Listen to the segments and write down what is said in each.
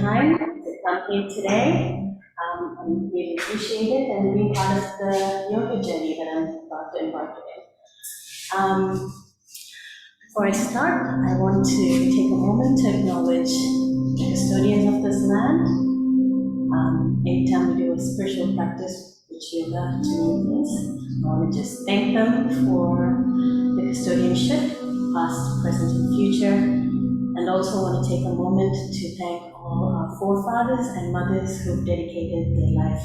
time to come here today. I'm really appreciate it and being part of the yoga journey that I'm about to embark in. Before I start, I want to take a moment to acknowledge the custodians of this land. Anytime we do a spiritual practice, which yoga to me is, I want to just thank them for the custodianship, past, present, and future, and also want to take a moment to thank all our forefathers and mothers who've dedicated their life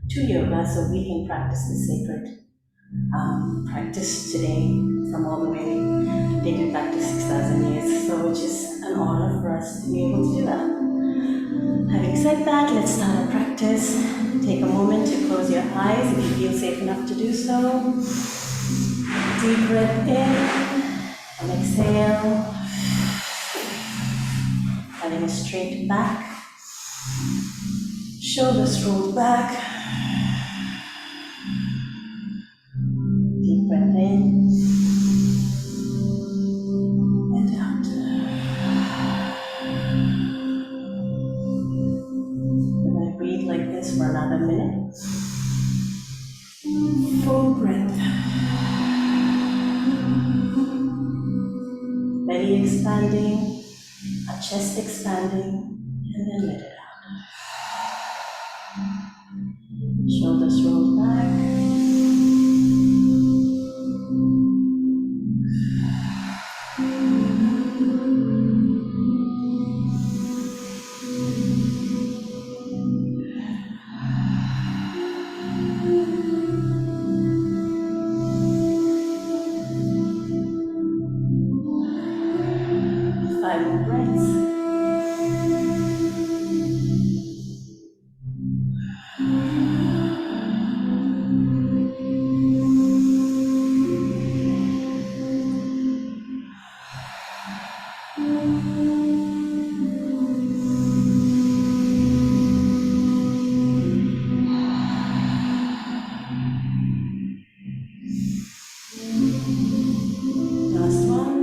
to yoga so we can practice this sacred practice today from all the way dated back to 6,000 years, so which is an honor for us to be able to do that. Having said that, let's start our practice. Take a moment to close your eyes if you feel safe enough to do so. Deep breath in and exhale. Having a straight back. Shoulders rolled back. Deep breath in and out. We're going to breathe like this for another minute. Full breath. Belly expanding, our chest expanding, and then let it out. Shoulders rolled back. Five more breaths. Last one.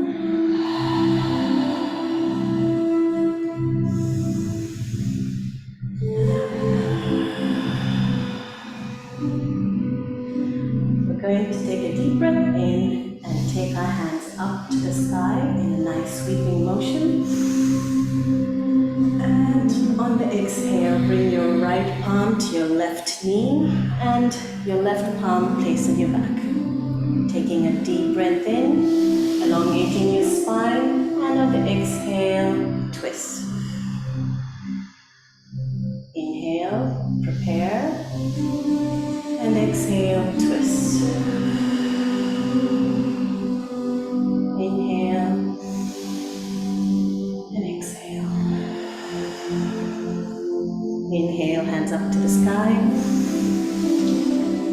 We're going to take a deep breath in and take our hands up to the sky in a nice sweeping motion. And on the exhale, bring your right palm to your left knee and your left palm placed on your back. Taking a deep breath in, elongating your spine, and on the exhale, twist. Inhale, prepare, and exhale, twist. Inhale, and exhale. Inhale, hands up to the sky,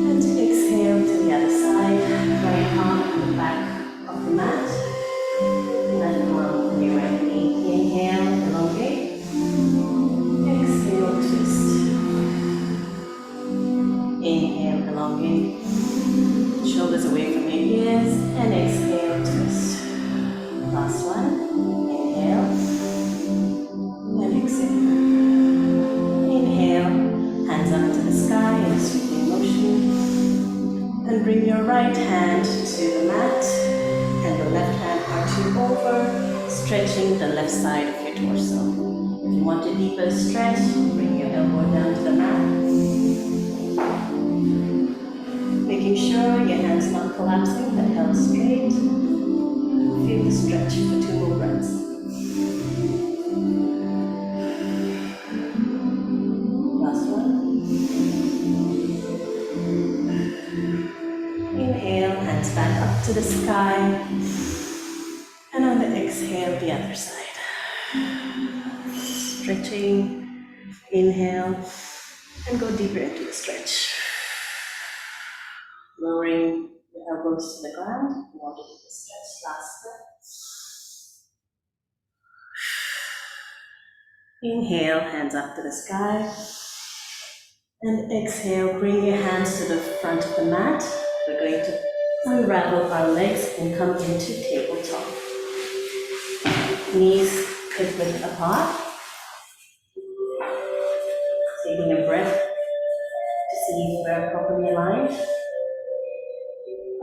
and exhale to the other side. Right arm on the back of the mat, and on your right knee. Inhale, elongate. Exhale, twist. Inhale, elongate. Shoulders away from your ears, and exhale, twist. Last one. Inhale, and exhale. Inhale, hands up to the sky in a sweeping motion. And bring your right hand to the mat, and the left hand arching over, stretching the left side of your torso. If you want a deeper stretch, bring your elbow down to the mat. Making sure your hand's not collapsing, but held straight. Feel the stretch for 2 more breaths. Last one. Inhale, hands back up to the sky. And on the exhale, the other side. Stretching, inhale, and go deeper into the stretch. Lowering the elbows to the ground. You want to do the stretch. Last breath. Inhale, hands up to the sky. And exhale, bring your hands to the front of the mat. We're going to unravel our legs and come into tabletop. Knees hip width apart. are properly aligned.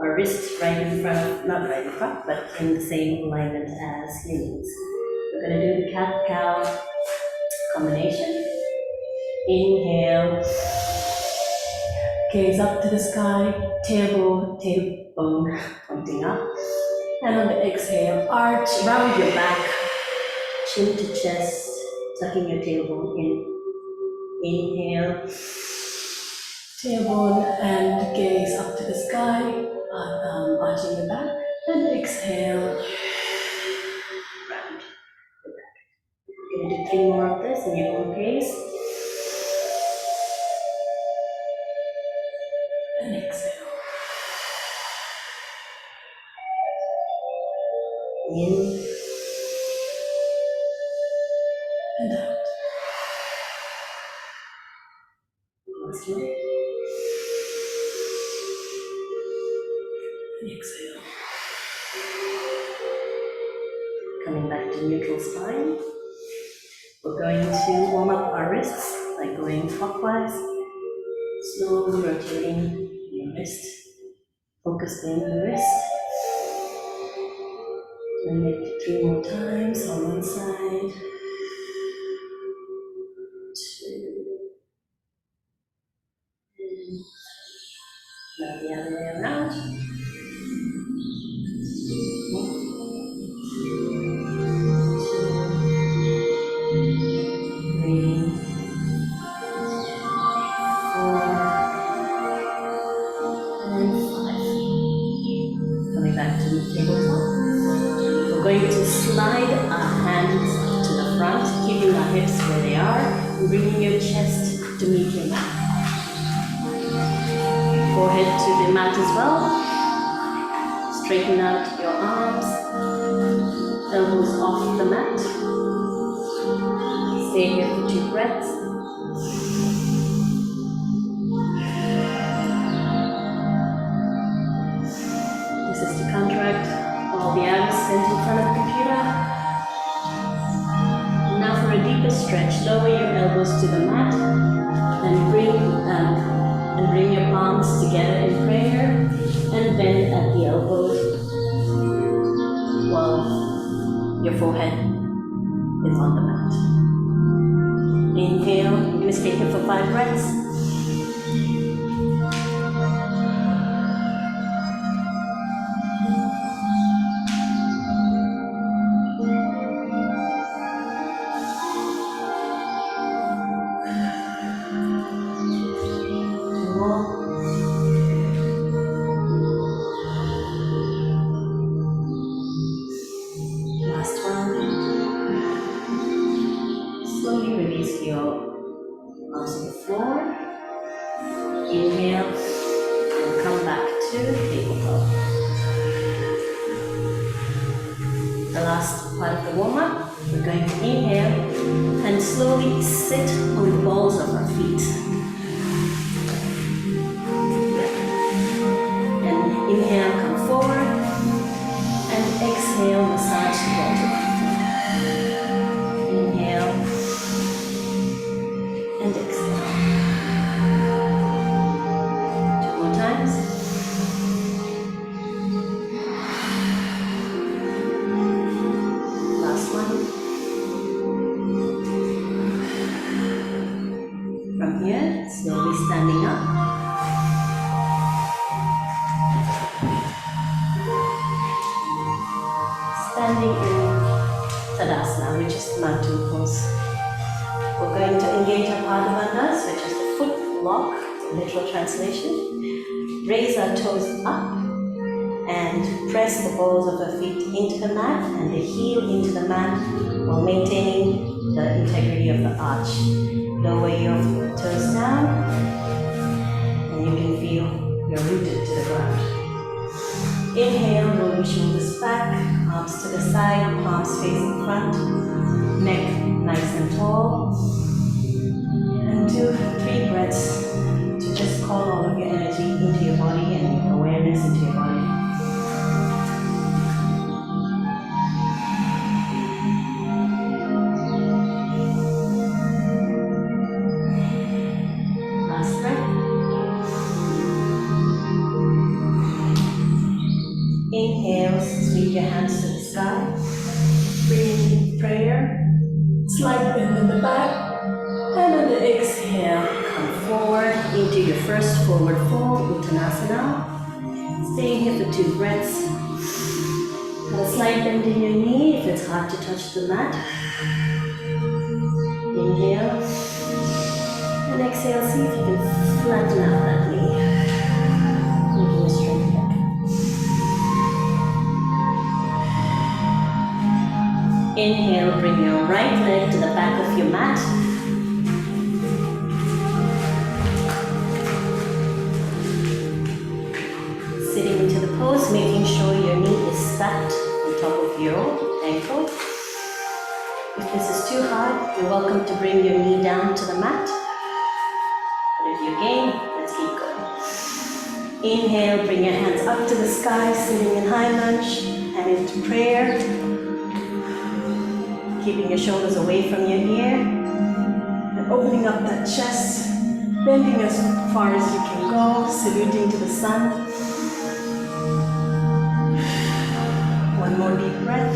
Our wrists right in front, not right in front, but in the same alignment as your knees. We're going to do the cat-cow combination. Inhale, gaze up to the sky, tailbone pointing up. And on the exhale, arch, round your back, chin to chest, tucking your tailbone in. Inhale, tailbone and gaze up to the sky, arching your back. And exhale, round your back. You're going to do 3 more of this in your own pace. And exhale. In and out. Last one. And exhale. Coming back to neutral spine. We're going to warm up our wrists by going clockwise, slowly rotating your wrist. Focus in the wrist. Doing it 3 more times on one side. 2. Now the other way around. 1, 2, 3, 4, and 5. Coming back to the tabletop. We're going to slide our hands to the front, keeping our hips where they are, and bringing your chest to meet your mat. Forehead to the mat as well. Straighten out your arms, elbows off the mat. Stay here for 2 breaths. This is to counteract all the abs sent in front of the computer. Now for a deeper stretch, lower your elbows to the mat and bring your palms together in prayer and bend at the elbows while your forehead is on the mat. Inhale, you're going to stay here for 5 breaths. Raise our toes up and press the balls of the feet into the mat and the heel into the mat while maintaining the integrity of the arch. Lower your toes down and you can feel you're rooted to the ground. Inhale, roll your shoulders back, arms to the side, palms facing front, neck nice and tall. And do 3 breaths to just call all of your energy into your body and your awareness into your body. Last breath. them in the back. And on the exhale, come forward into your first forward fold, Uttanasana. Staying here for 2 breaths. Have a slight bend in your knee if it's hard to touch the mat. Inhale. And exhale, see if you can flatten out that knee. Making a straight back. Inhale, bring your right leg to the back of your mat. Sitting into the pose, making sure your knee is stacked on top of your ankle. If this is too hard, you're welcome to bring your knee down to the mat. But if you're game, let's keep going. Inhale, bring your hands up to the sky, sitting in high lunge and into prayer. Keeping your shoulders away from your ear. And opening up that chest, bending as far as you can go, saluting to the sun. One more deep breath.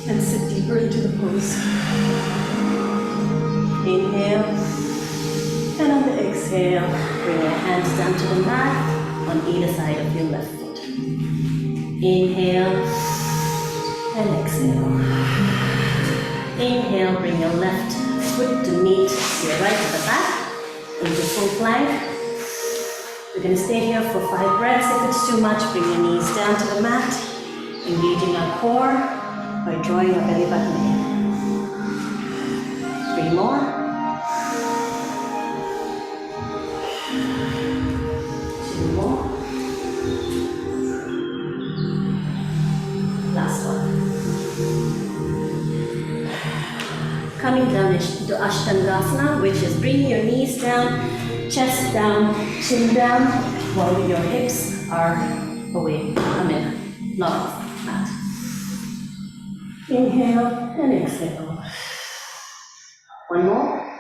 And sit deeper into the pose. Inhale. And on the exhale, bring your hands down to the mat on either side of your left foot. Inhale. And exhale. Inhale, bring your left foot to meet your right at the back into full plank. We're going to stay here for 5 breaths. If it's too much, bring your knees down to the mat, engaging our core by drawing our belly button in. 3 more. 2 more. Last one. Coming down into Ashtangasana, which is bringing your knees down, chest down, chin down, while your hips are away. Come in, not off mat. Inhale and exhale. One more.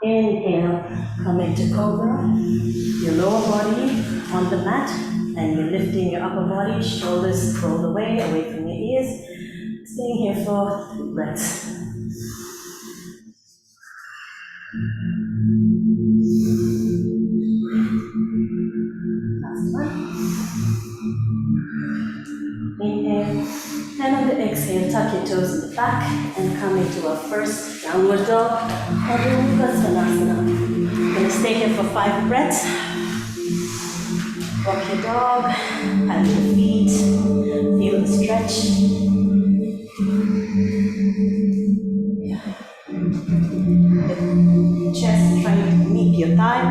Inhale, come into Cobra. Your lower body on the mat, and you're lifting your upper body, shoulders rolled away from your ears. Staying here for 3 breaths. Last one. Inhale. And on the exhale, tuck your toes in the back and come into our first downward dog. Svanasana. We're going to stay here for 5 breaths. Walk your dog, pat your feet, feel the stretch. The chest trying to meet your thigh.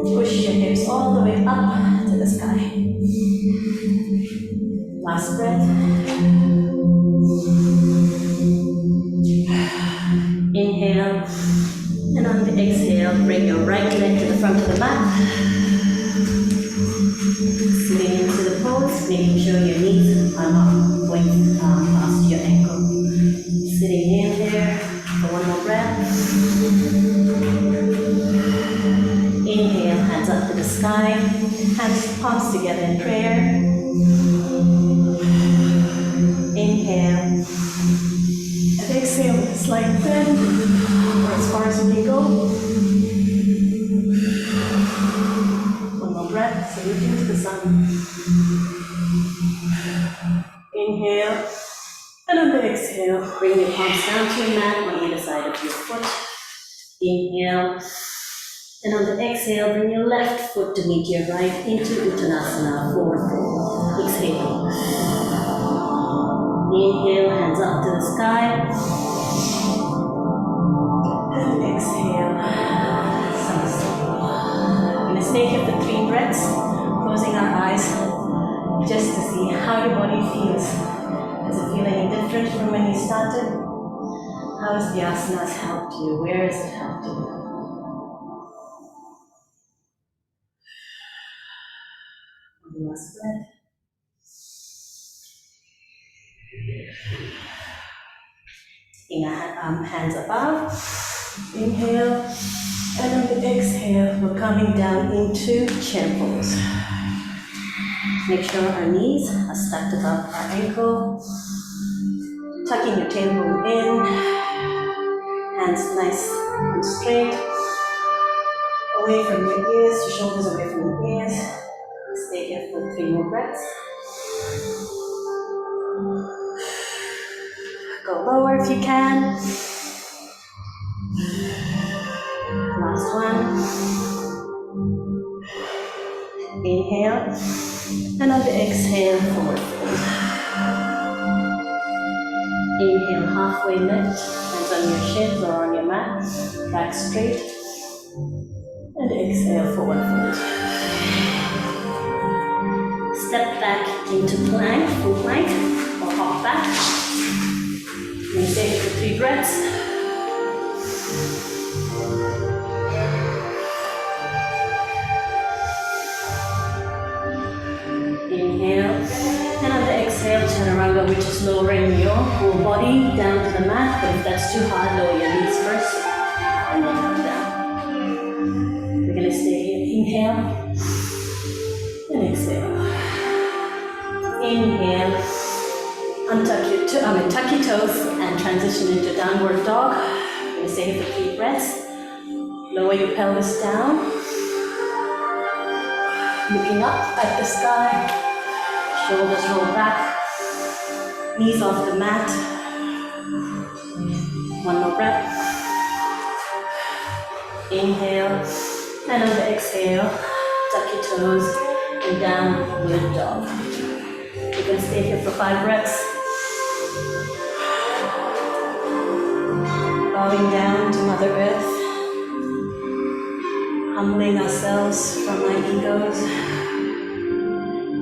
Push your hips all the way up to the sky. Last breath. Inhale. And on the exhale, bring your right leg to the front of the mat. Sitting into the pose, making sure your knees are not going past your ankle. Sitting in there for 1 more breath. Inhale, hands up to the sky. Hands, palms together in prayer. Inhale. And exhale with a slight bend, or as far as you can go. 1 more breath, saluting to the sun. Inhale, and on the exhale, bring your palms down to your mat on either side of your foot. Inhale, and on the exhale, bring your left foot to meet your right into Uttanasana, forward fold. Exhale. Inhale, hands up to the sky. And exhale. We're going to stay here for 3 breaths, closing our eyes, just to see how your body feels. Does it feel any different from when you started? How has the asanas helped you? Where has it helped you? One last breath. Taking our hands above. Inhale. And on the exhale, we're coming down into chair pose. Make sure our knees are stacked above our ankle. Tucking your tailbone in. Hands nice and straight. Away from your ears, your shoulders away from your ears. Stay here for 3 more breaths. Go lower if you can. Last one. Inhale. And on the exhale, forward fold. Inhale, halfway lift. Hands on your shins or on your mat. Back straight. And exhale, forward fold. Step back into plank, full plank, or hop back. And stay here for 3 breaths. Inhale. And on the exhale, chaturanga, which is lowering your whole body down to the mat. But if that's too hard, lower your knees first. And then come down. We're going to stay here. Inhale. And exhale. Inhale. Tuck your toes and transition into downward dog. We're going to stay here for 3 breaths. Lower your pelvis down. Looking up at the sky. Shoulders roll back. Knees off the mat. 1 more breath. Inhale. And on the exhale, tuck your toes and downward dog. You can stay here for 5 breaths. Bowing down to Mother Earth. Humbling ourselves from our egos.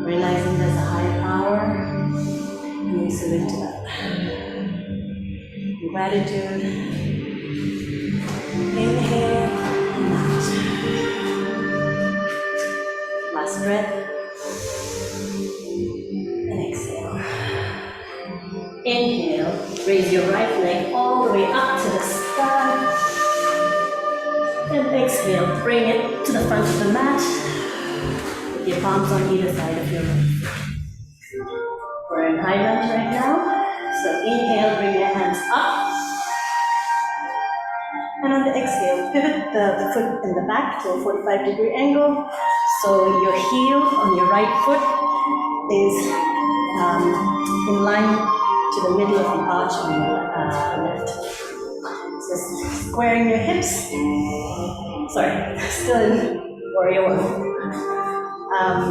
Realizing there's a higher power. And we salute to that. Gratitude. Inhale and out. Last breath. And exhale. Inhale. Raise your right leg all the way up to the sky. And exhale. Bring it to the front of the mat. With your palms on either side of your right foot. We're in high lunge right now. So inhale, bring your hands up. And on the exhale, pivot the foot in the back to a 45-degree angle. So your heel on your right foot is in line to the middle of the arch on your left. So squaring your hips. Sorry, still in warrior 1.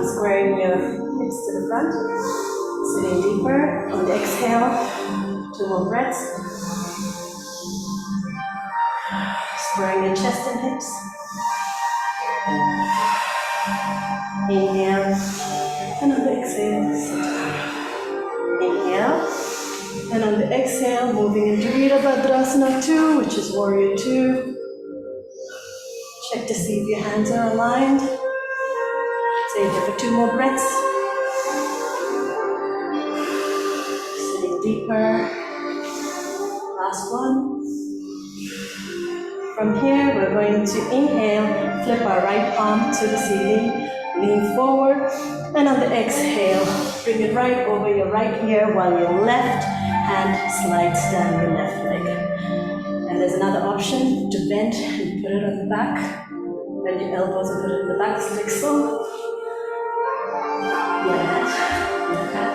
Squaring your hips to the front. Sitting deeper. On the exhale, 2 more breaths. Squaring your chest and hips. Inhale. And on the exhale, sit. Inhale. And on the exhale, moving into Virabhadrasana 2, which is warrior 2. Check to see if your hands are aligned. Stay here for 2 more breaths. Sitting deeper. Last one. From here, we're going to inhale, flip our right palm to the ceiling, lean forward, and on the exhale, bring it right over your right ear while your left hand slides down your left leg. And there's another option to bend and put it on the back. Bend your elbows and put it in the back, like so. Like that.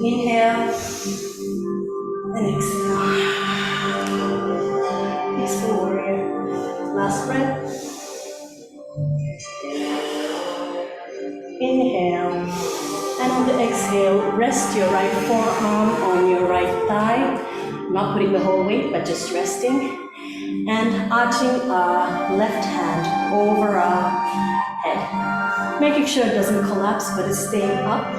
Inhale and exhale. Peaceful warrior. Last breath. Inhale. And on the exhale, rest your right forearm on your right thigh. Not putting the whole weight, but just resting. And arching our left hand over our head. Making sure it doesn't collapse, but it's staying up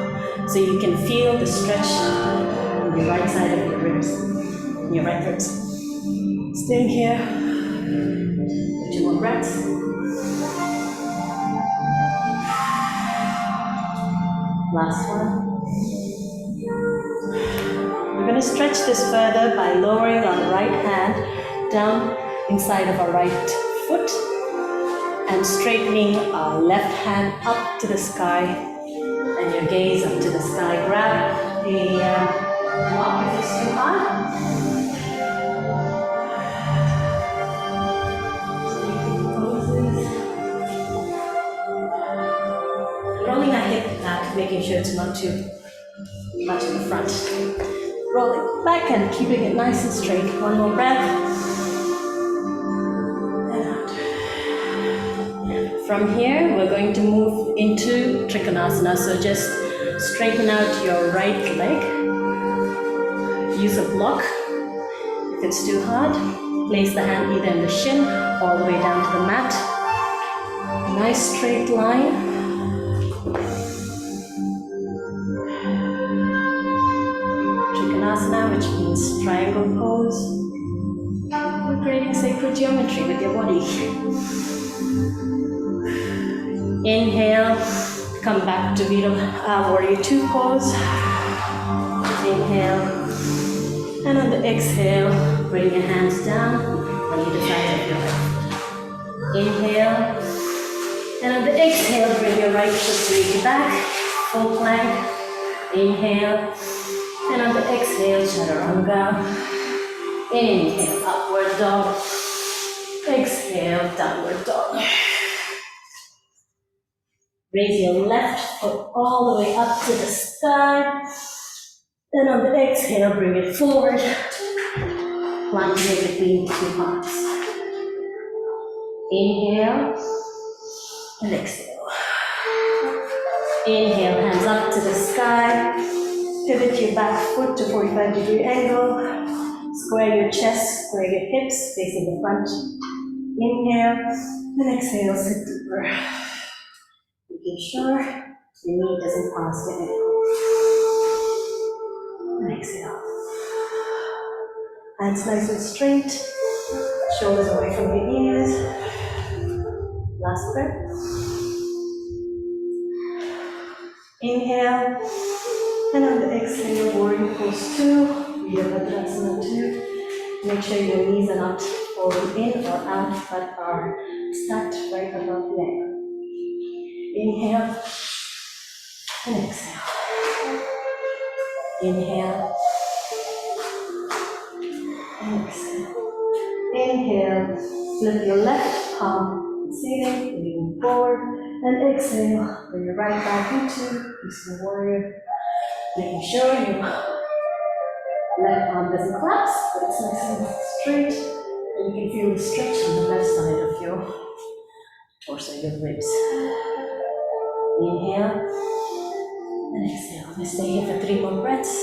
so you can feel the stretch on the right side of your ribs, your right ribs. Staying here. 2 more breaths. Last one. We're going to stretch this further by lowering our right hand down inside of our right foot. and straightening our left hand up to the sky and your gaze up to the sky. Grab the block if it's too hard. Rolling our hip back, making sure it's not too much in the front. Rolling back and keeping it nice and straight. One more breath. From here, we're going to move into Trikonasana. So just straighten out your right leg. Use a block. If it's too hard, place the hand either in the shin all the way down to the mat. Nice straight line. Trikonasana, which means triangle pose. We're creating sacred geometry with your body. Inhale, come back to Warrior Two pose. Inhale, and on the exhale, bring your hands down on either side of your left. Inhale, and on the exhale, bring your right foot really back, full plank. Inhale, and on the exhale, chaturanga. Inhale, upward dog. Exhale, downward dog. Raise your left foot all the way up to the sky. And on the exhale, bring it forward. Plunging it between two hearts. Inhale and exhale. Inhale, hands up to the sky. Pivot your back foot to 45-degree angle. Square your chest, square your hips, facing the front. Inhale and exhale, sit deeper. Making sure your knee doesn't pass your ankle. And exhale. Hands nice and straight. Shoulders away from your ears. Last breath. Inhale. And on the exhale, Warrior Pose 2. Virabhadrasana 2. Make sure your knees are not folding in or out, but are stacked right above the ankle. Inhale and exhale. Inhale and exhale. Inhale, flip your left palm, seating, leaning forward, and exhale, bring your right back into Peaceful Warrior, making sure your left arm doesn't collapse, but it's nice and straight, and you can feel the stretch on the left side of your torso, your ribs. Inhale and exhale. Let's stay here for 3 more breaths.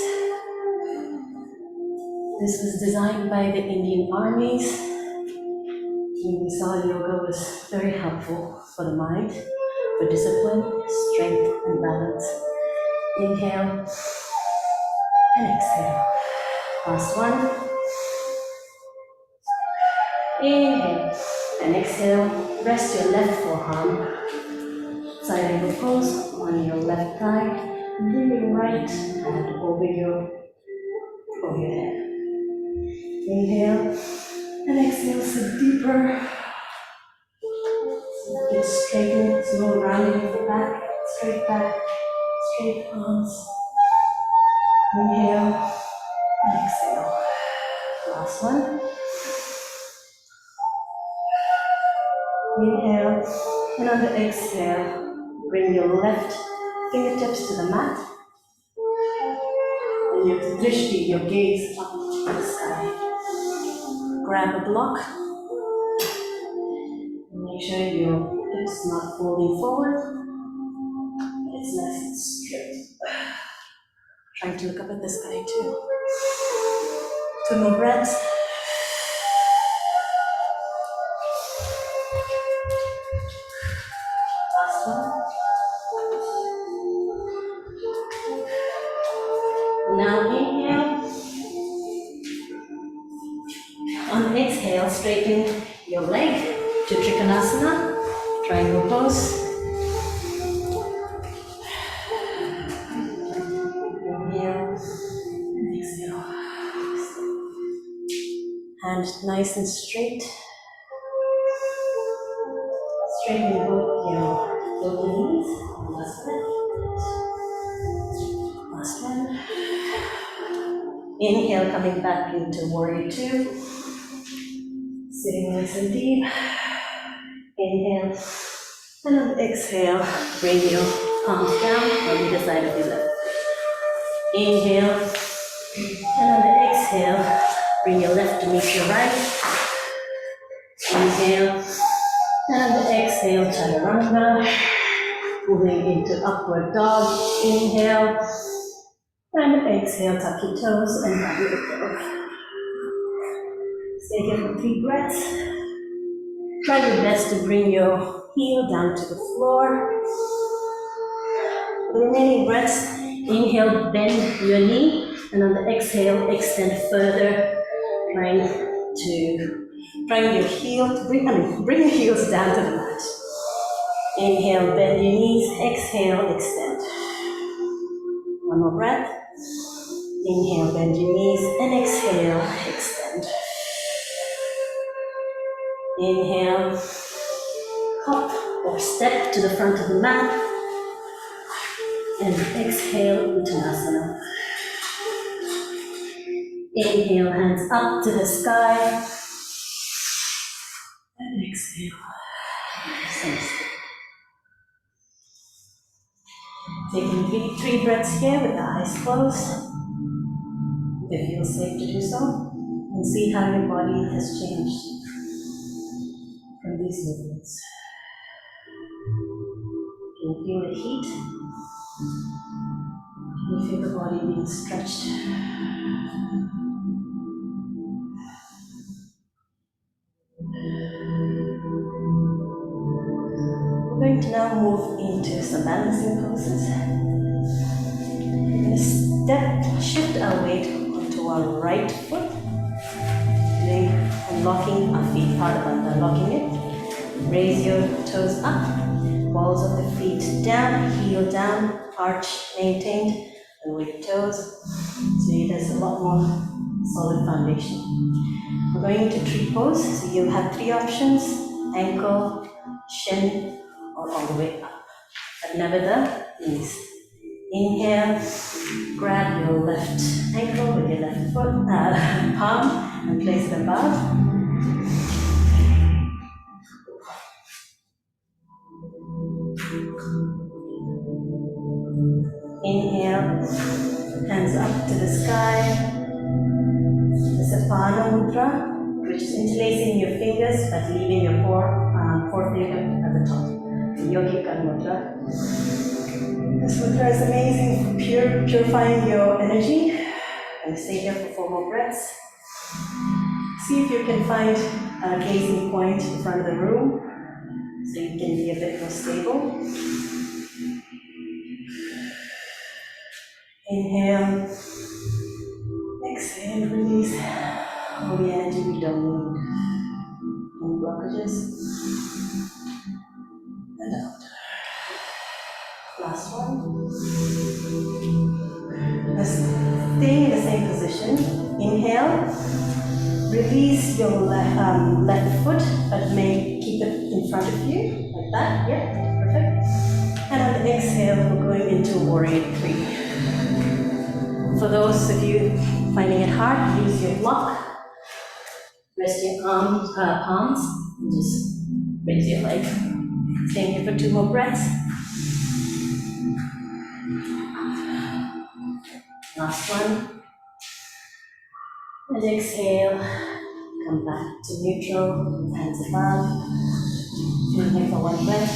This was designed by the Indian armies. We saw yoga was very helpful for the mind, for discipline, strength, and balance. Inhale and exhale. Last one. Inhale and exhale. Rest your left forearm. Side angle pose on your left thigh. Bring your right hand over your head. Inhale and exhale, sit deeper. Keep straightening, slow rounding of the back, straight arms. Inhale and exhale. Last one. Inhale, and on the exhale, bring your left fingertips to the mat. And you have to drishti, your gaze up to the sky. Grab a block. Make sure your hips not folding forward. It's nice and straight. Trying to look up at the sky too. 2 more breaths. Last one. Now inhale. On exhale, straighten your leg to Trikonasana, triangle pose. Inhale and exhale. Hand nice and straight. Straighten both your knees. Last breath. Last one. Inhale, coming back into warrior two. Sitting nice and deep. Inhale. And on the exhale, bring your palms down on either side of your left. Inhale. And on the exhale, bring your left to meet your right. Inhale. And on the exhale, chaturanga. Moving into upward dog. Inhale. And exhale, tuck your toes and grab your dog. Stay here for 3 breaths. Try your best to bring your heel down to the floor. For the remaining breaths, inhale, bend your knee, and on the exhale, extend further, trying your heel to bring your heels down to the mat. Inhale, bend your knees, exhale, extend. One more breath. Inhale, bend your knees, and exhale, extend. Inhale, hop or step to the front of the mat, and exhale, Uttanasana. Inhale, hands up to the sky, and exhale, Namaste. Taking 3 breaths here with the eyes closed, if it feels safe to do so, and see how your body has changed from these movements. Can you feel the heat? Can you feel the body being stretched? We're going to now move into some balancing poses. We're going to shift our weight onto our right foot, unlocking our feet, part of unlocking it. Raise your toes up, balls of the feet down, heel down, arch maintained, and with your toes, so there's a lot more solid foundation. We're going into tree pose, so you have 3 options: ankle, shin, or all the way up, but never the knees. Inhale, grab your left ankle with your left foot, palm, and place it above. Inhale, hands up to the sky. The Sapana Mudra, which is interlacing your fingers but leaving your forefinger at the top. The Yogic Mudra. This mudra is amazing for purifying your energy. And stay here for 4 more breaths. See if you can find a gazing point in front of the room so you can be a bit more stable. Inhale, exhale, release all the energy we don't need. Any blockages, and out. Last one. Stay in the same position. Inhale, release your left foot, but keep it in front of you, like that. Yeah, perfect. And on the exhale, we're going into warrior 3. For those of you finding it hard, use your block. Rest your palms, and just raise your leg. Staying here for 2 more breaths. Last one. And exhale, come back to neutral, hands above. Inhale for 1 breath.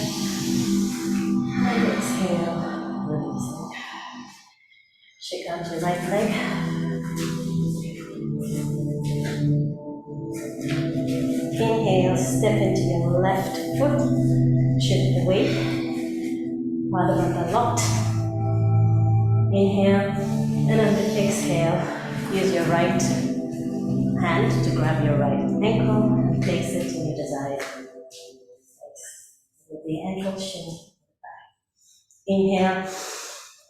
And exhale, releasing. Shake out your right leg. Inhale, step into your left foot. Shift the weight. Padavanta locked. Inhale, and on the exhale, use your right hand to grab your right ankle and place it in your desired place. With the ankle, shin, back. Inhale,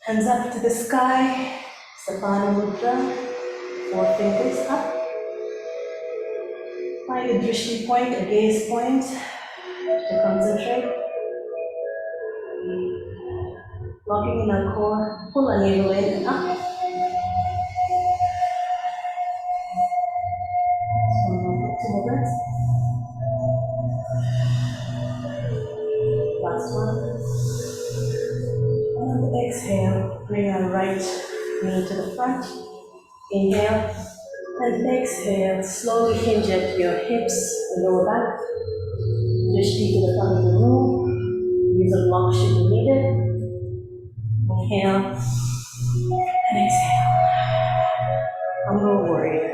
hands up to the sky, Sapana Mudra, 4 fingers up. Find a drishti point, a gaze point, to concentrate. Locking in our core, pull a navel in and up. Two more breaths. Last one. And exhale, bring our right knee to the front. Inhale and exhale. Slowly hinge at your hips, the lower back. Push deep to the front of the room. Use a block should you need it. Inhale and exhale. Humble warrior.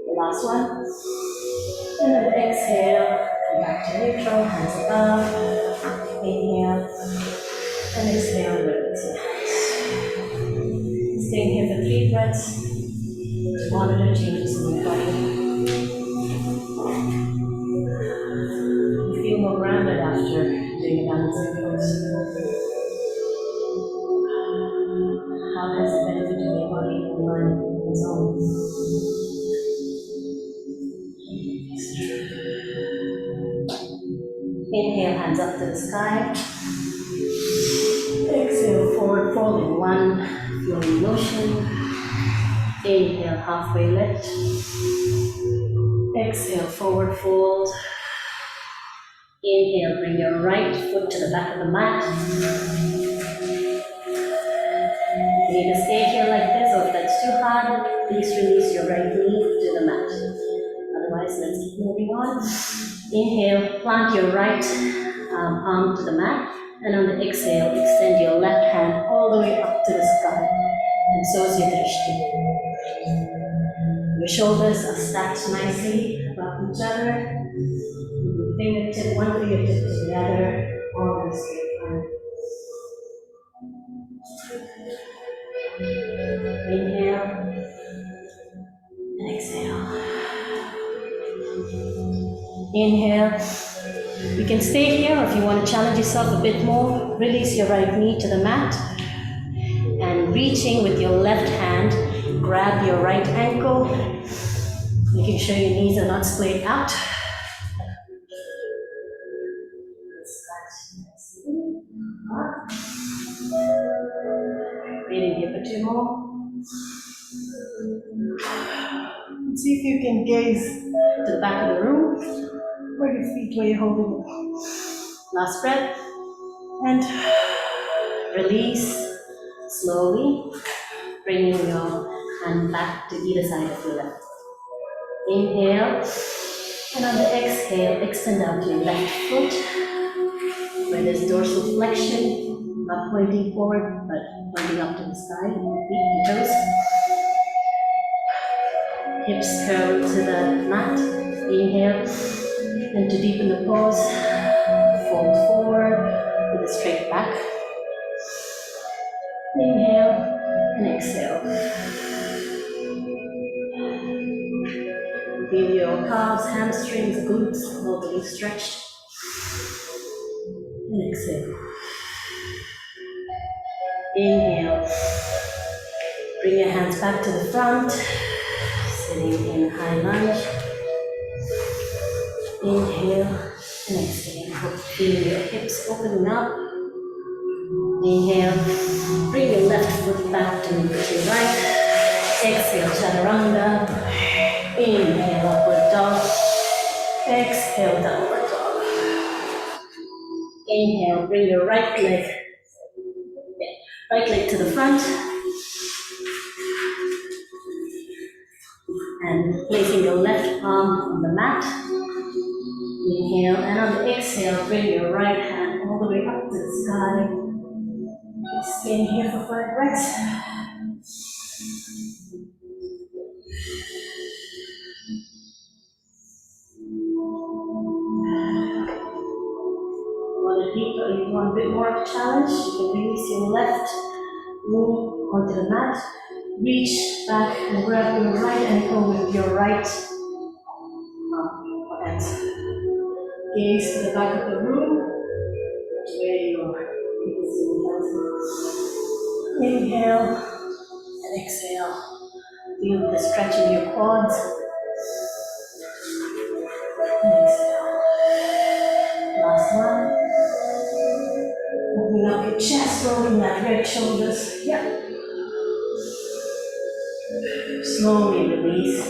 The last one. And then exhale. Come back to neutral. Hands above. Inhale. And exhale. Release your hands. Staying here for 3 breaths. Monitor changes in your body. You feel more grounded after doing a balancing pose. How has it benefited your body and mind on its own? Inhale, hands up to the sky. Exhale, forward fold in one flowing motion. Inhale, halfway lift. Exhale, forward fold. Inhale, bring your right foot to the back of the mat. You need to stay here like this, or if that's too hard, please release your right knee to the mat. Otherwise, let's keep moving on. Inhale, plant your right arm to the mat, and on the exhale, extend your left hand all the way up to the sky. And so is your drishti. Your shoulders are stacked nicely above each other. Fingertip, one fingertip to the other, all in a straight line. Inhale and exhale. Inhale. You can stay here, or if you want to challenge yourself a bit more, release your right knee to the mat. And reaching with your left hand, grab your right ankle, making sure your knees are not splayed out. Breathing here for 2 more. See if you can gaze to the back of the room, or your feet where you're holding it. Last breath. And release slowly, bringing your hand back to either side of your left. Inhale, and on the exhale, extend out your left foot, where there's dorsal flexion, not pointing forward, but pointing up to the sky, feet and toes. Hips curl to the mat. Inhale, and to deepen the pose, fold forward with a straight back. Inhale and exhale. Feel your calves, hamstrings, glutes all being stretched. And exhale. Inhale. Bring your hands back to the front, sitting in high lunge. Inhale and exhale. Feel your hips opening up. Inhale. Bring your left foot back to meet your right. Exhale, chaturanga. Inhale, upward dog. Exhale, downward dog. Inhale, bring your right leg to the front. And placing your left arm on the mat. Inhale, and on the exhale, bring your right hand all the way up to the sky. Stay here for 5 breaths. If you want a bit more of a challenge, you can release your left knee onto the mat. Reach back and grab your right ankle with your right hand. Gaze to the back of the room, where your hip is in. Inhale and exhale. Feel the stretch in your quads. Open up your chest, rolling that red shoulders. Yep. Slowly release.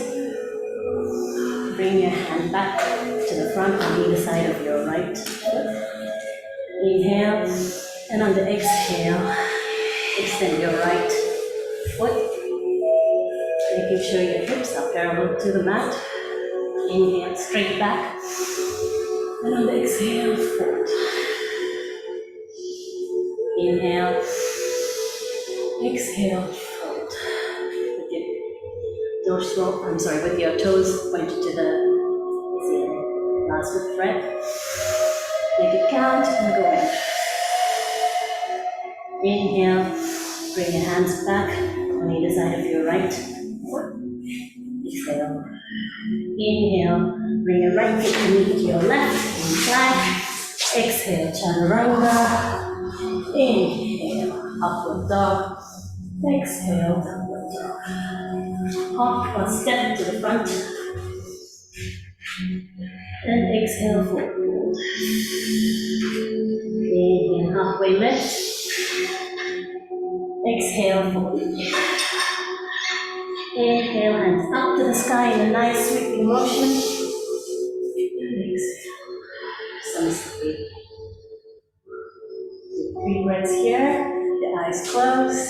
Bring your hand back to the front on either side of your right foot. Inhale, and on the exhale, extend your right foot, making sure your hips are parallel to the mat. Inhale, straight back, and on the exhale, forward. Inhale, exhale, forward. With your toes pointed to the ceiling. Last with breath. Make it count and go in. Inhale, bring your hands back on either side of your right foot. Exhale. Inhale, bring your right foot to meet your left in plank. Exhale, chaturanga. Inhale, upward dog. Exhale, downward dog. Hop or step to the front. And exhale, forward. Inhale, halfway lift. Exhale, forward. Inhale, hands up to the sky in a nice sweeping motion. And exhale. Samastiti. 3 breaths here, the eyes closed.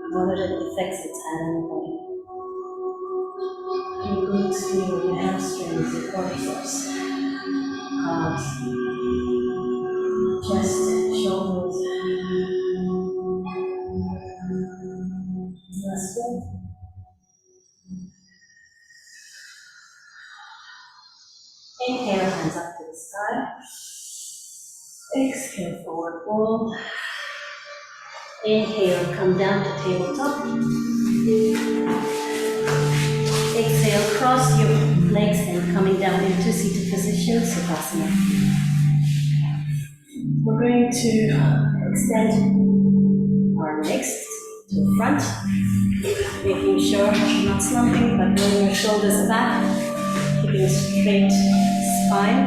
Monitor the effects it's had on the body. Your glutes feel your hamstrings, your quadriceps, calves, chest, shoulders. Last breath. Inhale, hands up to the sky. Exhale, forward fold. Inhale, come down to tabletop. Exhale, cross your legs and coming down into seated position, Sukhasana. We're going to extend our legs to the front, making sure you're not slumping, but rolling your shoulders back, keeping a straight spine,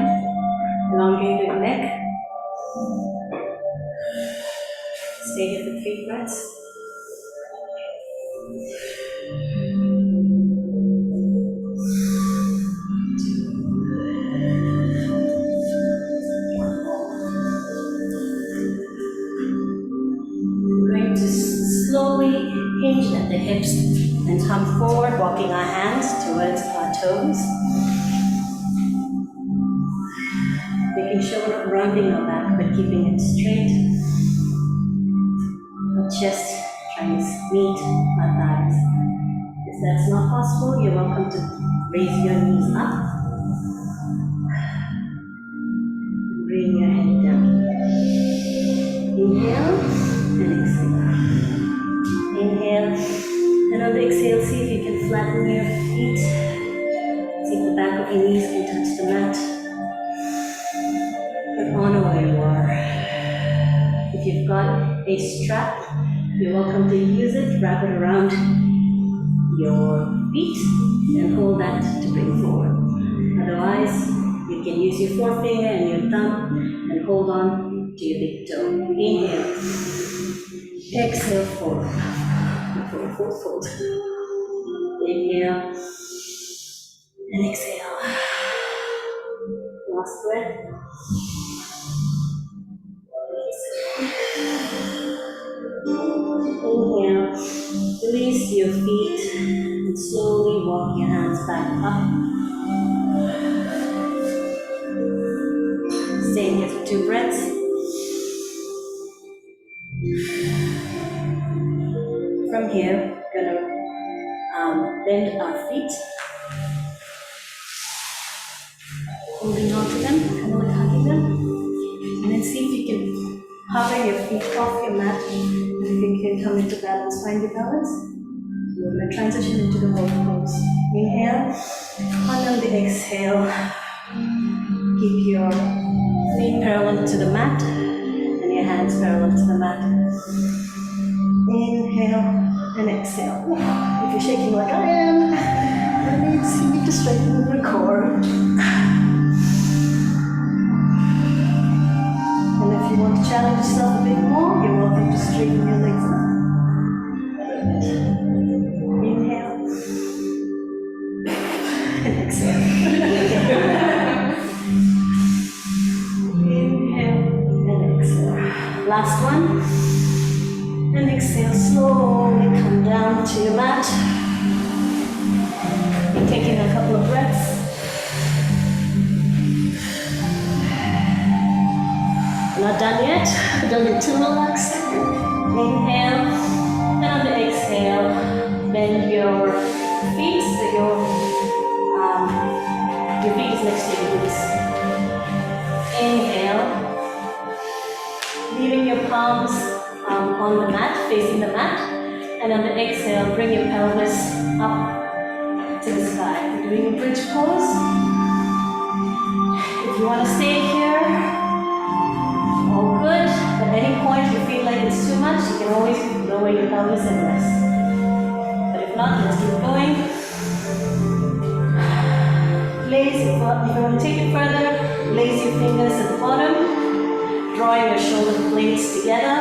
elongated neck. Stay here for 3 breaths. We're going to slowly hinge at the hips and come forward, walking our hands towards our toes. Making sure we're not rounding our back, but keeping it straight. Chest trying to meet our thighs. If that's not possible, you're welcome to raise your knees up. Bring your head down. Inhale and exhale. Inhale, and on the exhale, see if you can flatten your feet. See if the back of your knees can touch the mat. But honor where you are. If you've got a strap, you're welcome to use it, wrap it around your feet and hold that to bring forward. Otherwise, you can use your forefinger and your thumb and hold on to your big toe. Inhale. Exhale, fold. Fold, fold, fold. Inhale. And exhale. Last breath. Inhale, release your feet and slowly walk your hands back up. Stay here for 2 breaths. From here, we're going to bend our feet, holding on to them, kind of like hugging them, and then see if you can hover your feet off your mat. If you can come into balance, find your balance. We're going to transition into the whole pose. Inhale, and on the exhale, keep your feet parallel to the mat and your hands parallel to the mat. Inhale and exhale. If you're shaking like I am, that means you need to straighten your core. Last one. And exhale, slowly come down to your mat. You're taking a couple of breaths. Not done yet. Don't get too relaxed. Inhale, and on the exhale, bend your feet so your feet is next to your glutes. Inhale, leaving your palms on the mat, facing the mat, and on the exhale, bring your pelvis up to the sky. We're doing a bridge pose. If you want to stay here, all good. At any point you feel like it's too much, you can always lower your pelvis and rest. But if not, let's keep going. Place, if you want to take it further, place your fingers at the bottom, drawing your shoulder blades together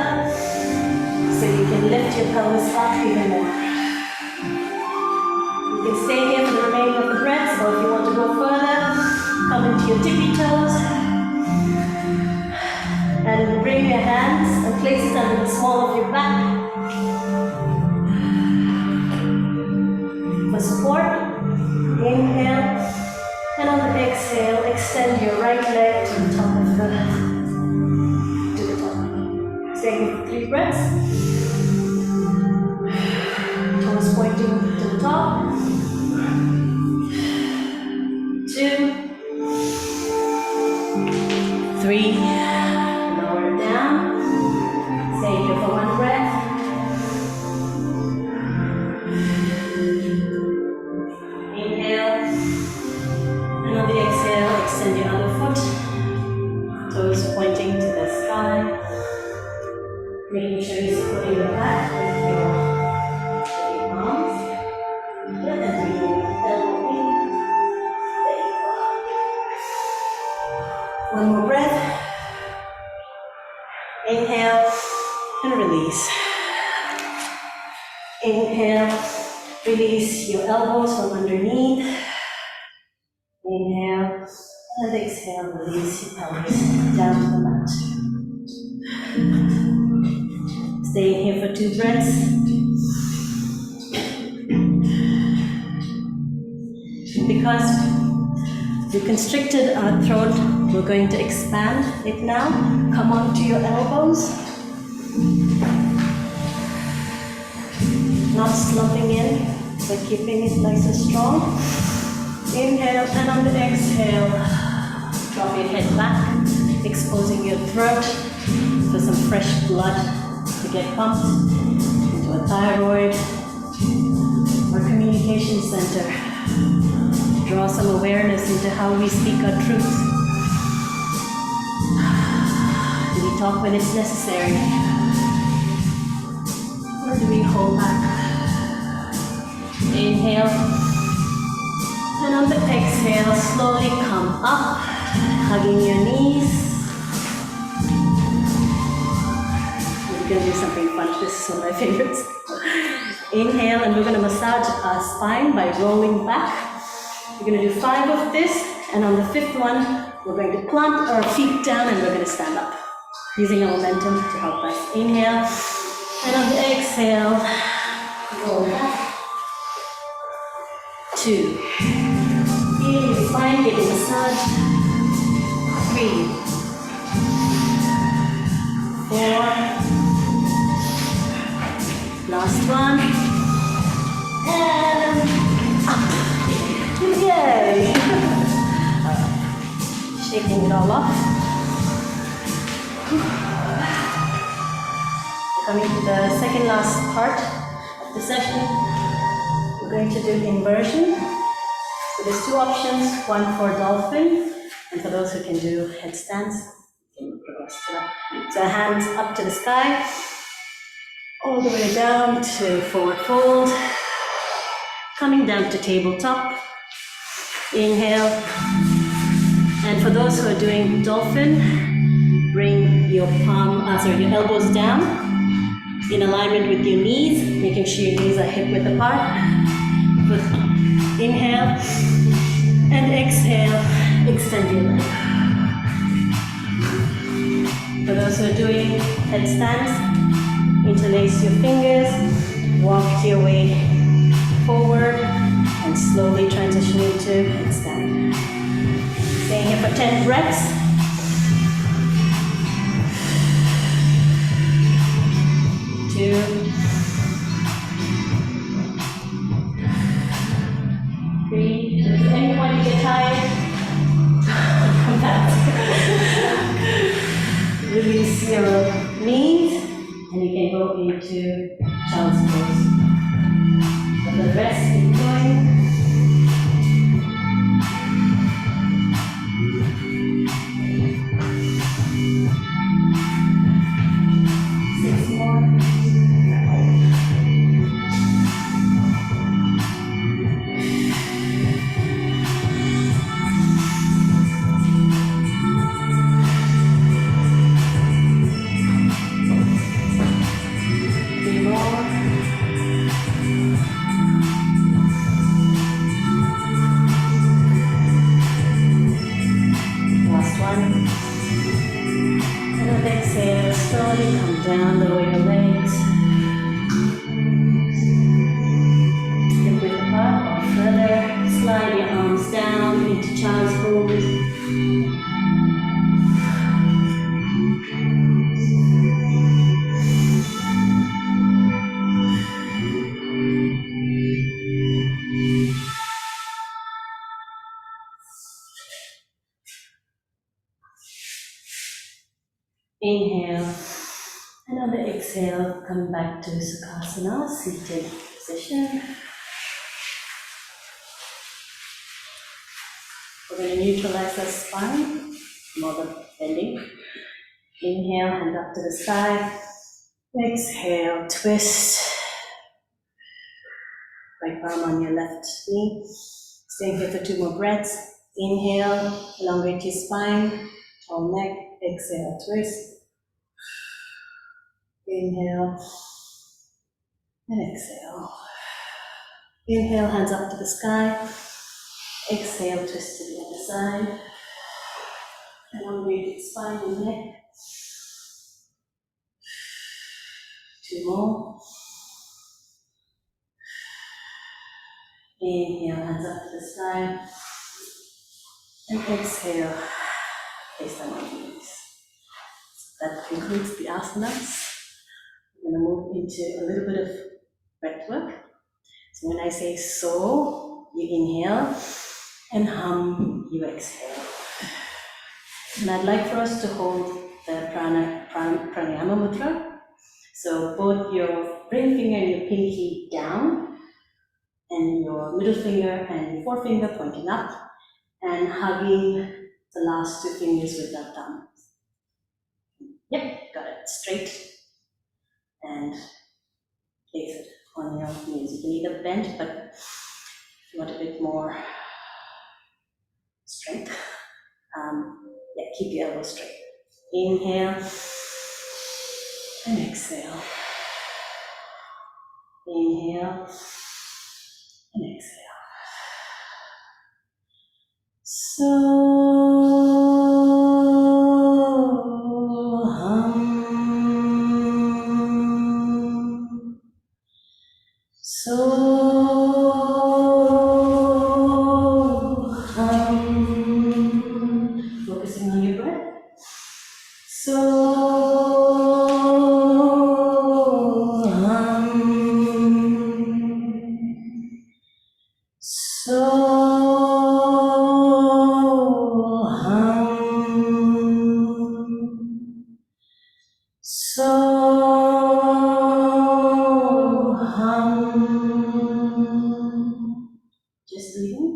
so you can lift your pelvis up even more. You can stay here for the remaining of the breath, or if you want to go further, come into your tippy toes. And bring your hands and place it under the small of your back. For support, inhale, and on the exhale, extend your right leg to the top of the top. Stay here for 3 breaths. Toes pointing to the top. 2, 3. Stay here for 1 breath. Inhale. And on the exhale, extend your other foot. Toes pointing to the sky. Making sure you're supporting your back with your arms. And bring your elbow in. There you go. 1 more breath. Inhale. And release. Inhale, release your elbows from underneath. Inhale, and exhale, release your pelvis down to the mat. Stay here for 2 breaths. Because we constricted our throat, we're going to expand it now. Come onto your elbows. Not slumping in, but keeping it nice and strong. Inhale, and on the exhale, drop your head back, exposing your throat for some fresh blood to get pumped into a thyroid or communication center. Draw some awareness into how we speak our truth. Do we talk when it's necessary? Or do we hold back? Inhale, and on the exhale, slowly come up, hugging your knees. We're going to do something fun. This is one of my favorites. Inhale, and we're going to massage our spine by rolling back. We're going to do 5 of this, and on the 5th one, we're going to plant our feet down and we're going to stand up, using our momentum to help us. Inhale, and on the exhale, roll back. 2. Feel your spine getting massaged. 3. 4. Last one. And up. Yay! Shaking it all off. Coming to the second last part of the session, we're going to do inversion. So there's 2 options, one for dolphin, and for those who can do headstands, you can progress to that. So hands up to the sky, all the way down to forward fold, coming down to tabletop. Inhale, and for those who are doing dolphin, bring your your elbows down in alignment with your knees, making sure your knees are hip width apart. Inhale, and exhale, extend your leg. For those who are doing headstands. Interlace your fingers, walk your way forward, and slowly transition into headstand. Stay here for 10 breaths. 2, 3. If at any point you get tired, come back. Release your knees, and you can go into child's pose. For the rest, keep going. 6 more. Down, lower your legs. Hip width apart or further. Slide your arms down into child's pose. Inhale. And on the exhale, come back to Sukhasana, seated position. We're going to neutralize the spine, more than bending. Inhale, hand up to the sky. Exhale, twist. Right palm on your left knee. Stay here for 2 more breaths. Inhale, elongate your spine, tall neck. Exhale, twist. Inhale and exhale. Inhale, hands up to the sky. Exhale, twist to the other side. Elongate spine and neck. 2 more. Inhale, hands up to the sky. And exhale, place them on your knees. So that concludes the asanas. I'm going to move into a little bit of breath work. So when I say so, you inhale, and hum, you exhale. And I'd like for us to hold the pranayama mudra. So both your ring finger and your pinky down, and your middle finger and your forefinger pointing up, and hugging the last 2 fingers with that thumb. Yep, got it. Straight. And place it on your knees. You can either bend, but if you want a bit more strength, keep your elbows straight. Inhale and exhale. Inhale and exhale. Focusing on your breath. Just breathing.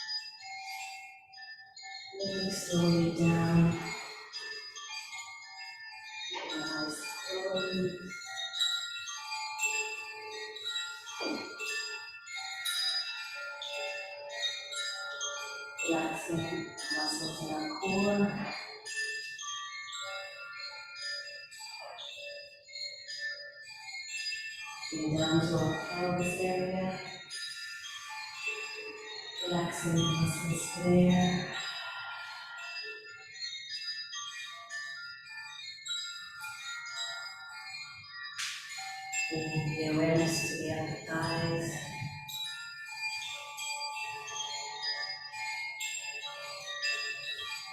Relaxing muscles in our core. Getting down to our pelvis area. Relaxing the muscles there. Bringing the awareness to the upper thighs.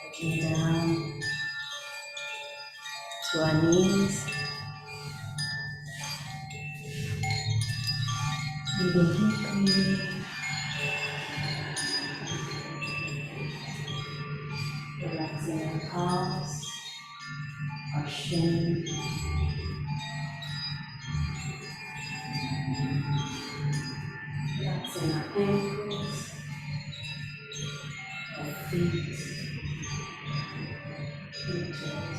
Looking down to our knees. Breathing deeply. Relaxing our calves, our shin. Relaxing our ankles, our feet, and toes.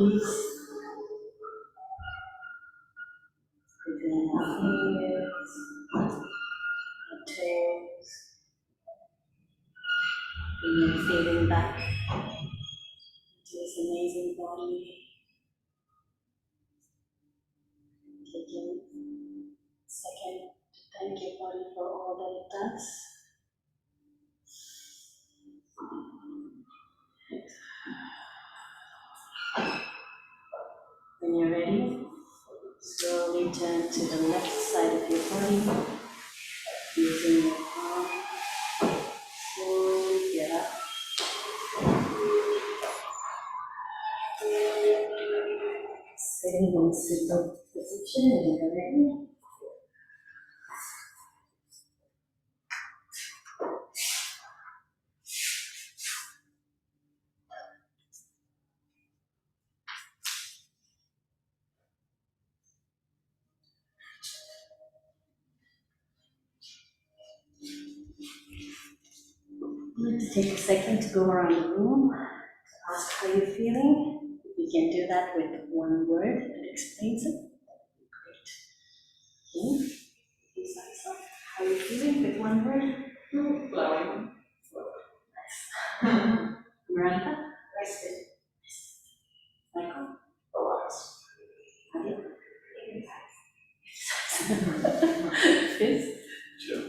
bodies. Within our ears, our toes, and then feeling back to this amazing body, taking a second to thank your body for all that it does. When you're ready, slowly turn to the left side of your body, using your palm. Slowly get up. Sitting in simple position when you're ready. Let's take a second to go around the room, ask how you're feeling. You can do that with one word that explains it. Great. Okay. Lisa, how are you feeling with one word? Flowing. Nice. Miranda? Rested. Michael? Relaxed. Fizz? Chill.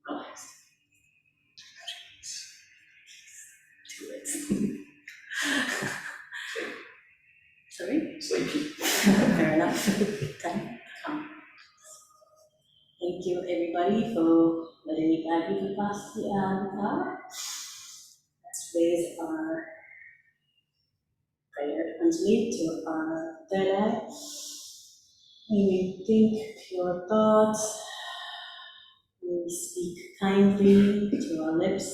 Relaxed. Two words. Sorry? Sleepy. Fair enough. Time. Come. Thank you, everybody, for letting me guide you for past the hour. Let's raise our prayer mentally to our third eye. May we think pure thoughts. May we speak kindly to our lips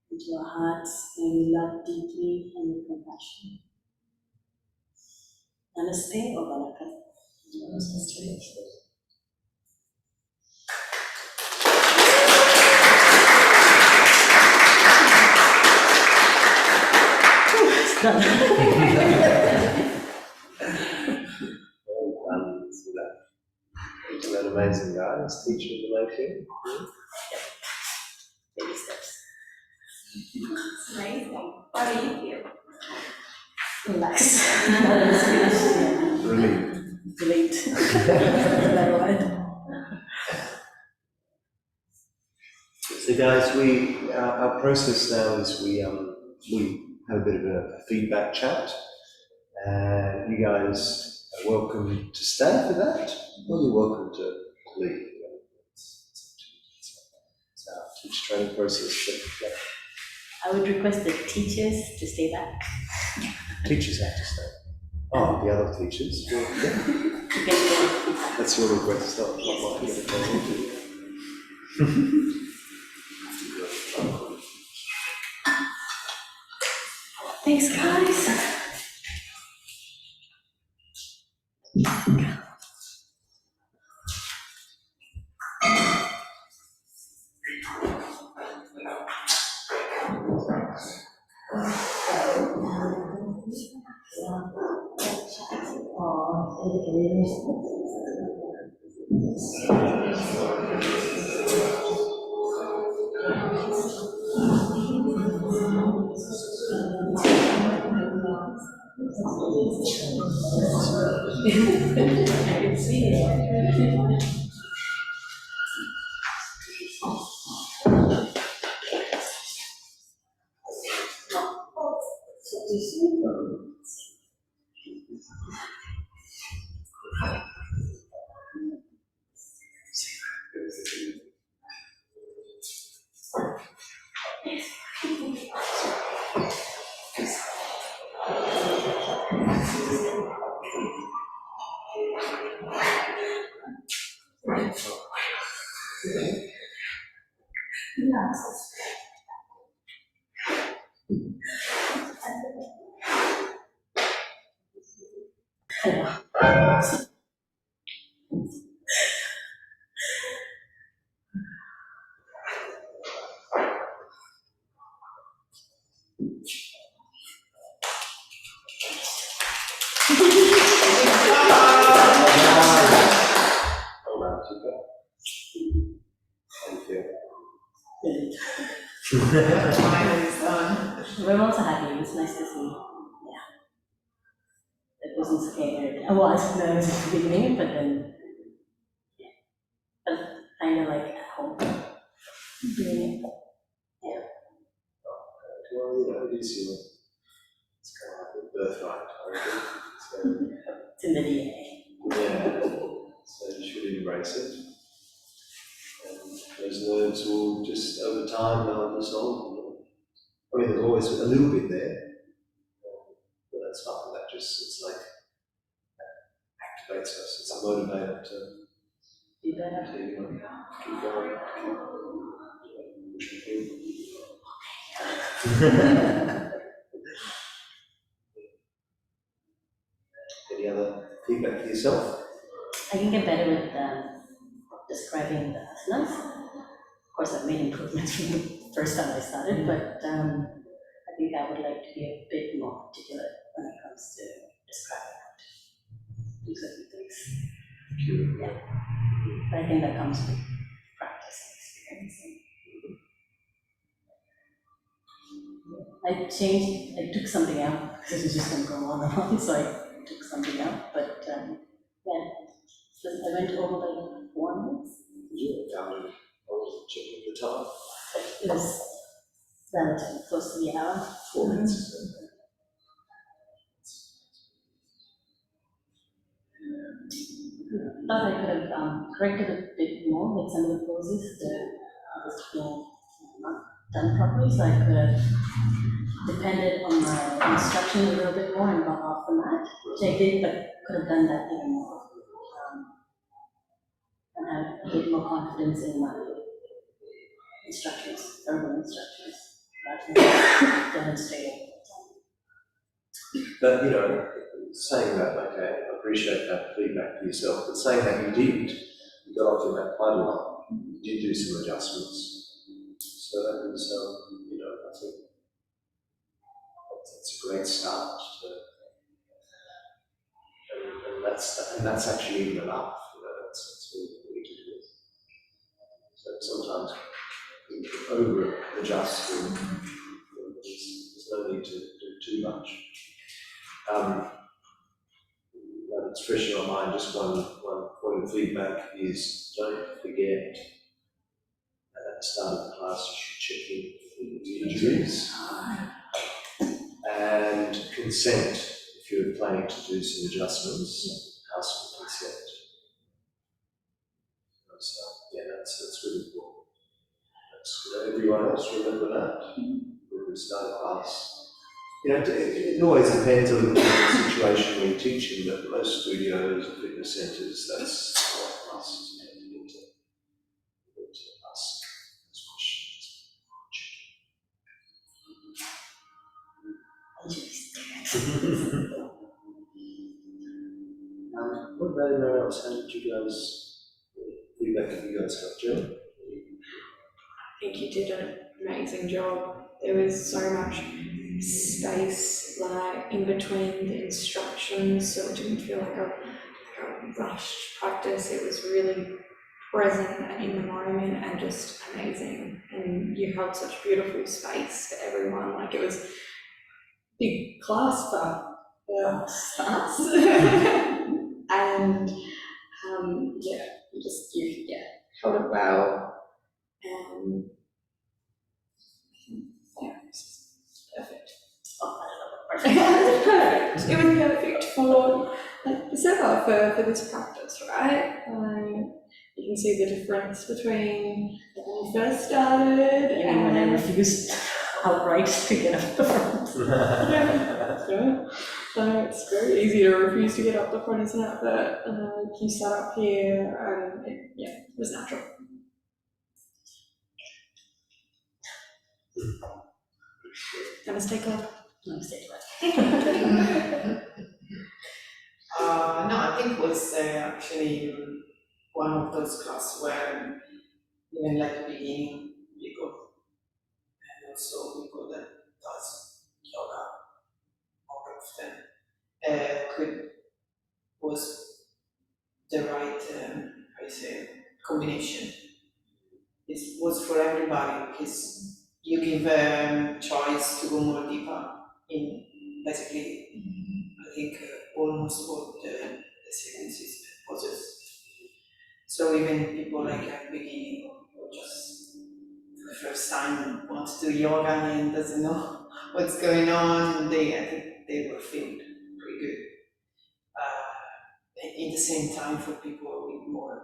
and to our hearts. May we love deeply and with compassion. Namaste or Vanakkam. It's done. Well done, Sudha. Isn't that amazing, guys? Teacher in the making. Baby steps. It's amazing. How do you feel? Relax. Relieved. Delete. So, guys, our process now is we have a bit of a feedback chat, and you guys are welcome to stay for that, or you're welcome to leave. It's our teacher training process. But, I would request the teachers to stay back. teachers have to stay. Oh, the other teachers. Well, yeah. You can go. That's your request, not Yes, mine. Thanks, guys. I can see it. Really. Mine is done. We're also happy, it was nice to see, yeah. It wasn't scared, I was nervous at the beginning, but then, yeah. But kind of like at home, doing it. Well, you know, it is your, it's kind of like a birthright, I reckon. So, It's in the DNA. yeah, so you should embrace it. And those nerves will just, over time, they'll dissolve. I mean, there's always a little bit there, but that's nothing that just, it's like, activates us, it's a motivator to Do that. keep going, push through. Any other feedback for yourself? I can get better with describing the asanas. Of course, I've made improvements from the first time I started, but I think I would like to be a bit more particular when it comes to describing how to do certain things. Yeah. But I think that comes with practice and experiencing. I took something out because it was just going to go on and on, so I took something out, but yeah, so I went over by 4 minutes. Yeah, I was checking the time. It was relatively close to the hour. 4 minutes. Thought I could have corrected a bit more with some of the poses that was not done properly, so I could have depended on my instructions a little bit more and got off the mat, which I did, but could have done that even more. And have a bit more confidence in my instructions, verbal instructions, rather than demonstrating. But, you know, saying that, okay, I appreciate that feedback for yourself, but saying that you got off your mat quite a lot, you did do some adjustments. So that was, you know, I think that's a great start. And that's actually even enough, you know, that's all we need to do. So sometimes we over adjust and there's no need to do too much. It's fresh in my mind, just one point of feedback is don't forget that at the start of the class you should check in with the injuries and consent if you're planning to do some adjustments, ask for consent. So yeah, that's really important. That's, you know, everyone else remember that when we start a class. You know, it always depends a little bit on the situation when you're teaching, but most studios and fitness centres, that's what us need to ask those questions. What about everyone else? How did you guys, feedback have you guys got, Jill? I think you did an amazing job. There was so much space like in between the instructions, so it didn't feel like a rushed practice. It was really present and in the moment and just amazing. And you held such beautiful space for everyone. Like it was a big class for us. And yeah, you held it well. And yeah, perfect. Oh, I love it. Perfect. It was perfect for like Seva for this practice, right? You can see the difference between when you first started Even when I refused outright to get up the front. yeah. So it's very easy to refuse to get up the front, isn't it? But you sat up here and it was natural. Namaste Club. Namaste. No, I think it was actually one of those classes where even like the beginning, people, and also people that does yoga more often, was the right, combination it was for everybody, because you give choice to go more deeper in basically, I think, almost all the sequences and poses. So even people like at the beginning or just for the first time want to do yoga and doesn't know what's going on, I think they were feeling pretty good. In the same time, for people with more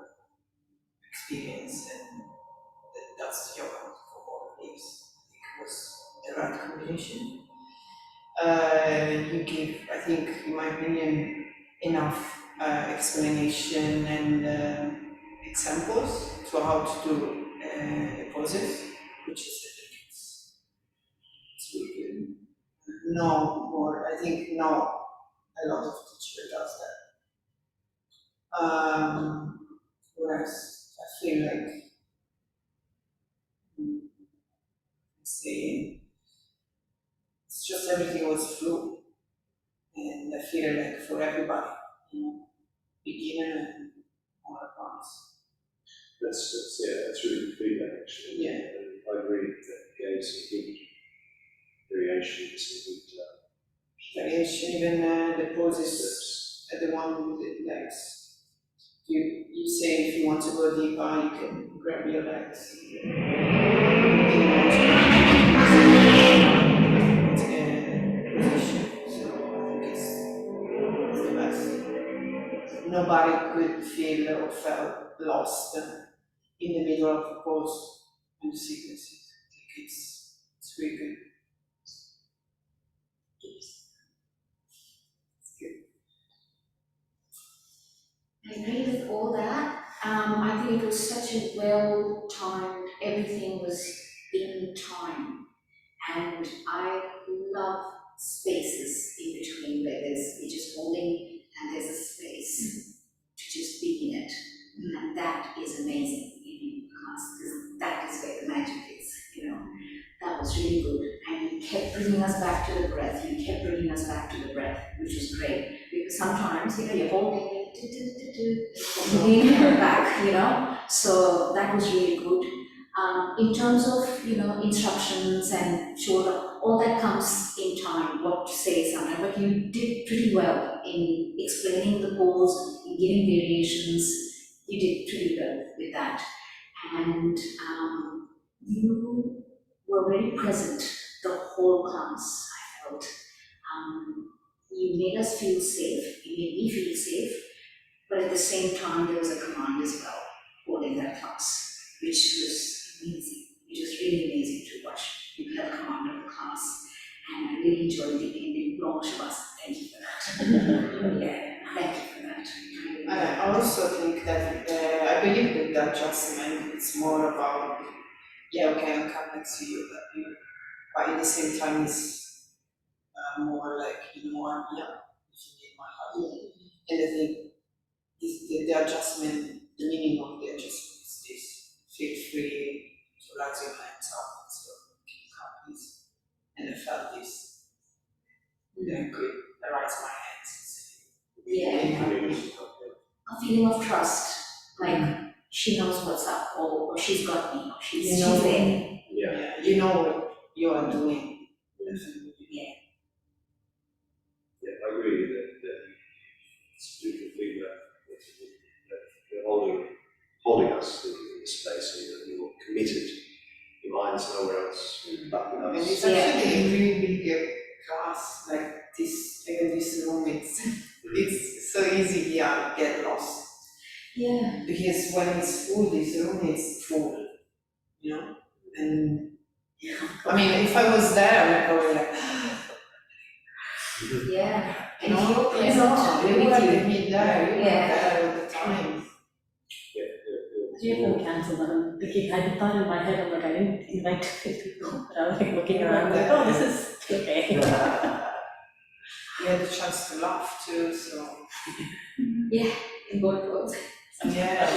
experience, and that's yoga for more lives. I think it was the right combination. You give, I think, in my opinion, enough explanation and examples to how to do the poses, which is I think it's really good. No more, I think now a lot of teachers does that. Whereas I feel like saying it's just everything was fluid, and I feel like for everybody, beginner and more advanced. That's really good feedback, actually. Yeah. And I agree that gave some good variation, some good Variation, even the poses, steps. the one with the legs. You say if you want to go deeper, you can grab your legs. Position. So I think it's the best. Nobody could feel or felt lost in the middle of the pose and the sequences. I think it's really good. I agree with all that. I think it was such a well-timed, everything was in time. And I love spaces in between where you're just holding and there's a space to just be in it. And that is amazing in class, because that is where the magic is, That was really good. And you kept bringing us back to the breath. You kept bringing us back to the breath, which was great. Because sometimes, you're holding it, back, So that was really good. In terms of, instructions and shoulder, all that comes in time, what to say sometimes, but you did pretty well in explaining the pose, in giving variations. You did pretty well with that. And you were very present the whole class, I felt. You made us feel safe, you made me feel safe, but at the same time there was a command as well, holding that class, which was amazing. It was really amazing to watch. You had command of the class, and I really enjoyed the ending blanche of us. Thank you for that. Yeah, thank you for that. And I also think that I believe that the adjustment is more about, okay, I'll come next to you, but at the same time it's more like, if you need my help. And I think the adjustment, the meaning of the adjustment is this: feel free to raise your hands up, so keep this. And I felt this. Then good, I raise my hands and say, A feeling of trust, like she knows what's up, or she's got me, or she's there. you know what you are doing. I agree that it's beautiful feedback that you're holding us in the space, and you're committed. Your mind's nowhere else but with And us. it's actually a really big class, like this, even this room, it's so easy here to get lost. Yeah. Because when it's full, this room is full, and I mean, if I was there, I would probably like, Yeah. And you you're present, you we're were with with you. me there, you were Yeah. there all the time. You can cancel that. Because I thought in my head, I'm like, I didn't invite people, but I was like looking around, like, oh, this is okay. You had the chance to laugh too, so Yeah, in both worlds. yeah.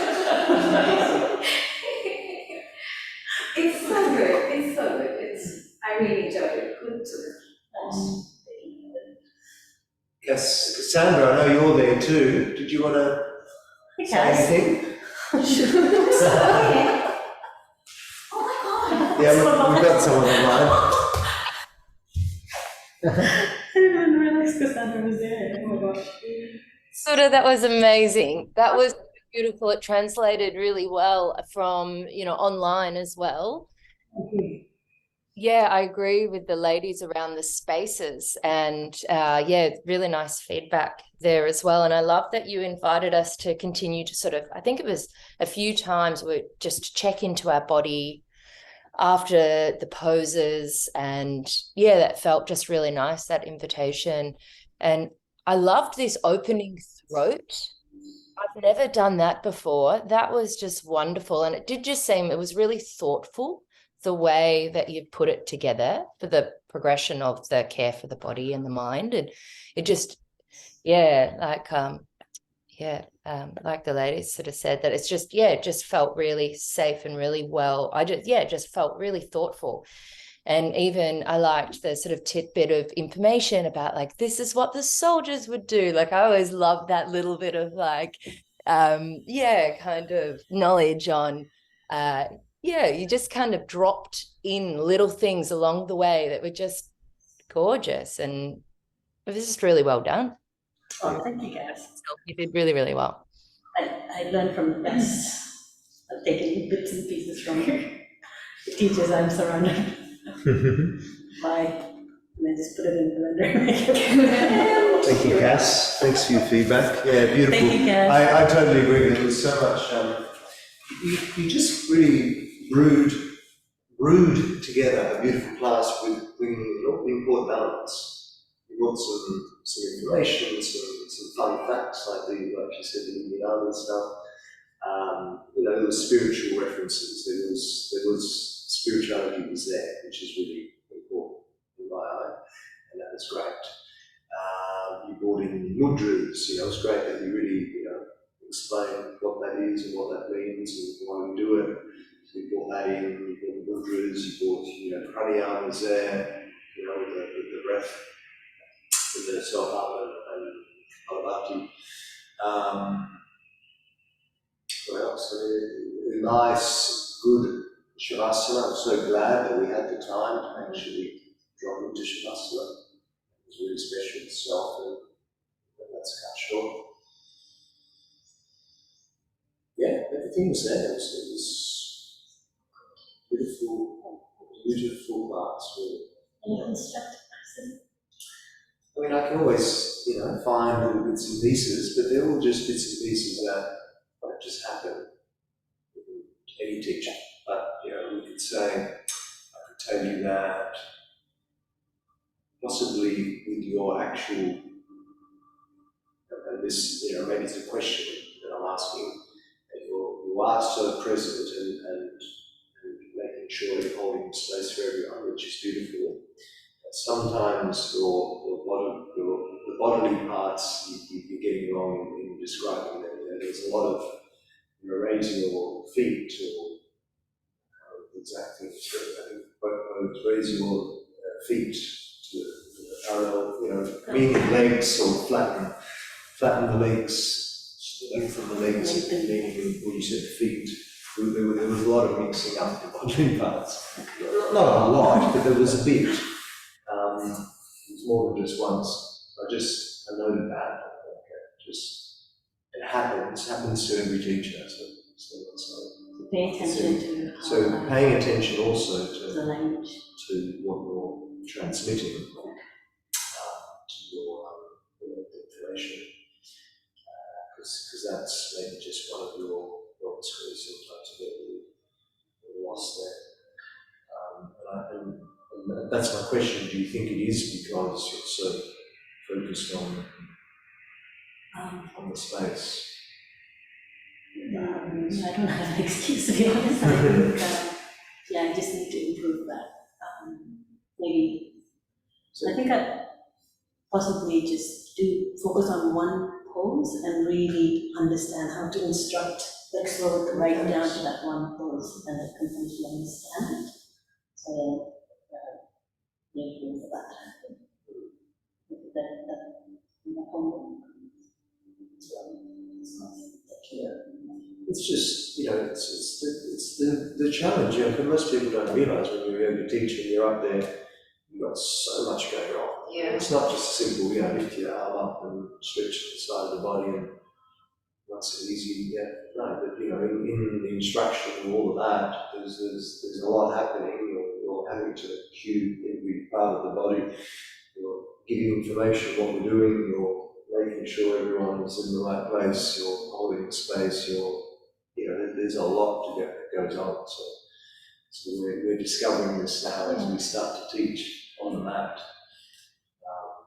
It's so good, it's so good. I really enjoyed it. Good to Yes, Cassandra, I know you're there too. Did you want to say anything? Okay. Yeah, we've got someone online. I didn't even realize Cassandra was there. Oh my gosh. Sudha, that was amazing. That was beautiful. It translated really well from, online as well. Yeah, I agree with the ladies around the spaces, and really nice feedback there as well. And I love that you invited us to continue to sort of, I think it was a few times, we just check into our body after the poses, and that felt just really nice, that invitation. And I loved this opening throat. I've never done that before. That was just wonderful, and it did just seem, it was really thoughtful, the way that you put it together for the progression of the care for the body and the mind. And it just, like the ladies sort of said, that it's just, it just felt really safe and really well. It just felt really thoughtful. And even I liked the sort of tidbit of information about, like, this is what the soldiers would do. Like, I always love that little bit of kind of knowledge on, you just kind of dropped in little things along the way that were just gorgeous. And it was just really well done. Oh, thank you, guys. You did really, really well. I learned from the best. I've taken bits and pieces from the teachers I'm surrounded by, and then just put it in the blender and make it. Thank you, Cass. Thanks for your feedback. Yeah, beautiful. Thank you, Cass. I totally agree. There was so much. You just really brewed together a beautiful class with bringing a lot of important elements. You got some information, some fun facts, like you said, the Indian Army stuff. There was spiritual references. There was spirituality was there, which is really important in my eye, and that was great. You brought in mudras. It was great that you really explain what that is and what that means and why we do it. So you brought that in. You brought mudras. You brought pranayama was there. With the breath, with the self-up and Alabati. What else? A nice, good Shavasana. I'm so glad that we had the time to actually drop into Shavasana. It was really special itself, and that's cut short. Yeah, everything was there. It was beautiful class, really. Any constructive person? I can always, find little bits and pieces, but they're all just bits and pieces that just happen with any teacher. But, we could say, I could tell you that possibly with your actual, and this, maybe it's a question that I'm asking, that you are so present and making sure you're holding space for everyone, which is beautiful. Sometimes the bodily parts you're getting wrong in describing them. There's a lot of raising your feet or exact things. I think both raise your feet to parallel, meaning legs, or flatten the legs, lengthen the legs, meaning when you said feet. There was a lot of mixing up the bodily parts. Not a lot, but there was a bit. It was more than just once. I noted that. It happens to every teacher. So Pay attention to paying attention also the language, to what you're transmitting to your information, because that's maybe just one of your screws. Sometimes you get really lost there. And that's my question. Do you think it is because you're so focused on the space? I don't have an excuse, to be honest. I think, I just need to improve that. Maybe, I think I possibly just do focus on one pose and really understand how to instruct, like slow it right down to that one pose and I completely understand it. So, maybe for that. That homework. It's just, it's the challenge, you know, that most people don't realise when you're a yoga teacher and you're up there, you've got so much going on. Yeah. It's not just a simple, you know, lift your arm up and stretch the side of the body and that's so easy, yeah. No, but you know, in the instruction and all of that, there's a lot happening. You're having to cue every part of the body. You're giving information what we're doing. You're making sure everyone is in the right place. You're holding the space. You know, there's a lot that goes on. So we're discovering this now as we start to teach on the mat.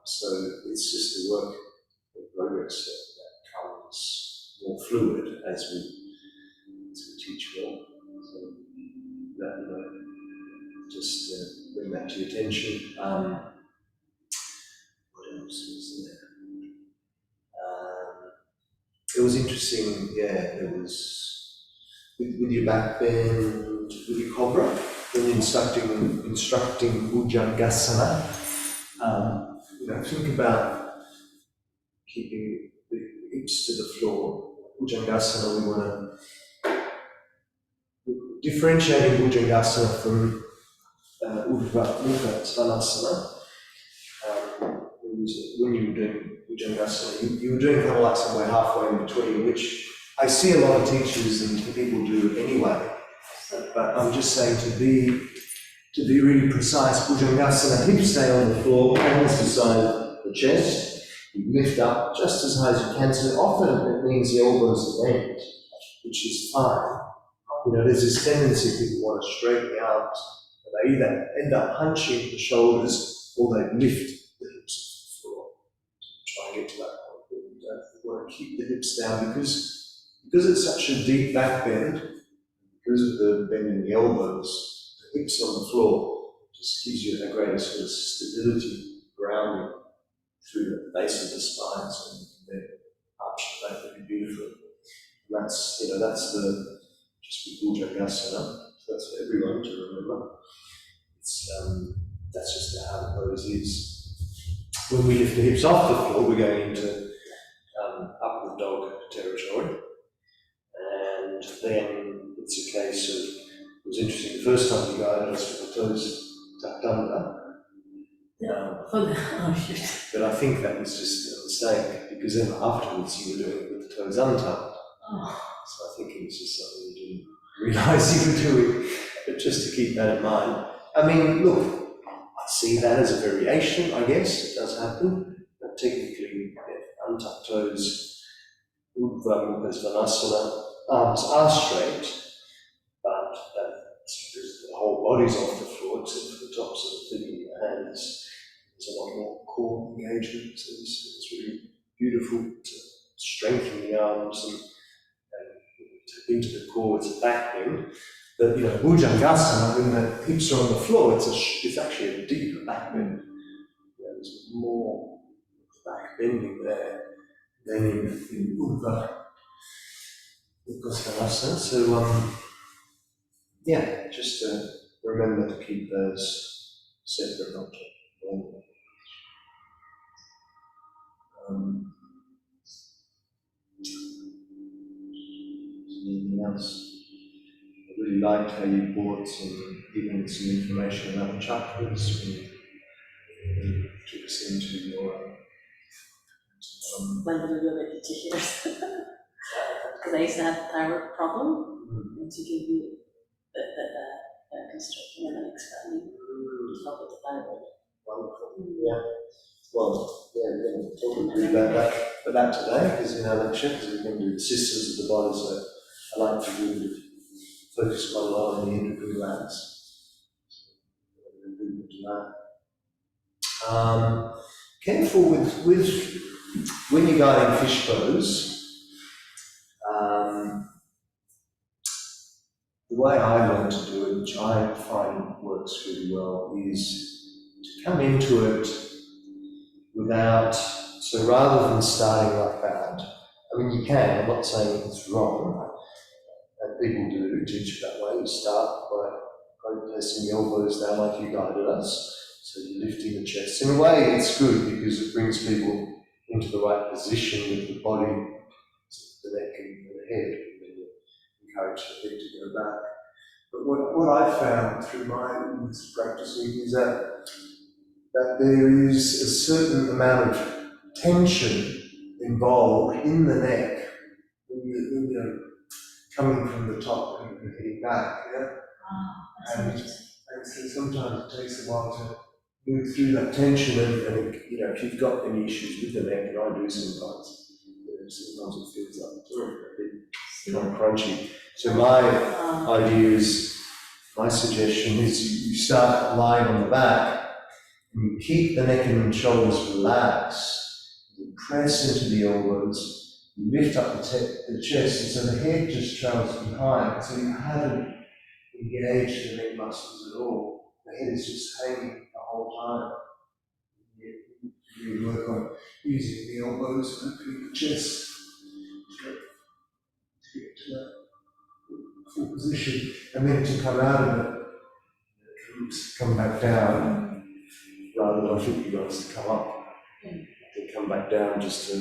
So it's just a work in progress that comes more fluid as we teach more. So that, you know, just bring that to your attention. What else was there? It was interesting, yeah, there was with your back bend, with your cobra, when instructing Bhujangasana, you know, think about keeping the hips to the floor. Bhujangasana, we want to differentiate Bhujangasana from Urdhva Mukha Svanasana. When you were doing Bhujangasana, you were doing kind of like somewhere halfway in between, which I see a lot of teachers and people do anyway. But I'm just saying to be really precise, Bhujangasana, hips stay on the floor, hands beside the chest. You lift up just as high as you can. So often it means the elbows are bent, which is fine. You know, there's this tendency people want to straighten the arms, and they either end up hunching the shoulders or they lift the hips off the floor. Try and get to that point. You want to keep the hips down because it's such a deep back bend, because of the bend in the elbows, the hips on the floor just gives you a greater sort of stability, grounding through the base of the spine, so you can then arch the back really beautifully. And that's, you know, that's the, just with Bhujangasana, so that's for everyone to remember. It's, that's just how the pose is. When we lift the hips off the floor, we're going into upward dog territory. And then it's a case of, it was interesting, the first time you guided us with the toes tucked under. But I think that was just a mistake, because then afterwards you were doing it with the toes untucked. So I think it was just something you didn't realise you were doing, but just to keep that in mind. I mean, look, I see that as a variation, I guess, it does happen, but technically, untucked toes, Urdhva Mukha Svanasana, arms are straight, but the whole body's off the floor except for the tops of the feet and the hands. There's a lot more core engagement, so it's really beautiful to strengthen the arms and tap into the core. It's a back bend. But, you know, Bhujangasana, when the hips are on the floor, it's actually a deeper back bend. You know, there's more back bending there than in Urdhva Mukha Svanasana. So, yeah, just remember to keep those separate, not to blend them. Anything else? I really liked how you brought even some information about the chakras when you took us into your When did we yoga teacher here? Because I used to have a thyroid problem, and to give you the construction and then expanding to help with the thyroid. Wonderful. Yeah. Well, yeah, we'll talk about that today, because in our lecture, because we're going to do the systems of the body, so I like to really focus quite a lot on the endocrine glands. Careful with when you're guiding fish pose. The way I learned to do it, which I find works really well, is to come into it without, so rather than starting like that, I mean, you can, I'm not saying it's wrong, and people do teach it that way. You start by placing the elbows down like you guided us, so you're lifting the chest. In a way, it's good because it brings people into the right position with the body, the neck and the head, and then you encourage the head to go back. But what I've found through my years of practicing is that there is a certain amount of tension involved in the neck when you're coming from the top and heading back, yeah? And so sometimes it takes a while to move through that tension and if you've got any issues with the neck, and I do sometimes, sometimes it feels like a bit kind of crunchy. So my suggestion is you start lying on the back, and you keep the neck and shoulders relaxed, you press into the elbows, you lift up the chest, and so the head just travels behind, so you haven't engaged the neck muscles at all. The head is just hanging the whole time. You work on using the elbows and opening the chest to get to that full position, and then to come out of it, come back down, rather than I think you guys to come up, and come back down just to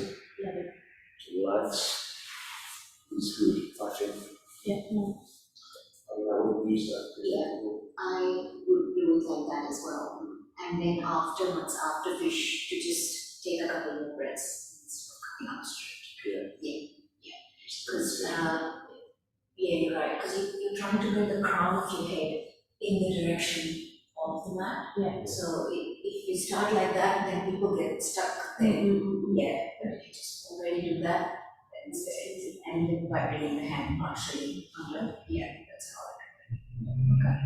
relax is good, I think. Yeah. I mean, I would use that. Yeah. I would do it like that as well. And then afterwards, after fish, to just take a couple more breaths instead of coming up straight. Yeah. Because, you're right, because you're trying to bring the crown of your head in the direction of the mat. Yeah. So if you start like that, then people get stuck there. Yeah, but if you just already do that, then it's very easy. And then by bringing the hand partially under, that's how I do it. Okay.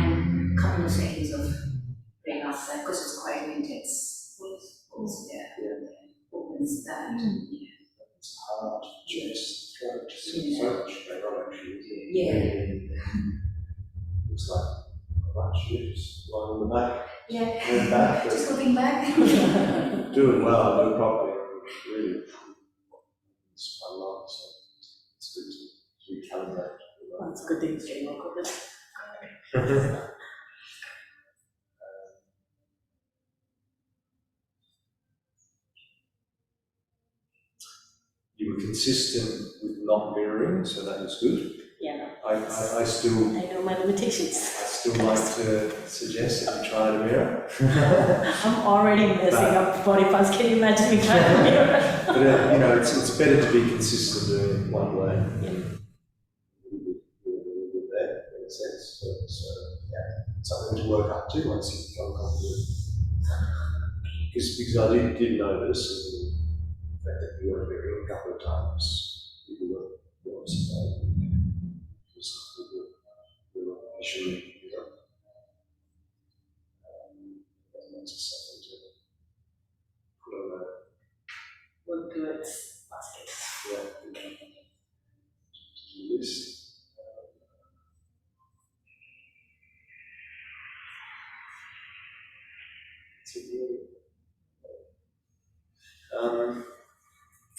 And a couple of seconds of bring up that, because it's quite intense. Opens that. It's hard, just so much going on actually. Looks like a bunch of just lying on the back. Going back. Just looking back. Do it well, do it properly. Really. It's quite a lot, so it's good to recalibrate. Well, it's a good thing it's getting more covered. You were consistent with not mirroring, so that was good. Yeah. I still I know my limitations. I still like to suggest that you try to mirror. I'm already messing up body parts. Can you imagine me trying to mirror? But it's better to be consistent doing it one way. With that, in a sense. So something to work up to once you become confident. Because I did notice, in fact, that you were mirroring a couple of times. People were surprised. Visually, that's just something to put on that. We'll do it. Basket. Yeah, do this.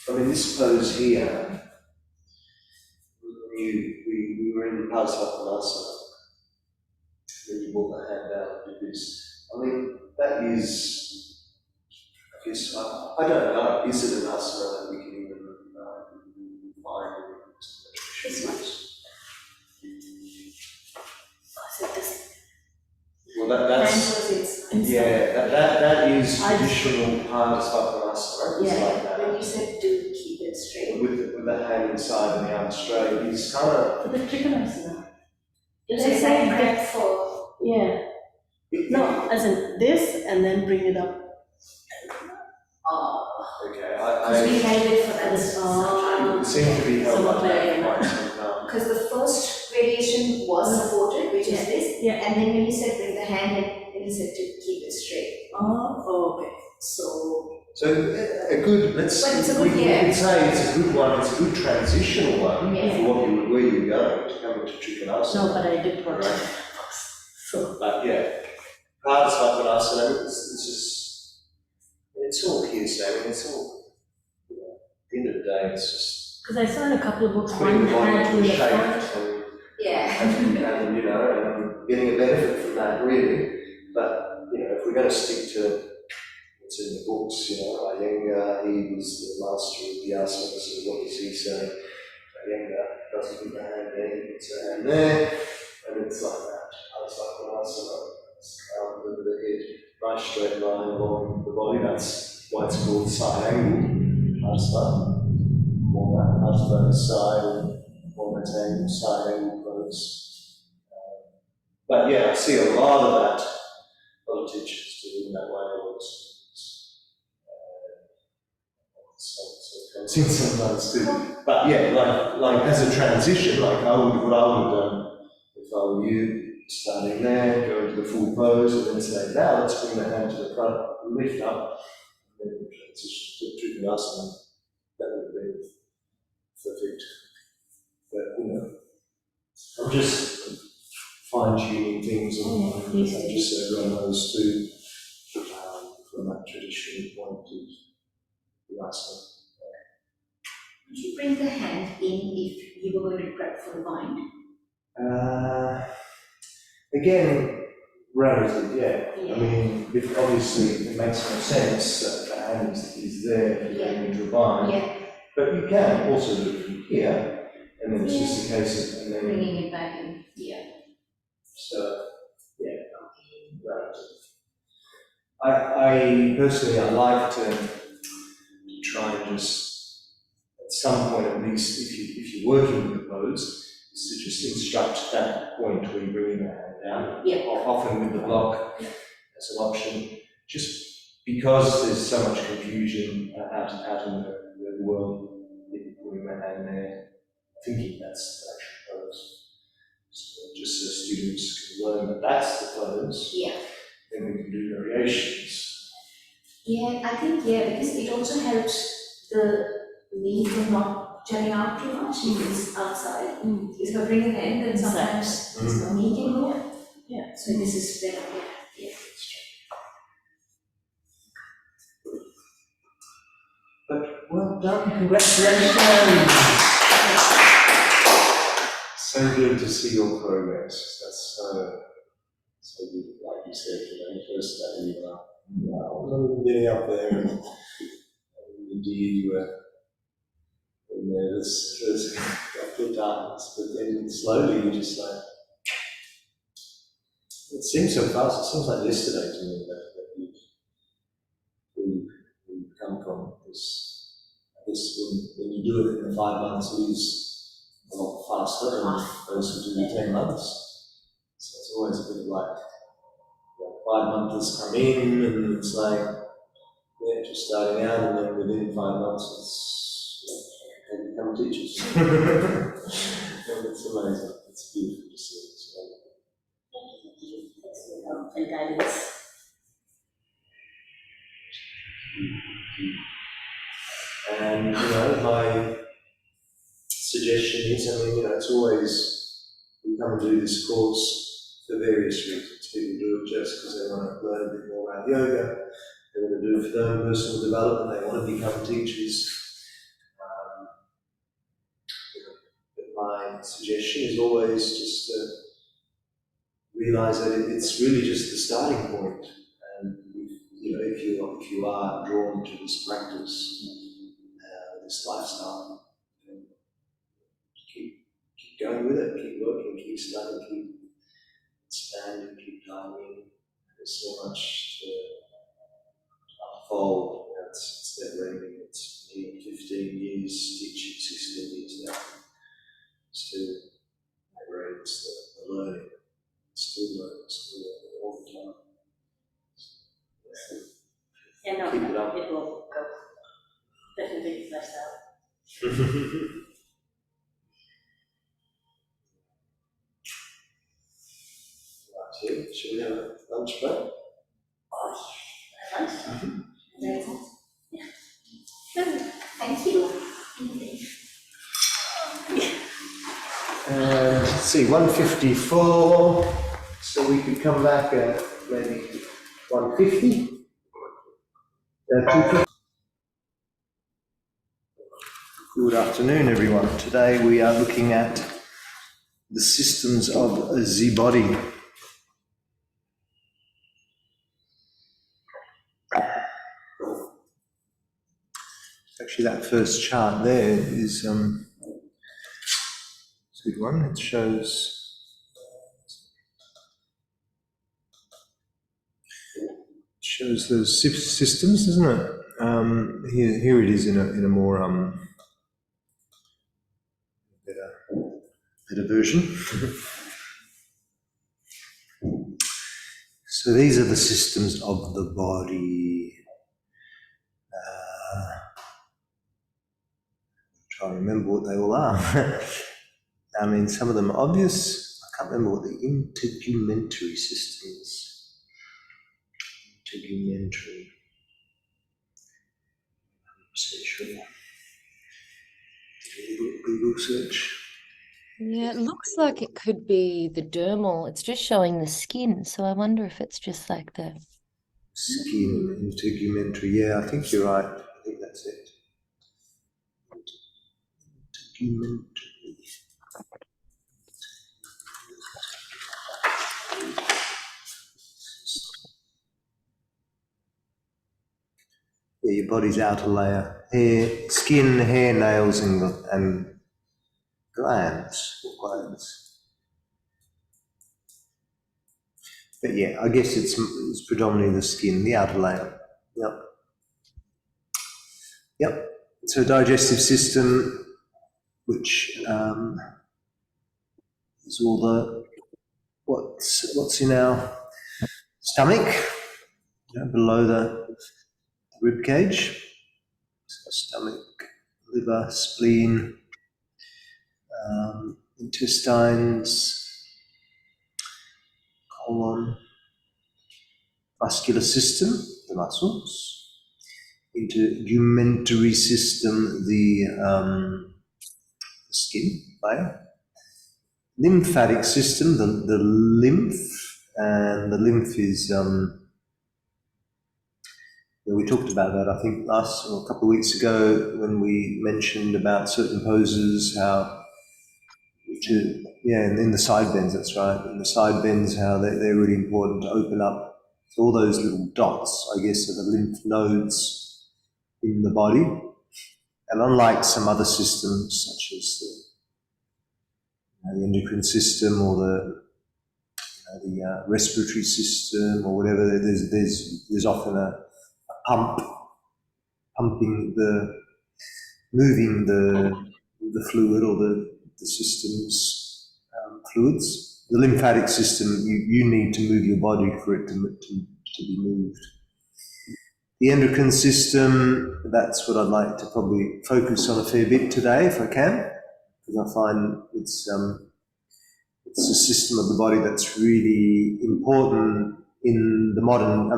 I mean, this pose here, we were in the Padasvakonasana, then you walk the hand down and do this. I mean, that is, I guess, I don't know, is it an asana that we can even find in This one. Oh, is it this? Well, that's, yeah, that is traditional Padasvakonasana, right? It's like that. When you said to keep it straight. With the hand inside and the arm straight, it's kind of. For the Trikonasana. Is it like prep for? Yeah. No, as in this and then bring it up. Okay, Because we held it for that it seemed to be held like that for quite some time. Because the first variation was supported, which is this. Yeah. And then when you said bring the hand in, then you said to keep it straight. Oh, okay. So a good, But it's a we good, can say it's a good one, it's a good transitional one Yeah. for where you're going to come into Trikonasana. No, but I did work. So. But yeah, Padasvakonasana, it's just, it's all hearsay, I mean, it's all, at the end of the day, it's just Because I saw in a couple of books, putting one the body hand into in the shape front. Yeah. and getting a benefit from that, really. But, if we're going to stick to what's in the books, Iyengar, he was the master of the asana, so what does he say? Iyengar doesn't put the hand there, he puts the hand stand there, and it's like that. I was like, well, that's over the head, nice straight line along the body. That's why it's called side angle hasta. More that hasta is side, more that angle, side angle pose. But yeah, I see a lot of that. A lot of teachers doing that way. So sometimes too. But yeah, like as a transition, like what I would have done if I were you, starting there, go into the full pose, and then say, now let's bring the hand to the front, lift up, and then transition to Trikonasana. That would be perfect. But I'm just fine-tuning things, and I just said everyone knows too, from that traditional point of the asana. Would you bring the hand in if you were going to grab for the bind? Again, relative, yeah. I mean, obviously it makes no sense that the hand is there for going into a bind. Yeah. But you can also do it from here, and then it's just a case of Bringing it back in. Yeah. So, yeah, relative. I personally, I like to try and just, at some point at least, if you're working with the pose, is to just instruct that point where you're bringing the hand down, often with the block as an option, just because there's so much confusion out in the world, people putting their hand there, thinking that's the actual pose. So just so students can learn that that's the pose, then we can do variations. Yeah, I think, because it also helps the knee from not jutting out too much if it's outside. If you're bringing it in, then sometimes the knee can go. Yeah. So this is better, yeah. But well done, congratulations! So good to see your progress. That's so good. Like you said, first day you were, I wasn't getting up there, and indeed you were nervous first couple of times, but then slowly you just like, it seems so fast, it seems like yesterday to me that you've come from this. I guess when you do it in the 5 months, it is a lot faster than those who do the 10 months. So it's always a bit like 5 months come in, and it's like, just starting out, and then within 5 months, they become teachers. And it's amazing, it's beautiful to see. Thanks for your help and guidance. And my suggestion is, it's always, we come and do this course for various reasons. People do it just because they want to learn a bit more about yoga, they want to do it for their own personal development, they want to become teachers. But my suggestion is always just to realise that it's really just the starting point. And if you are drawn to this practice, this lifestyle, keep going with it, keep working, keep studying, keep expanding, keep diving. There's so much to unfold. It's never ending. It's me 15 years teaching, 16 years now. Still never ends the learning. Still learning all the time. Yeah, no, Keep it up. it will go. Definitely fleshed out. Right, shall we have a lunch break? Lunch? Very good. Yeah. Thank you. Let's see, 1:54, so we could come back at maybe 1:50. 2:50. Good afternoon, everyone. Today we are looking at the systems of the body. Actually, that first chart there is Good one. It shows those systems, doesn't it? Here it is in a more better version. So these are the systems of the body. Try to remember what they all are. I mean, some of them are obvious. I can't remember what the integumentary system is. Integumentary. Sure. Google search. Yeah, it looks like it could be the dermal. It's just showing the skin, so I wonder if it's just like the Skin, integumentary. Yeah, I think you're right. I think that's it. Integumentary. Yeah, your body's outer layer. Hair, skin, hair, nails, and glands. But yeah, I guess it's predominantly the skin, the outer layer. Yep. So digestive system, which is all the what's in our stomach, below the rib cage. So stomach, liver, spleen, intestines, colon, vascular system, the muscles, integumentary system, the skin layer, lymphatic system, the lymph, and the lymph is, we talked about that, I think, a couple of weeks ago when we mentioned about certain poses, in the side bends, that's right, in the side bends, how they're really important to open up. So all those little dots, I guess, are the lymph nodes in the body. And unlike some other systems, such as the endocrine system or the respiratory system or whatever, there's often a pumping moving the fluid or the system's fluids. The lymphatic system, you need to move your body for it to be moved. The endocrine system, that's what I'd like to probably focus on a fair bit today, if I can, because I find it's a system of the body that's really important in the modern,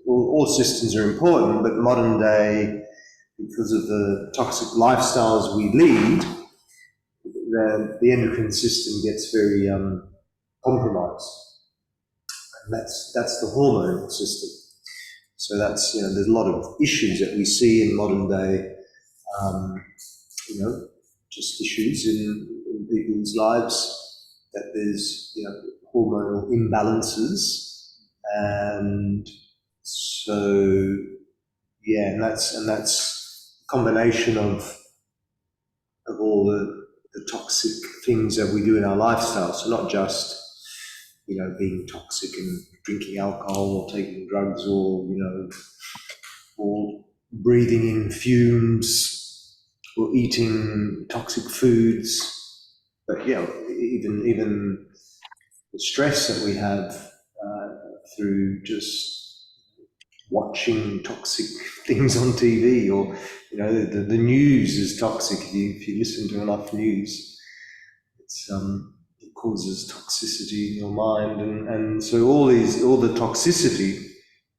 all systems are important, but modern day, because of the toxic lifestyles we lead, the endocrine system gets very compromised. And that's the hormonal system. So that's, there's a lot of issues that we see in modern day, just issues in people's lives, that there's, hormonal imbalances. And so, yeah, and that's a combination of all the toxic things that we do in our lifestyle. So not just, being toxic and drinking alcohol or taking drugs or breathing in fumes or eating toxic foods, but even the stress that we have through just watching toxic things on TV, or the news is toxic. If you listen to enough news, it causes toxicity in your mind, and so all the toxicity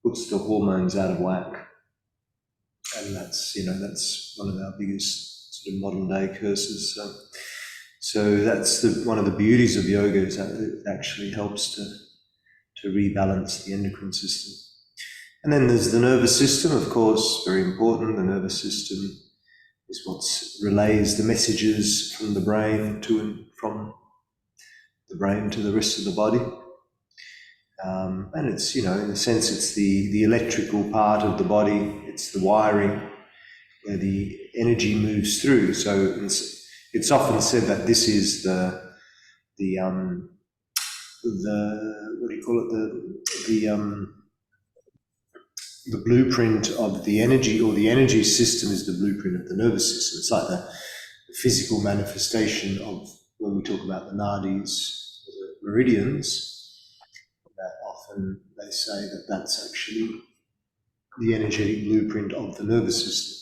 puts the hormones out of whack, and that's one of our biggest sort of modern day curses. So that's one of the beauties of yoga, is that it actually helps to rebalance the endocrine system. And then there's the nervous system, of course, very important. The nervous system is what relays the messages from the brain to and from the brain to the rest of the body. And it's, in a sense, it's the electrical part of the body. It's the wiring where the energy moves through. So it's often said that this is the what do you call it, the blueprint of the energy, or the energy system is the blueprint of the nervous system. It's like the physical manifestation of, when we talk about the nadis, or the meridians, that often they say that that's actually the energetic blueprint of the nervous system.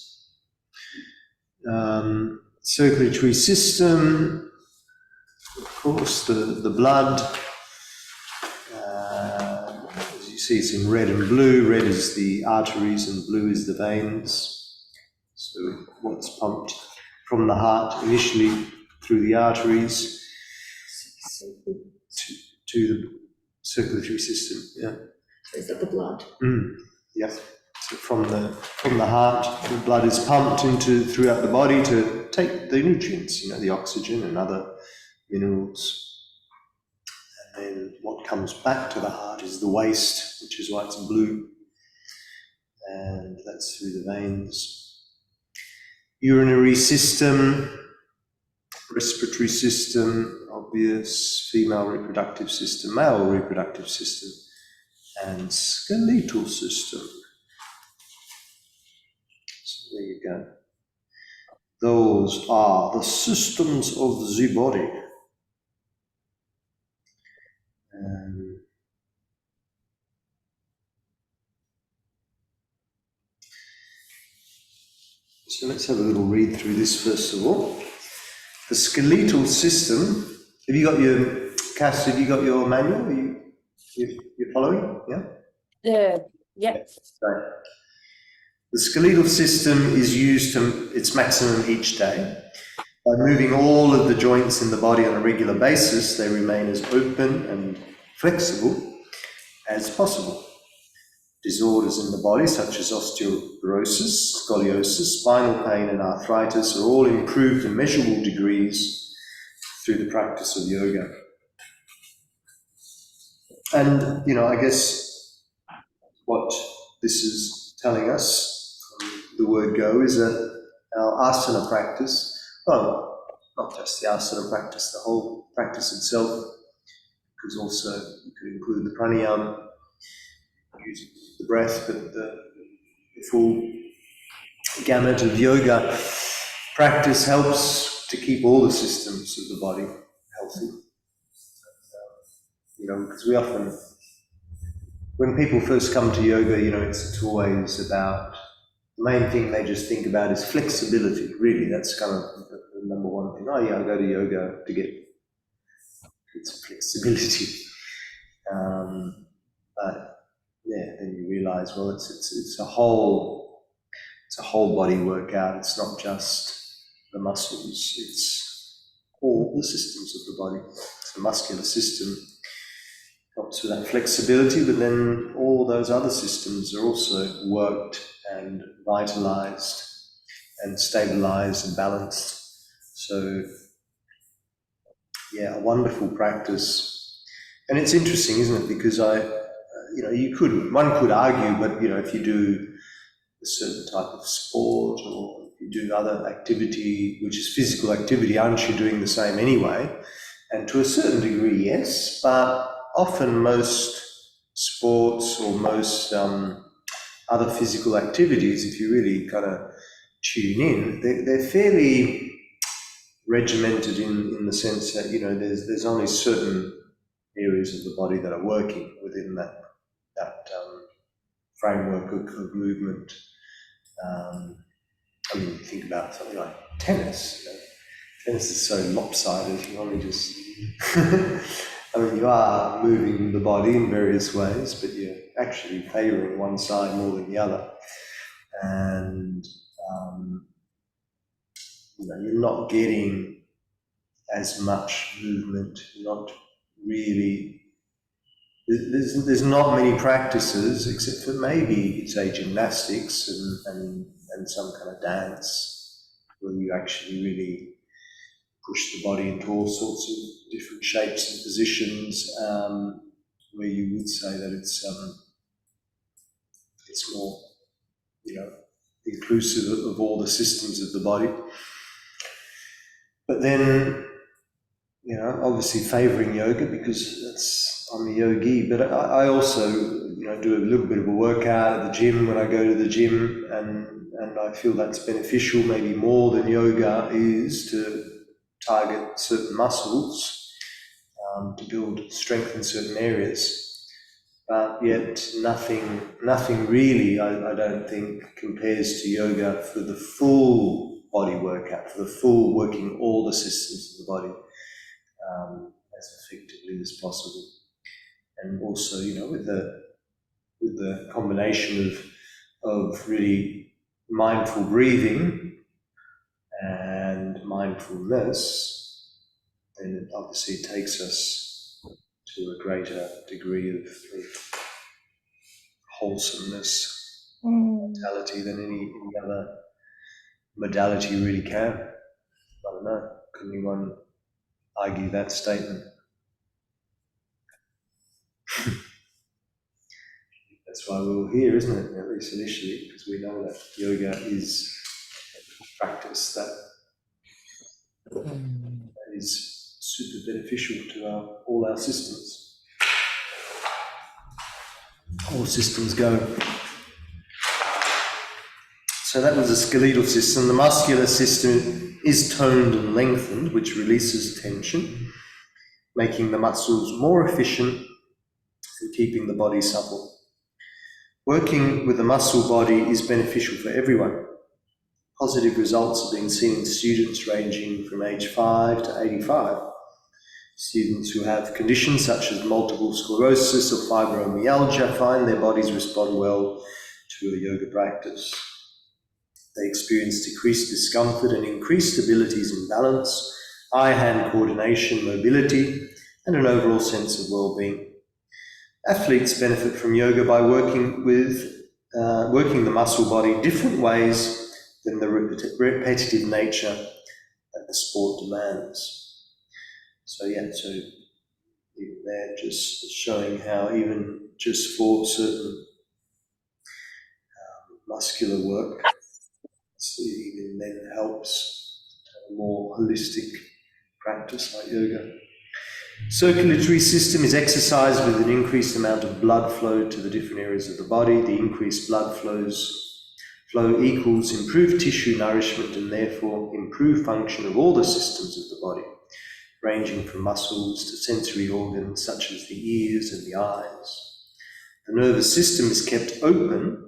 Circulatory system, of course, the blood. As you see, it's in red and blue. Red is the arteries and blue is the veins. So what's pumped from the heart initially through the arteries to the circulatory system. Yeah. So is that the blood? Yes. So from the heart, the blood is pumped throughout the body to take the nutrients, the oxygen and other minerals. And then what comes back to the heart is the waste, which is why it's blue. And that's through the veins. Urinary system, respiratory system, obvious, female reproductive system, male reproductive system, and skeletal system. So there you go. Those are the systems of the body. So let's have a little read through this first of all. The skeletal system. Have you got your, Cass, have you got your manual? You're following? Yeah? Yeah. Right. The skeletal system is used to its maximum each day. By moving all of the joints in the body on a regular basis, they remain as open and flexible as possible. Disorders in the body, such as osteoporosis, scoliosis, spinal pain, and arthritis, are all improved in measurable degrees through the practice of yoga. And, I guess what this is telling us from the word go is that our asana practice, well, not just the asana practice, the whole practice itself, because also you could include the pranayama, using the breath, but the full gamut of yoga practice helps to keep all the systems of the body healthy. Because we often, when people first come to yoga, it's always about, the main thing they just think about is flexibility, really. That's kind of the number one thing. Oh yeah, I go to yoga to get some flexibility. But yeah, then you realise, well, it's a whole body workout. It's not just the muscles. It's all the systems of the body. It's the muscular system helps with that flexibility, but then all those other systems are also worked and vitalised and stabilised and balanced. So yeah, a wonderful practice. And it's interesting, isn't it? Because one could argue, but if you do a certain type of sport, or if you do other activity, which is physical activity, aren't you doing the same anyway? And to a certain degree, yes, but often most sports or most other physical activities, if you really kind of tune in, they're fairly regimented in the sense that, there's only certain areas of the body that are working within that framework of movement. Think about something like tennis. Tennis is so lopsided, you only just you are moving the body in various ways, but you're actually favouring one side more than the other. And you're not getting as much movement, not really. There's not many practices, except for maybe, say, gymnastics and some kind of dance, where you actually really push the body into all sorts of different shapes and positions, where you would say that it's more, inclusive of all the systems of the body. But then, obviously favouring yoga because I'm a yogi, but I also, do a little bit of a workout at the gym when I go to the gym, and I feel that's beneficial, maybe more than yoga is, to target certain muscles, to build strength in certain areas. But yet nothing really, I don't think, compares to yoga for the full body workout, for the full working all the systems of the body as effectively as possible. And also, with the combination of really mindful breathing and mindfulness, then it obviously takes us to a greater degree of wholesomeness, mentality than any other modality really can. I don't know, can anyone argue that statement? That's why we're all here, isn't it? At least initially, because we know that yoga is a practice that is super beneficial to all our systems. All systems go. So that was the skeletal system. The muscular system is toned and lengthened, which releases tension, making the muscles more efficient and keeping the body supple. Working with the muscle body is beneficial for everyone. Positive results have been seen in students ranging from age 5 to 85. Students who have conditions such as multiple sclerosis or fibromyalgia find their bodies respond well to a yoga practice. They experience decreased discomfort and increased abilities in balance, eye-hand coordination, mobility, and an overall sense of well-being. Athletes benefit from yoga by working the muscle body different ways than the repetitive nature that the sport demands. So even there, just showing how even just for certain muscular work, even then helps a more holistic practice like yoga. Circulatory system is exercised with an increased amount of blood flow to the different areas of the body. The increased blood flow equals improved tissue nourishment and therefore improved function of all the systems of the body, ranging from muscles to sensory organs such as the ears and the eyes. The nervous system is kept open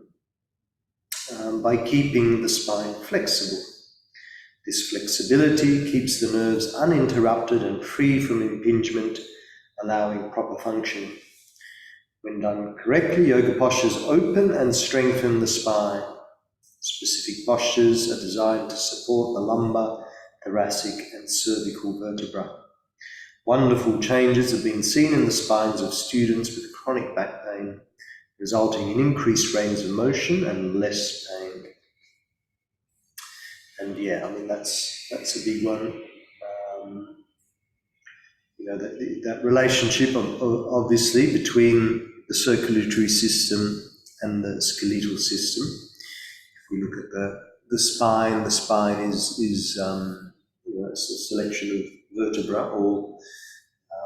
by keeping the spine flexible. This flexibility keeps the nerves uninterrupted and free from impingement, allowing proper functioning. When done correctly, yoga postures open and strengthen the spine. Specific postures are designed to support the lumbar, thoracic, and cervical vertebrae. Wonderful changes have been seen in the spines of students with chronic back pain, resulting in increased range of motion and less pain. And that's a big one. That relationship obviously between the circulatory system and the skeletal system. If we look at the spine is it's a selection of vertebrae all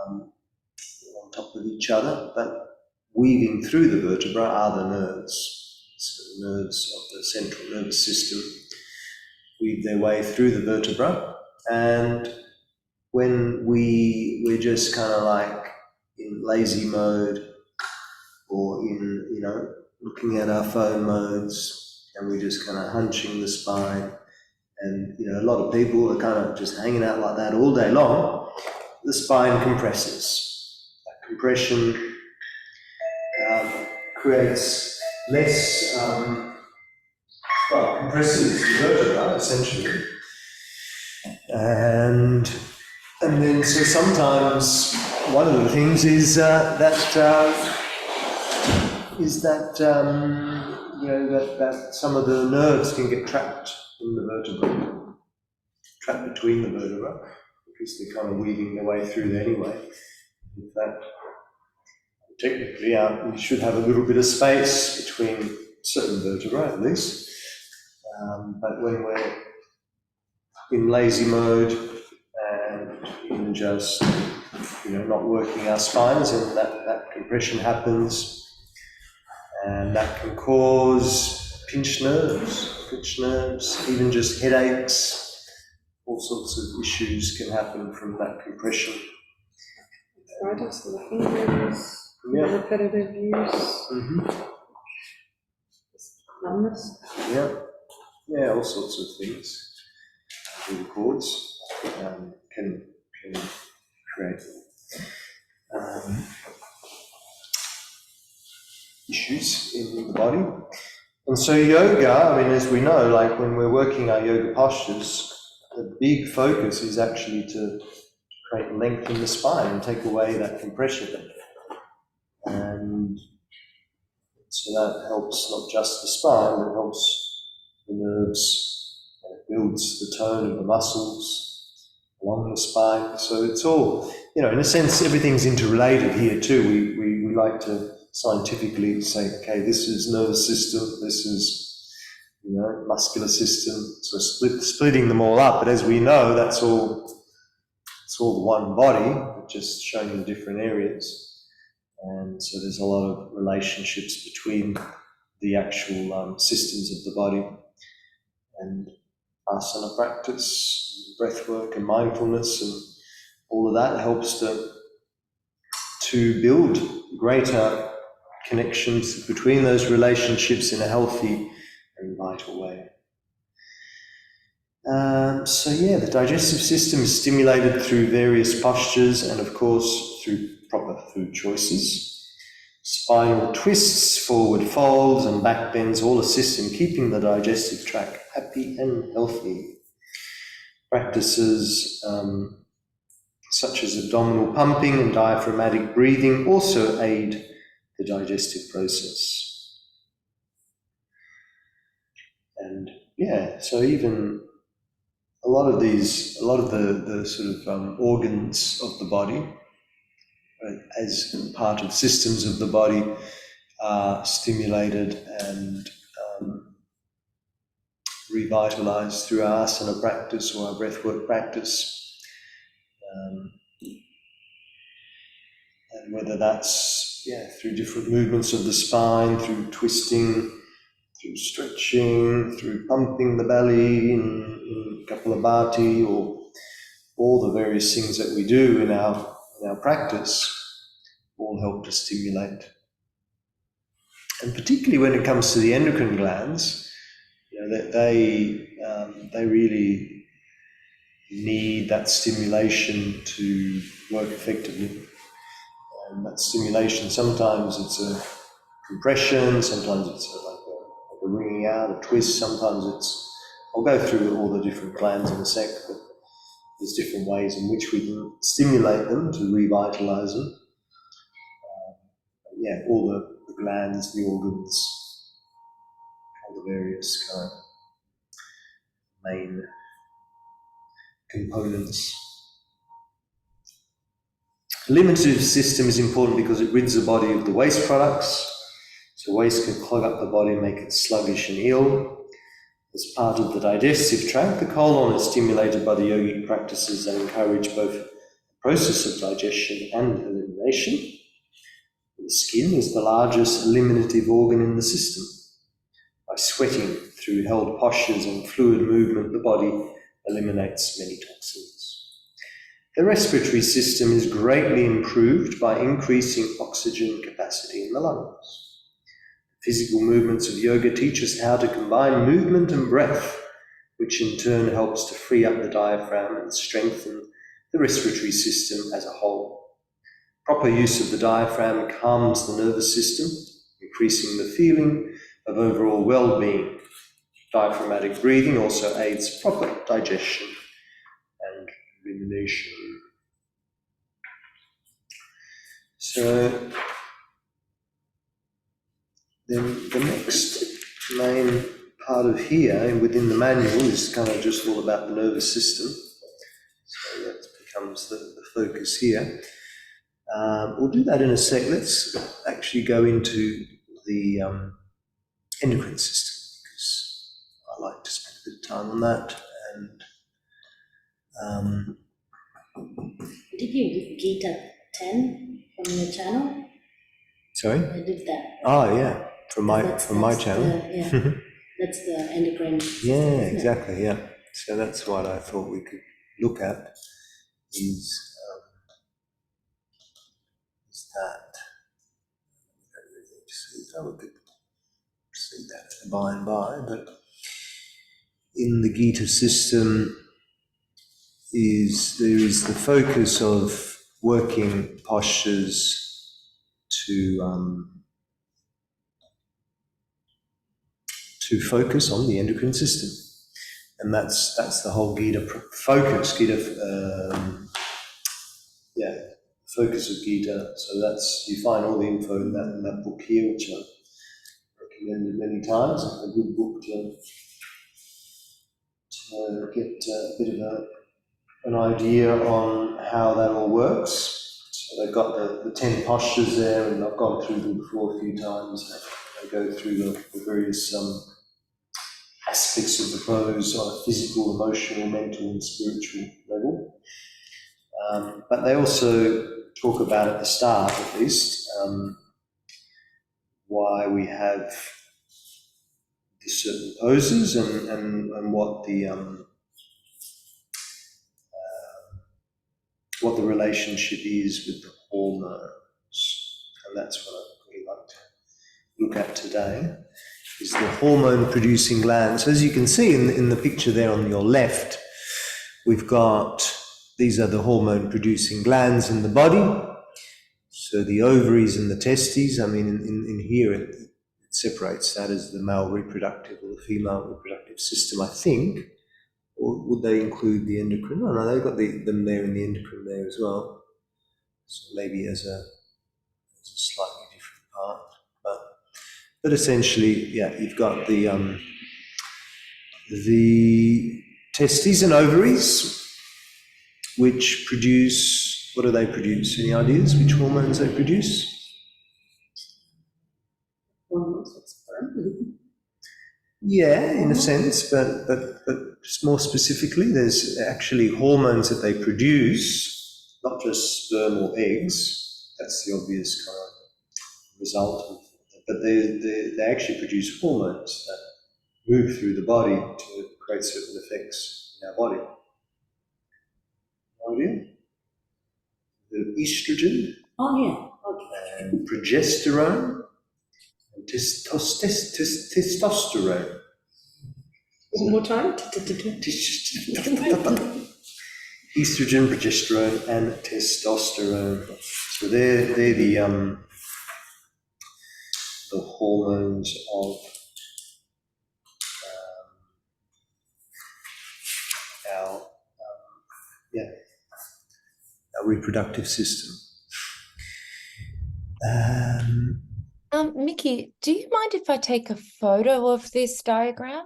on top of each other, but weaving through the vertebrae are the nerves. So the nerves of the central nervous system weave their way through the vertebra, and when we're just kind of like in lazy mode or in looking at our phone modes, and we're just kind of hunching the spine, and a lot of people are kind of just hanging out like that all day long, the spine compresses. That compression creates less compresses the vertebra, essentially. And then, so sometimes one of the things is that some of the nerves can get trapped in the vertebra, trapped between the vertebra, because they're kind of weaving their way through there anyway. In fact, technically, you should have a little bit of space between certain vertebrae at least. But when we're in lazy mode, even just, not working our spines, and that compression happens, and that can cause pinched nerves, even just headaches. All sorts of issues can happen from that compression. Arthritis in the fingers, Yeah. repetitive use, Mm-hmm. numbness. Yeah, all sorts of things. The cords can create issues in the body. And so yoga, as we know, like when we're working our yoga postures, the big focus is actually to create length in the spine and take away that compression. And so that helps not just the spine, but helps the nerves, and it builds the tone of the muscles along the spine. So it's all, in a sense, everything's interrelated here too. We like to scientifically say, okay, this is nervous system, this is, muscular system. So splitting them all up. But as we know, it's all one body, but just shown in different areas. And so there's a lot of relationships between the actual systems of the body. And asana practice, breath work and mindfulness and all of that helps to build greater connections between those relationships in a healthy and vital way. The digestive system is stimulated through various postures and, of course, through proper food choices. Spinal twists, forward folds, and back bends all assist in keeping the digestive tract happy and healthy. Practices such as abdominal pumping and diaphragmatic breathing also aid the digestive process. And so even a lot of the sort of organs of the body, as part of systems of the body, are stimulated and revitalized through our asana practice or our breathwork practice. And whether that's through different movements of the spine, through twisting, through stretching, through pumping the belly in Kapalabhati, or all the various things that we do in our practice, all help to stimulate. And particularly when it comes to the endocrine glands, that they really need that stimulation to work effectively. And that stimulation, sometimes it's a compression, sometimes it's like a wringing out, a twist, sometimes it's, I'll go through all the different glands in a sec, but there's different ways in which we can stimulate them to revitalize them. All the glands, the organs, all the various kind of main components. Lymphatic system is important because it rids the body of the waste products. So waste can clog up the body and make it sluggish and ill. As part of the digestive tract, the colon is stimulated by the yogic practices that encourage both the process of digestion and elimination. The skin is the largest eliminative organ in the system. By sweating through held postures and fluid movement, the body eliminates many toxins. The respiratory system is greatly improved by increasing oxygen capacity in the lungs. Physical movements of yoga teach us how to combine movement and breath, which in turn helps to free up the diaphragm and strengthen the respiratory system as a whole. Proper use of the diaphragm calms the nervous system, increasing the feeling of overall well-being. Diaphragmatic breathing also aids proper digestion and elimination. So then the next main part of here, and within the manual, is kind of just all about the nervous system. So that becomes the focus here. We'll do that in a sec. Let's actually go into the endocrine system, because I like to spend a bit of time on that. And Did you give Gita 10 from your channel? Sorry? I did that. Oh, yeah, from my That's channel. That's the endocrine. Yeah, isn't it? exactly, yeah. So that's what I thought we could look at is that. I don't really need to see that. We could see that by and by, but in the Gita system there is the focus of working postures to focus on the endocrine system, and that's the whole Gita focus. Focus of Gita. So that's, you find all the info in that book here, which I've recommended many times. It's a good book to get a bit of an idea on how that all works. So they've got the 10 postures there, and I've gone through them before a few times. They go through the various aspects of the pose on a physical, emotional, mental, and spiritual level. But they also talk about at the start, at least, why we have the certain poses and what the relationship is with the hormones. And that's what I'd really like to look at today, is the hormone producing glands. So as you can see in the picture there on your left, we've got, these are the hormone producing glands in the body. So the ovaries and the testes, I mean, in here it separates that as the male reproductive or the female reproductive system, I think. Or would they include the endocrine? Oh, no, they've got them there in the endocrine there as well. So maybe as a slightly different part. But essentially, yeah, you've got the testes and ovaries, which produce, what do they produce? Any ideas which hormones they produce? Hormones of sperm. Yeah, in a sense, but more specifically, there's actually hormones that they produce, not just sperm or eggs. That's the obvious kind of result of it, but they actually produce hormones that move through the body to create certain effects in our body. Idea? The estrogen. Oh, yeah. Okay. And progesterone and testosterone. One more time. Estrogen, progesterone, and testosterone. So they're the hormones of our reproductive system. Mickey, do you mind if I take a photo of this diagram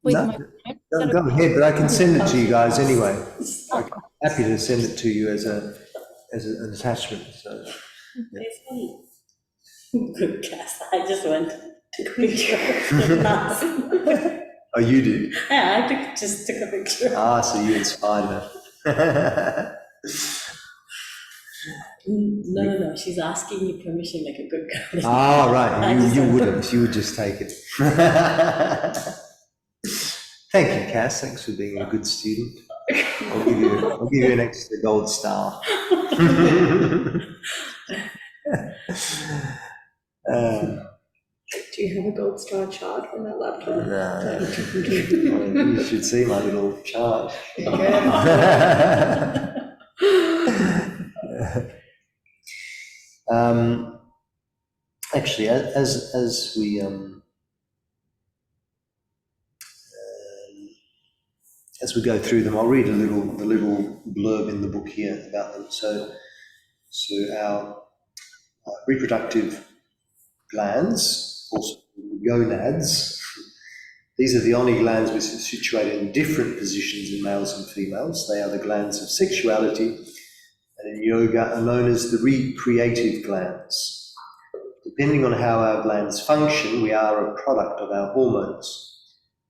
with No, my phone? go ahead, but I can send it to you guys anyway. I'm happy to send it to you as an attachment. So, Good guess. I just went to took a picture. oh, you did? Yeah, I just took a picture. Ah, so you inspired her. No. She's asking you permission like a good girl. Ah, right. You wouldn't. You would just take it. Thank you, Cass. Thanks for being a good student. I'll give you an extra gold star. Do you have a gold star chart on that laptop? No. You should see my little chart. Actually, as we go through them, I'll read the little blurb in the book here about them. So our reproductive glands, also gonads, these are the only glands which are situated in different positions in males and females. They are the glands of sexuality, and in yoga are known as the recreative glands. Depending on how our glands function, we are a product of our hormones.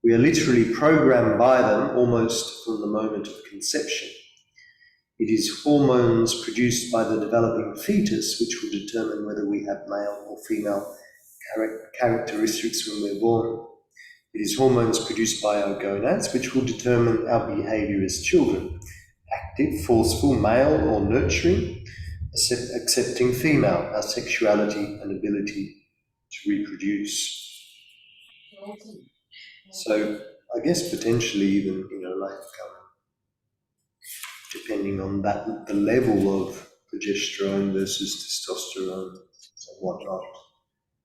We are literally programmed by them almost from the moment of conception. It is hormones produced by the developing fetus which will determine whether we have male or female characteristics when we're born. It is hormones produced by our gonads which will determine our behaviour as children. Active, forceful, male or nurturing, accepting female, our sexuality and ability to reproduce. So I guess potentially even, depending on the level of progesterone versus testosterone and whatnot,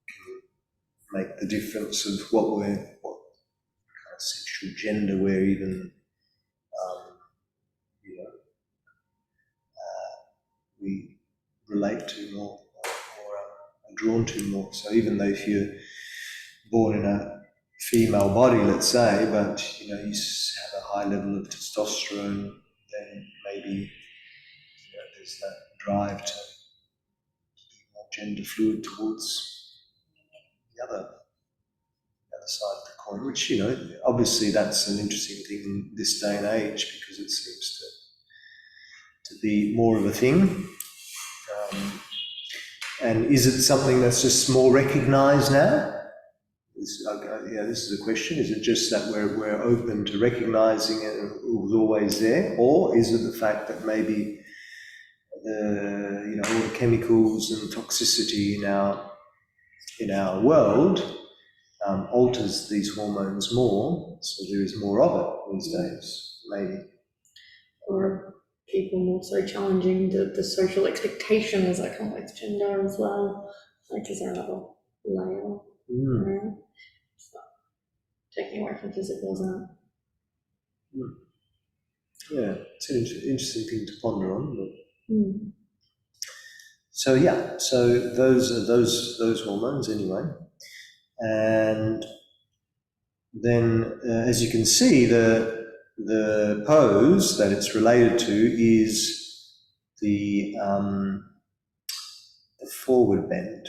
can make the difference of what kind of sexual gender we're even, we relate to more or are drawn to more. So even though if you're born in a female body, let's say, but you have a high level of testosterone, then maybe there's that drive to be more gender fluid towards the other side of the coin, which obviously that's an interesting thing in this day and age because it seems to be more of a thing. And is it something that's just more recognised now? This is a question. Is it just that we're open to recognising it and it was always there, or is it the fact that maybe all the chemicals and toxicity in our world alters these hormones more, so there is more of it these days, maybe. Or people more so challenging the social expectations that come with gender as well. Like, is there another layer? So, taking away from physical, isn't it? Yeah, it's an interesting thing to ponder on. But... So those are those hormones anyway, and then as you can see, the pose that it's related to is the forward bend,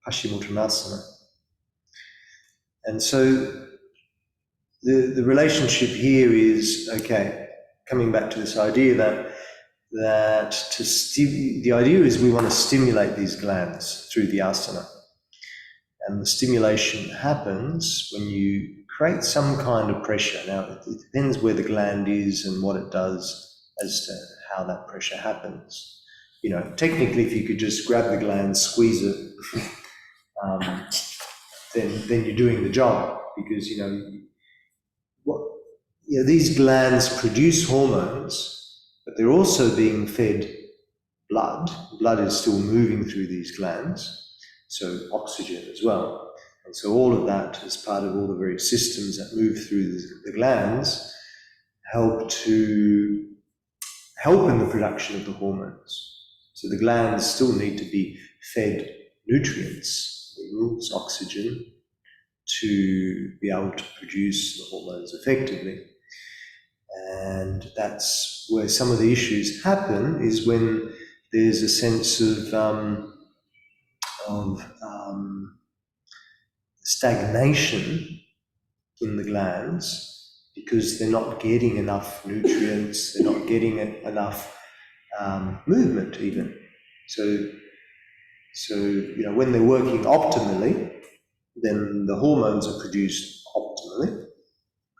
Paschimottanasana. And so the relationship here is, coming back to this idea that the idea is we want to stimulate these glands through the asana. And the stimulation happens when you create some kind of pressure. Now, it depends where the gland is and what it does as to how that pressure happens. Technically, if you could just grab the gland, squeeze it, then you're doing the job, because these glands produce hormones, but they're also being fed blood. Blood is still moving through these glands, so oxygen as well. And so all of that, as part of all the various systems that move through the glands, help in the production of the hormones. So the glands still need to be fed nutrients, minerals, oxygen, to be able to produce the hormones effectively. And that's where some of the issues happen, is when there's a sense of stagnation in the glands, because they're not getting enough nutrients, they're not getting enough movement even. So when they're working optimally, then the hormones are produced optimally,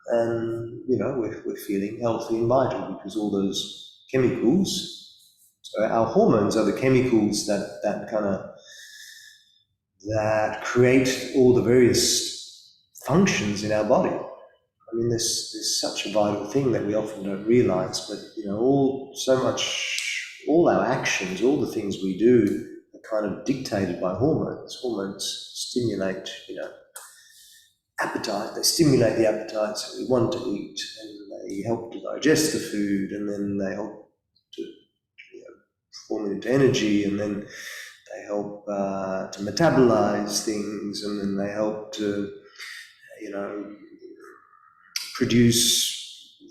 and we're feeling healthy and vital because all those chemicals. So our hormones are the chemicals that create all the various functions in our body. I mean, there's such a vital thing that we often don't realise, but all our actions, all the things we do are kind of dictated by hormones. Hormones stimulate, appetite. They stimulate the appetite, so we want to eat, and they help to digest the food, and then they help to form it into energy, and then they help to metabolize things, and then they help to,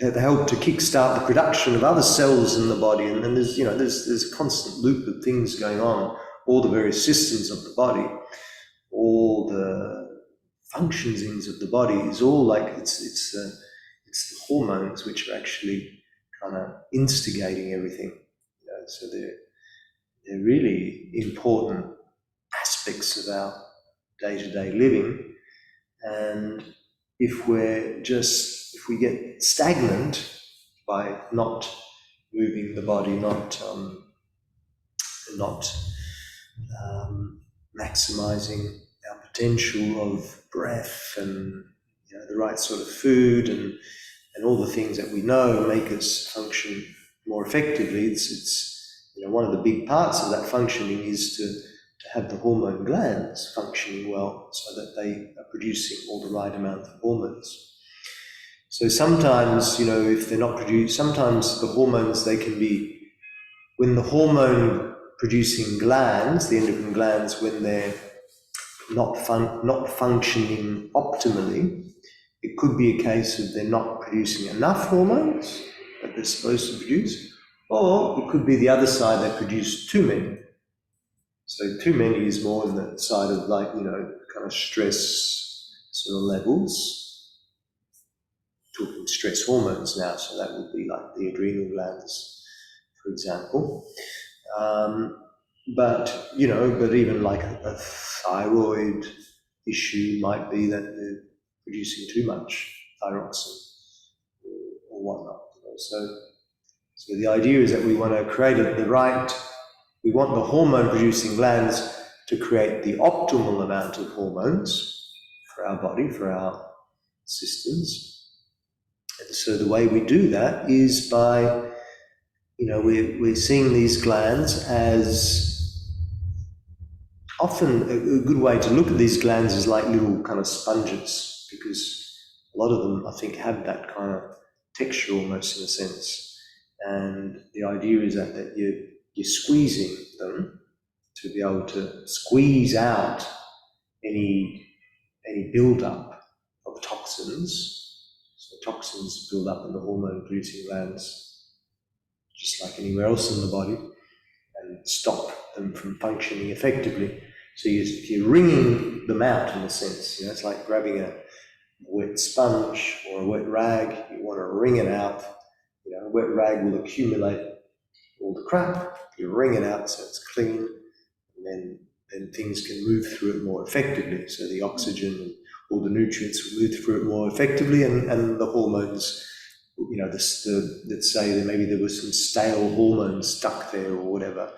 they help to kickstart the production of other cells in the body, and then there's a constant loop of things going on, all the various systems of the body, all the functionings of the body is all like it's the hormones which are actually kind of instigating everything. You know, so they're really important aspects of our day-to-day living. And if we get stagnant by not moving the body, not maximizing our potential of breath and the right sort of food and all the things that we know make us function more effectively, it's one of the big parts of that functioning is to have the hormone glands functioning well so that they are producing all the right amount of hormones. So sometimes, if they're not produced, sometimes the hormones, they can be, when the hormone producing glands, the endocrine glands, when they're not functioning optimally, it could be a case of they're not producing enough hormones that they're supposed to produce, or it could be the other side, they produce too many. So too many is more on the side of kind of stress sort of levels. Talking stress hormones now, so that would be like the adrenal glands, for example. But even like a thyroid issue might be that they're producing too much thyroxine or whatnot. So the idea is that we want to create we want the hormone producing glands to create the optimal amount of hormones for our body, for our systems. And so the way we do that is by, we're seeing these glands as often a good way to look at these glands is like little kind of sponges, because a lot of them, I think, have that kind of texture almost in a sense. And the idea is that you're squeezing them to be able to squeeze out any build-up of toxins. So toxins build up in the hormone-producing glands, just like anywhere else in the body, and stop them from functioning effectively. So you're wringing them out in a sense. It's like grabbing a wet sponge or a wet rag. You want to wring it out. A wet rag will accumulate all the crap. You wring it out so it's clean, and then things can move through it more effectively. So the oxygen and all the nutrients will move through it more effectively, and the hormones, let's say that maybe there was some stale hormones stuck there or whatever,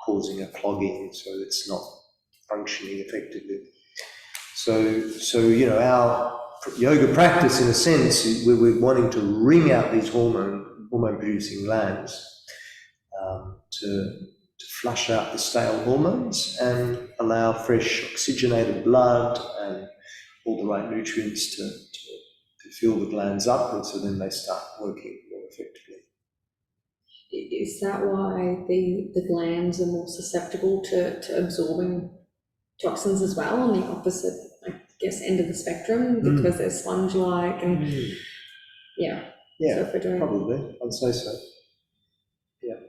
causing a clogging, so it's not functioning effectively. So our yoga practice, in a sense, we're wanting to wring out these hormone-producing glands to flush out the stale hormones and allow fresh oxygenated blood and all the right nutrients to fill the glands up, and so then they start working more effectively. Is that why the glands are more susceptible to absorbing toxins as well, on the opposite, I guess, end of the spectrum, because they're sponge-like and yeah. Yeah, so if we're doing... probably, I'd say so. Yeah.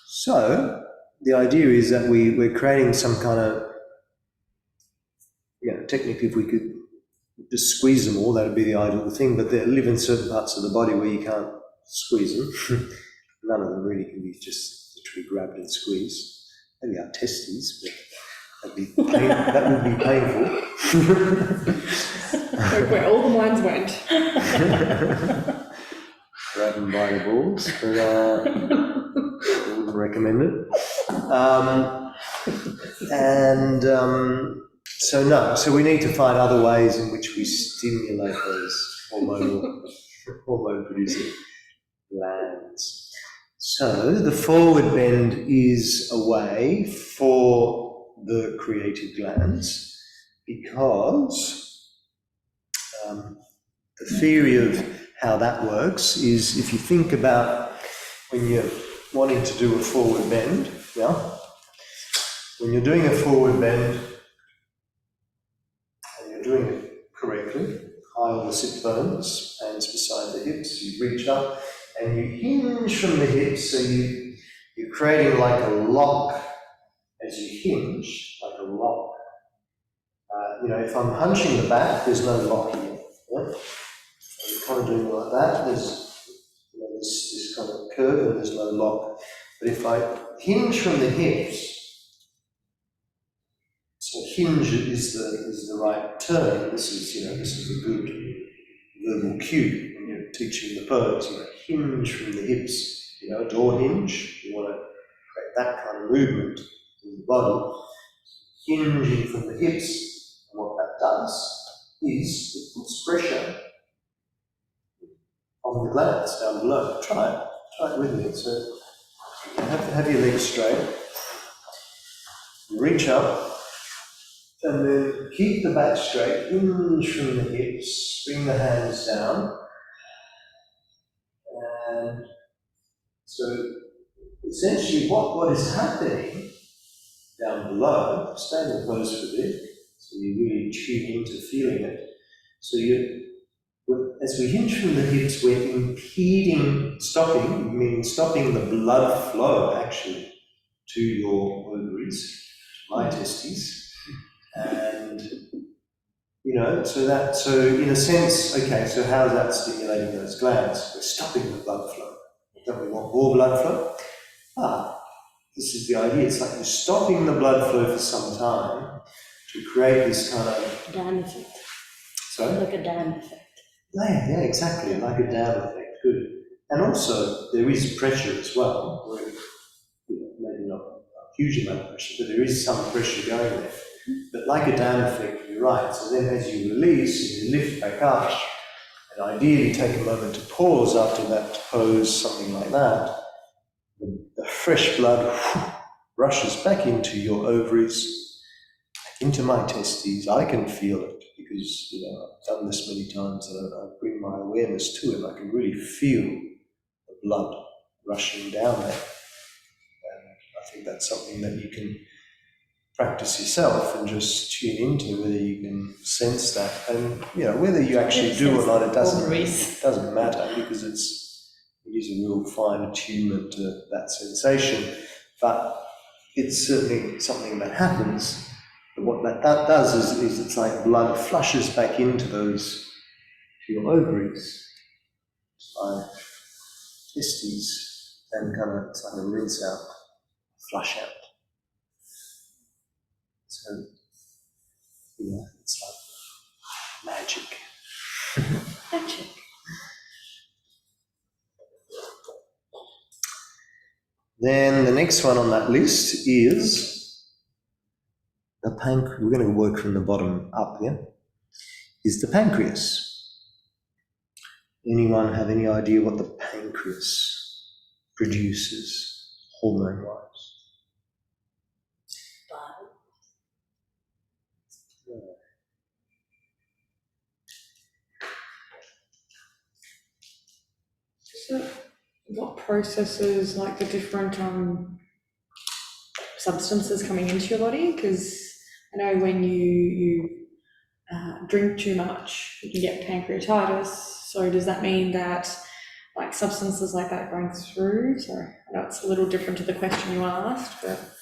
So the idea is that we're creating some kind of, technically if we could just squeeze them all, that would be the ideal thing, but they live in certain parts of the body where you can't squeeze them. None of them really can be just literally grabbed and squeezed. Maybe our testes, but that would be painful. Where all the minds went. Grab them by the balls, but I wouldn't recommend it. So we need to find other ways in which we stimulate those hormone-producing glands. So the forward bend is a way for the creative glands, because the theory of how that works is, if you think about when you're wanting to do a forward bend, when you're doing a forward bend and you're doing it correctly, high on the sit bones, hands beside the hips, you reach up and you hinge from the hips, so you're creating like a lock as you hinge, like a lock. If I'm hunching the back, there's no lock here. Yeah? So you're kind of doing it like that. There's, you know, this kind of curve and there's no lock. But if I hinge from the hips, so hinge is the right term. This is a good verbal cue when you're teaching the pose. You know, hinge from the hips. You know, door hinge. You want to create that kind of movement in the body. Hinging from the hips. And what that does is it puts pressure on the glands down below. Try it with me. So you have your legs straight. You reach up. And then keep the back straight, hinge from the hips, bring the hands down. And so essentially what is happening down below, stay in the pose for a bit, so you really tune into feeling it. So as we hinge from the hips, we're stopping the blood flow actually to your ovaries, my testes. And you know, so in a sense, okay, so how is that stimulating those glands? We're stopping the blood flow. Don't we want more blood flow? This is the idea. It's like you're stopping the blood flow for some time to create this kind of Dam effect. Sorry? Like a dam effect. Yeah, exactly, like a dam effect. Good. And also there is pressure as well. Where, you know, maybe not a huge amount of pressure, but there is some pressure going there. But like a dam effect, you're right. So then as you release, you lift back up, and ideally take a moment to pause after that pose, something like that. The fresh blood rushes back into your ovaries, into my testes. I can feel it because, you know, I've done this many times and I bring my awareness to it. I can really feel the blood rushing down there. And I think that's something that you can practice yourself and just tune into, whether you can sense that. And, you know, whether you actually do or not, it doesn't matter, because it is a real fine attunement to that sensation. But it's certainly something that happens. But what that does is it's like blood flushes back into to your ovaries, like testes, and kind of, it's like a rinse out, flush out. So, yeah, it's like magic. Magic. Then the next one on that list is the pancreas. We're going to work from the bottom up, yeah? Is the pancreas. Anyone have any idea what the pancreas produces hormone-wise? So what processes, like the different substances coming into your body? Because I know when you drink too much, you can get pancreatitis. So does that mean that like substances like that going through? Sorry, I know it's a little different to the question you asked, but just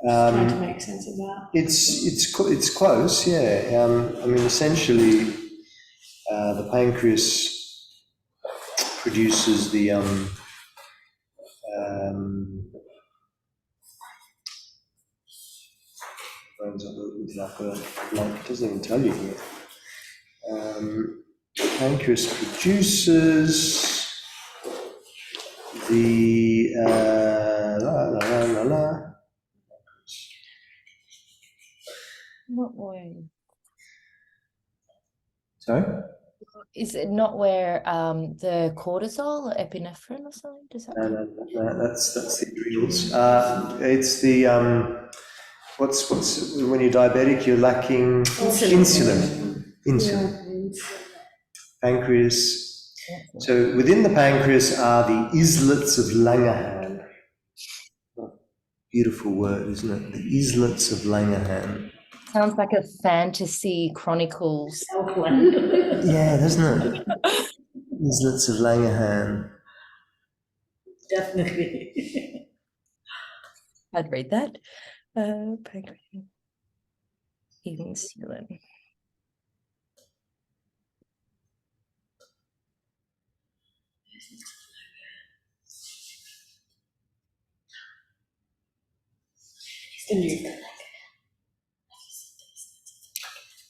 trying to make sense of that. It's close, yeah. I mean, essentially, the pancreas produces the it doesn't even tell you here. Pancreas produces the Not where. Sorry? Is it not where the cortisol or epinephrine or something? Does that? No, that's the adrenals. It's the what's when you're diabetic, you're lacking insulin. Pancreas. So within the pancreas are the islets of Langerhans. Beautiful word, isn't it? The islets of Langerhans. Sounds like a fantasy chronicles. Yeah, doesn't it? Islets of Langerhans. Definitely. I'd read that. Pancreas. Insulin.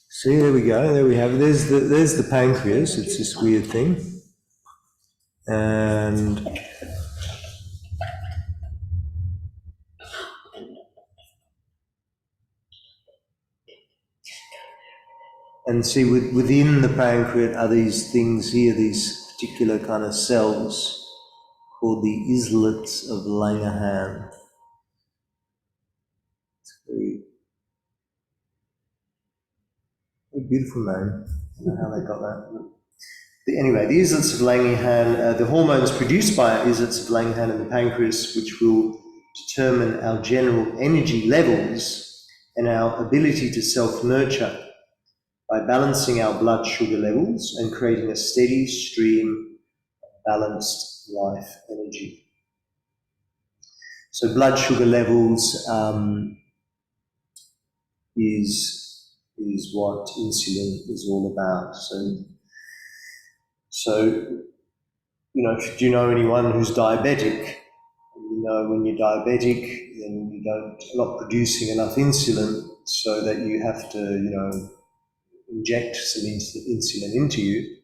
See, there we go. There we have it. There's the pancreas. It's this weird thing, and see within the pancreas are these things here, these particular kind of cells called the islets of Langerhans. It's a very beautiful name. I don't know how they got that. Anyway, the islets of Langerhans, the hormones produced by islets of Langerhans in the pancreas, which will determine our general energy levels and our ability to self-nurture by balancing our blood sugar levels and creating a steady stream of balanced life energy. So blood sugar levels is what insulin is all about. So you know, do you know anyone who's diabetic? You know, when you're diabetic, then you're not producing enough insulin, so that you have to, you know, inject some insulin into you,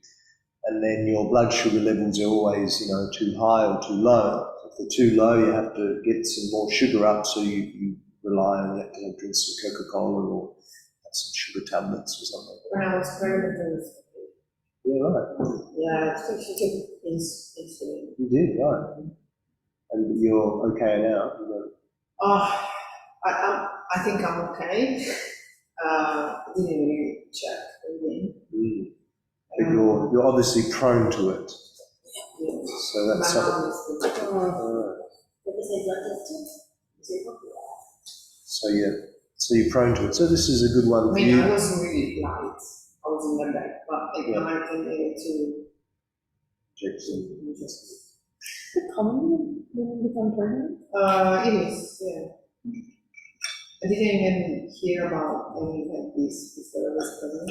and then your blood sugar levels are always, you know, too high or too low. If they're too low, you have to get some more sugar up, so you rely on, you have to drink some Coca-Cola or have some sugar tablets or something. When I was pregnant, with Yeah, right. yeah, I took insulin. You did, right. And you're okay now? You know. Oh, I think I'm okay. I didn't really check again. But you're obviously prone to it. Yeah. So that's My something. mom is good. So you're prone to it. So this is a good one I for mean, you. I wasn't really light. I was in the bed, but I can able to Jackson. Common when you become pregnant? It is, yeah. I didn't even hear about any like this before I was pregnant.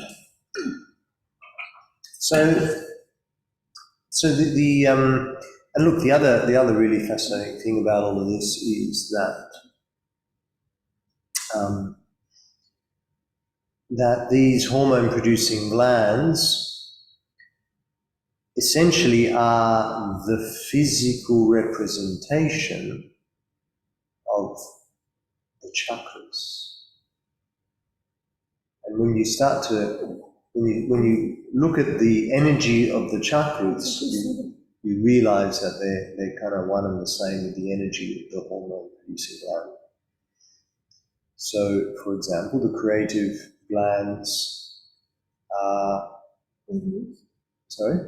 So the and look, the other really fascinating thing about all of this is that that these hormone producing glands essentially are the physical representation of the chakras. And when you start to, when you look at the energy of the chakras, you realize that they're kind of one and the same with the energy of the hormone producing gland. So, for example, the creative glands are, sorry?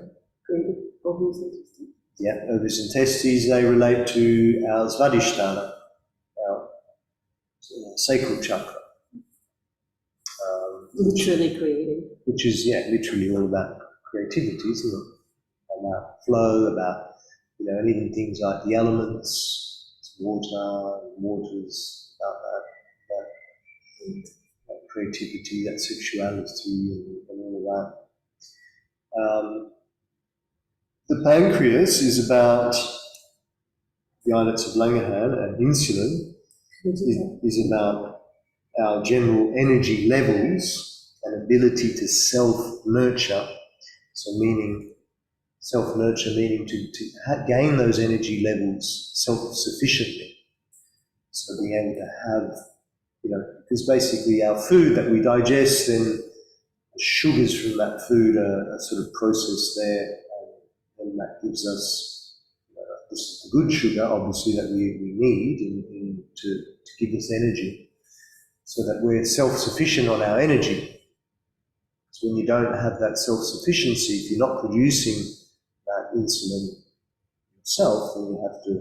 Creative ovaries and testes. Yeah, ovaries and testes, they relate to our Svadhisthana, our sacral chakra. Literally creating. Which is, yeah, literally all about creativity, isn't it? About flow, about, you know, and even things like the elements, water, waters, about that creativity, that sexuality, and all of that. The pancreas is about the islets of Langerhans, and insulin is about our general energy levels and ability to self-nurture. So meaning, self-nurture meaning to gain those energy levels self-sufficiently. So being able to have, you know, because basically our food that we digest, then the sugars from that food are sort of processed there, and that gives us, this is the good sugar, obviously, that we need to give us energy, so that we're self-sufficient on our energy. So when you don't have that self-sufficiency, if you're not producing that insulin yourself, then you have to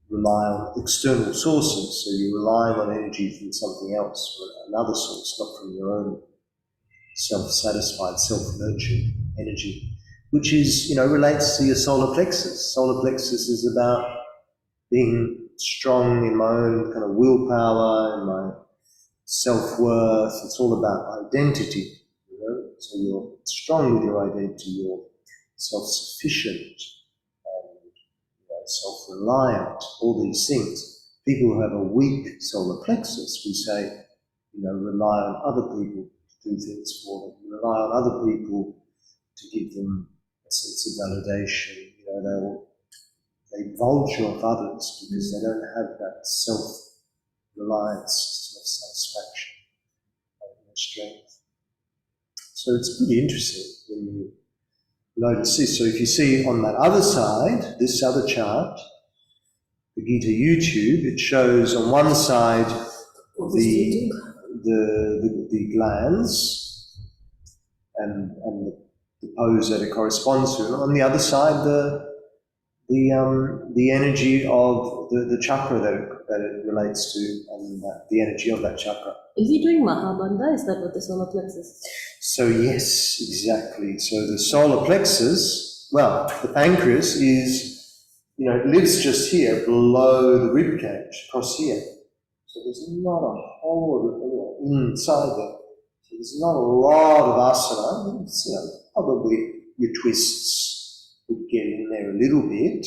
rely on external sources. So you're relying on energy from something else, or another source, not from your own self-satisfied, self-nurtured energy, which is, you know, relates to your solar plexus. Solar plexus is about being strong in my own kind of willpower, in my self-worth. It's all about identity, you know. So you're strong with your identity, you're self-sufficient, self-reliant, all these things. People who have a weak solar plexus, we say, rely on other people to do things for them, rely on other people to give them a sense of validation. They vulture off others because they don't have that self-reliance, self-satisfaction, and strength. So it's pretty interesting when you notice this. So if you see on that other side, this other chart, the Gita YouTube, it shows on one side the glands and the pose that it corresponds to, and on the other side the energy of the chakra that it relates to, and the energy of that chakra. Is he doing Mahabandha? Is that what the solar plexus is? So yes, exactly. So the solar plexus, well, the pancreas is, it lives just here below the rib cage, across here. So there's not a whole lot inside there. So there's not a lot of asana. It's, probably your twists would get in there a little bit,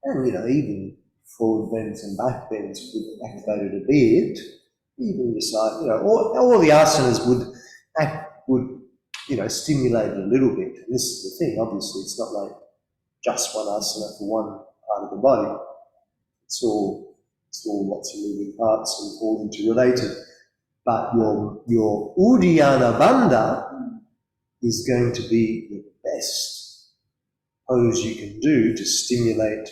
and even forward bends and back bends would activate it a bit. Even just like all the asanas would stimulate it a little bit. And this is the thing. Obviously, it's not like just one asana for one part of the body. It's all lots of moving parts and all interrelated. But your Uddiyana Bandha is going to be the best pose you can do to stimulate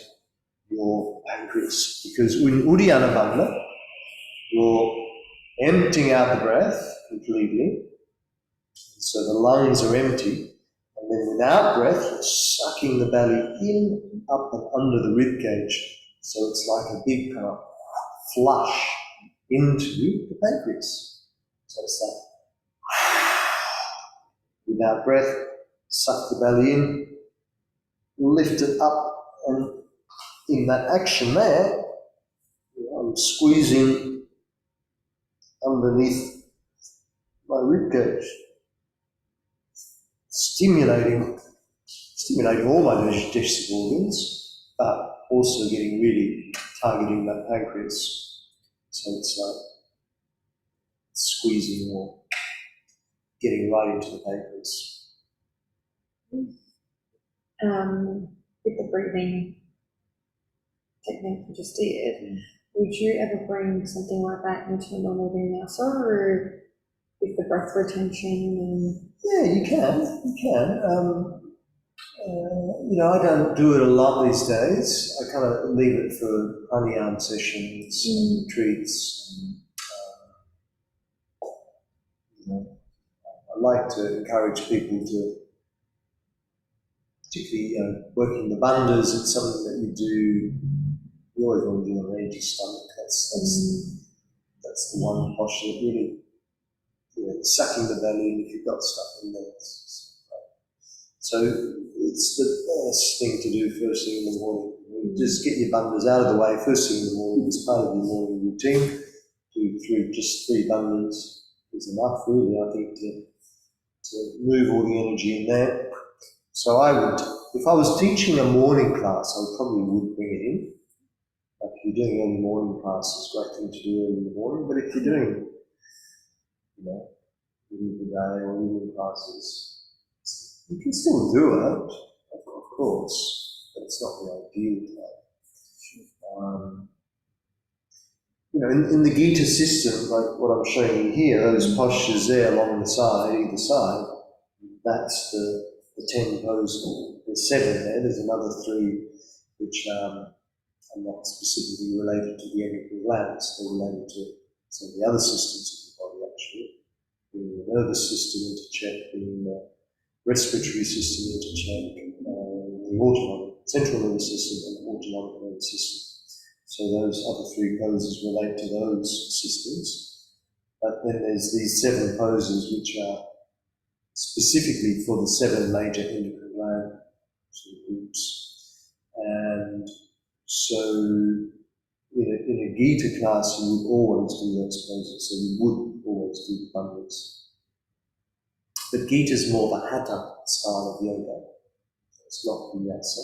your pancreas. Because in Uddiyana Bandha, you're emptying out the breath completely, so the lungs are empty, and then without breath, you're sucking the belly in, up and under the rib cage. So it's like a big kind of flush into the pancreas. So it's like, without breath, suck the belly in, lift it up, and in that action there, I'm squeezing underneath my rib cage, stimulating all my digestive organs, but also really targeting that pancreas. So it's like squeezing or getting right into the pancreas. With the breathing technique you just did, would you ever bring something like that into a normal vinyasa, or with the breath retention? Yeah, you can. I don't do it a lot these days. I kind of leave it for pranayama sessions, and retreats. I like to encourage people to, particularly working the bandhas. It's something that you do. You always want to do on an empty stomach. That's the one posture that really, sucking the belly in if you've got stuff in there. So it's the best thing to do first thing in the morning. Just get your bandhas out of the way first thing in the morning. It's part of your morning routine. Do just three bandhas is enough, really, I think, to move all the energy in there. So I would, if I was teaching a morning class, I probably would bring it in. Like if you're doing early morning classes, it's a great thing to do early in the morning. But if you're doing, evening the day or evening classes, you can still do it, of course, but it's not the ideal time. In the Gita system, like what I'm showing you here, those postures there along the side, either side, that's the 10 poses. There's 7 there, there's another 3 which are not specifically related to the endocrine glands, they're related to some of the other systems of the body actually, bringing the nervous system into check, bringing the respiratory system into check, the autonomic, central nervous system and the autonomic nervous system. So those other 3 poses relate to those systems. But then there's these 7 poses which are specifically for the 7 major endocrine gland groups. And so in a Gita class you would always do those poses, so you would always do the bandhas. But Gita is more of a hatha style of yoga. It's not vinyasa.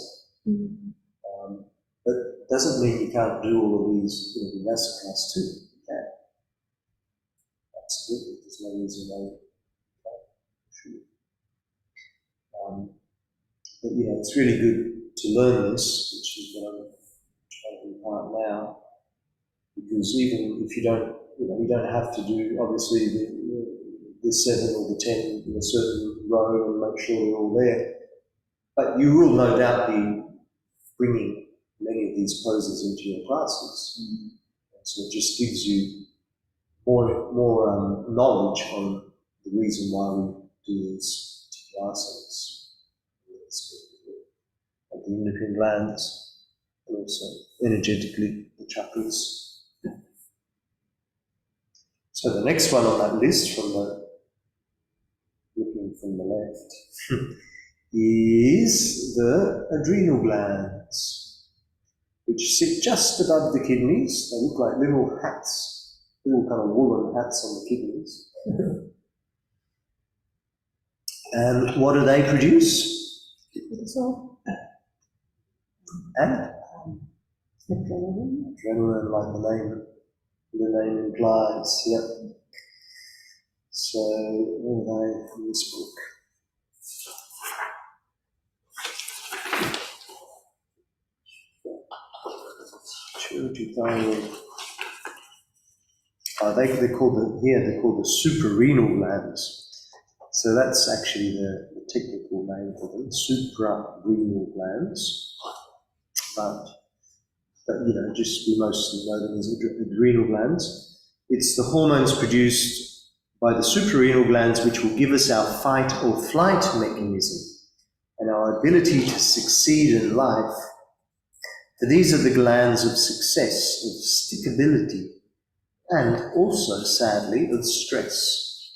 But doesn't mean you can't do all of these in a vinyasa class too. You can. Absolutely. There's no reason why you can't. But yeah, it's really good to learn this, which is what I'm trying to impart now, because even if you don't, you don't have to do obviously the 7 or the 10 in a certain row and make sure they're all there, but you will no doubt be bringing many of these poses into your classes. So it just gives you more knowledge on the reason why we do these particular asanas. At the endocrine glands, and also energetically the chakras. So the next one on that list, looking from the left, is the adrenal glands, which sit just above the kidneys. They look like little hats, little kind of woolen hats on the kidneys. And what do they produce? And adrenaline, like the name implies, yep. So, where are they in this book? They're called they're called the suprarenal glands. So that's actually the technical name for them, suprarenal glands. But just we mostly know them as adrenal glands. It's the hormones produced by the suprarenal glands which will give us our fight or flight mechanism and our ability to succeed in life. For these are the glands of success, of stickability, and also, sadly, of stress.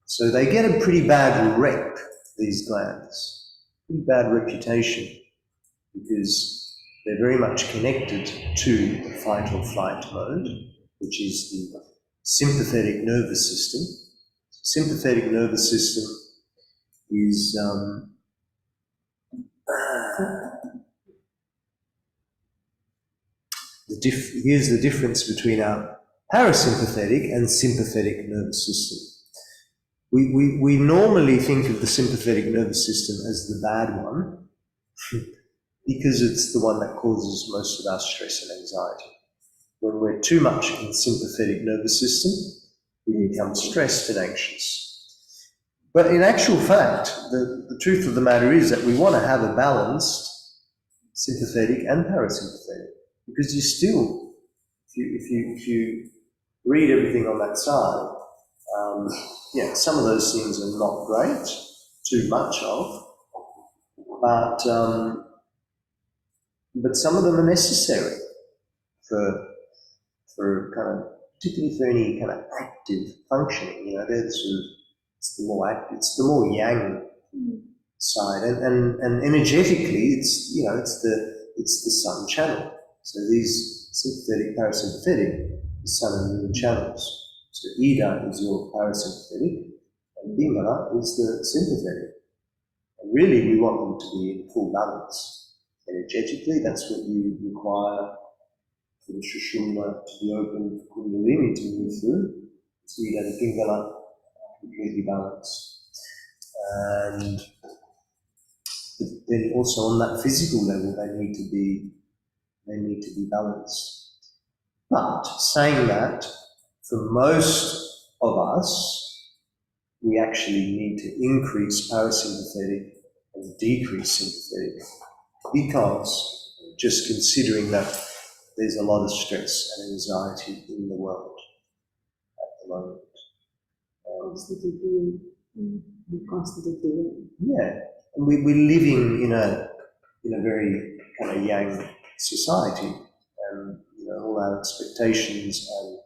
So they get a pretty bad rep, these glands, pretty bad reputation, because they're very much connected to the fight or flight mode, which is the sympathetic nervous system. Sympathetic nervous system is here's the difference between our parasympathetic and sympathetic nervous system. We normally think of the sympathetic nervous system as the bad one because it's the one that causes most of our stress and anxiety. When we're too much in the sympathetic nervous system, we become stressed and anxious. But in actual fact, the truth of the matter is that we want to have a balanced sympathetic and parasympathetic, because you still, if you read everything on that side, some of those things are not great, too much of, but some of them are necessary for kind of, particularly for any kind of active functioning. They're the sort of, it's the more active, it's the more yang side, and energetically, it's the sun channel. So these sympathetic, parasympathetic, the sun and moon channels. So Ida is your parasympathetic, and Bimala is the sympathetic. And really, we want them to be in full balance. Energetically, that's what you require for the Sushumna to be open, for Kundalini to move through. So Ida and Bimala are completely balanced. And then also on that physical level, they need to be balanced. But saying that, for most of us, we actually need to increase parasympathetic and decrease sympathetic, because just considering that there's a lot of stress and anxiety in the world at the moment. Constantly doing. Yeah, and we're living in a very kind of yang society, and all our expectations and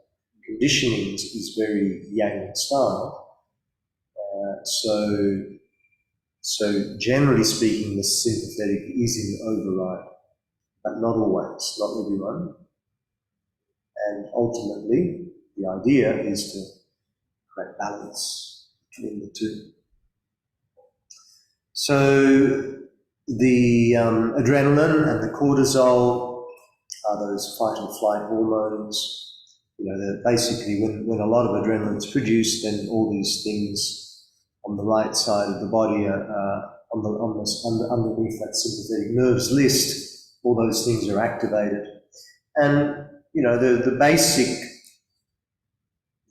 conditionings is very yang style. So generally speaking, the sympathetic is in override, but not always, not everyone. And ultimately, the idea is to create balance between the two. So The adrenaline and the cortisol are those fight or flight hormones. You know, that basically when a lot of adrenaline is produced, then all these things on the right side of the body are underneath that sympathetic nerves list, all those things are activated. And, you know, the basic,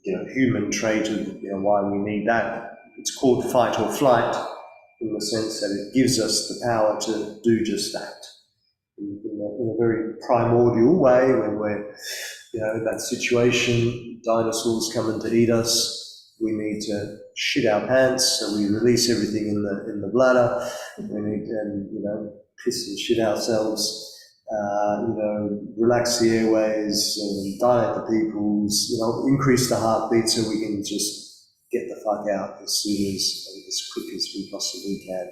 you know, human trait of, you know, why we need that, it's called fight or flight, in the sense that it gives us the power to do just that. In a very primordial way, when we're, you know, in that situation, dinosaurs coming to eat us, we need to shit our pants, so we release everything in the bladder. We need to, you know, piss and shit ourselves. You know, relax the airways, dilate the pupils, you know, increase the heartbeat so we can just get the fuck out as soon as quick as we possibly can.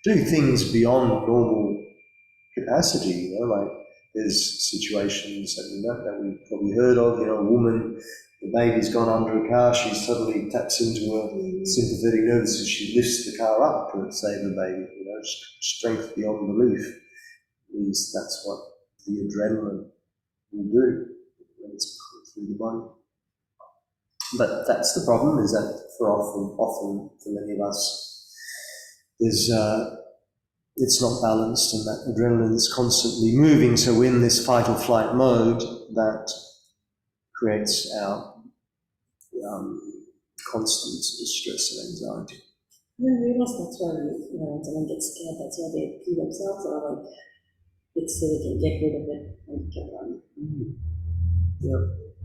Do things beyond normal capacity, you know, like there's situations that that we've probably heard of, you know, a woman, the baby's gone under a car, she suddenly taps into a sympathetic nervous system, she lifts the car up to save the baby, you know, strength beyond belief. That's what the adrenaline will do when it's put through the body. But that's the problem, is that often for many of us, there's it's not balanced, and that adrenaline is constantly moving. So in this fight or flight mode, that creates our constant sort of stress and anxiety. I didn't realize that's why, you know, when someone gets scared, that's why they pee themselves, or like, it's so they can get rid of it and get on. Yeah.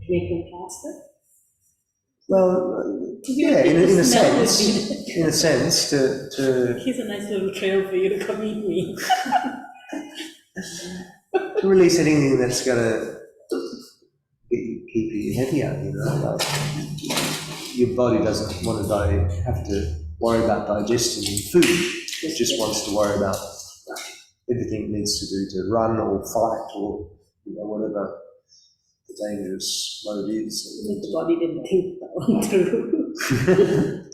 Make them faster? Well, yeah, in a sense, to Here's a nice little trail for you to come eat me. to release anything that's gonna keep you heavier, you know, like your body doesn't want to have to worry about digesting food. It just wants to worry about everything it needs to do to run or fight or, you know, whatever the dangerous mode is. The body didn't think that one through.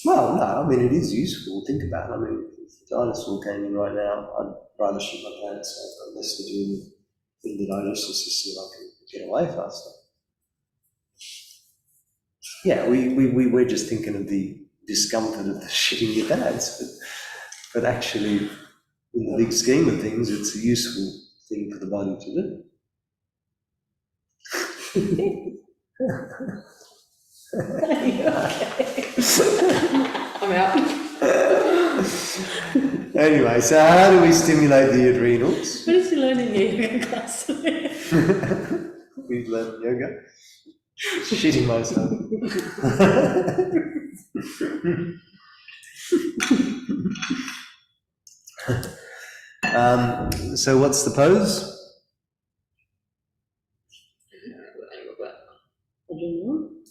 Well, no, I mean, it is useful. Think about it. I mean, if a dinosaur came in right now, I'd rather shit my pants. I've got less to do in the digestive system. I can get away faster. Yeah, we're just thinking of the discomfort of the shitting your pants, but actually, in the big scheme of things, it's a useful thing for the body to do. I'm out. Anyway, so how do we stimulate the adrenals? What did you learn in yoga class? We've learned yoga. Shitting myself. So what's the pose?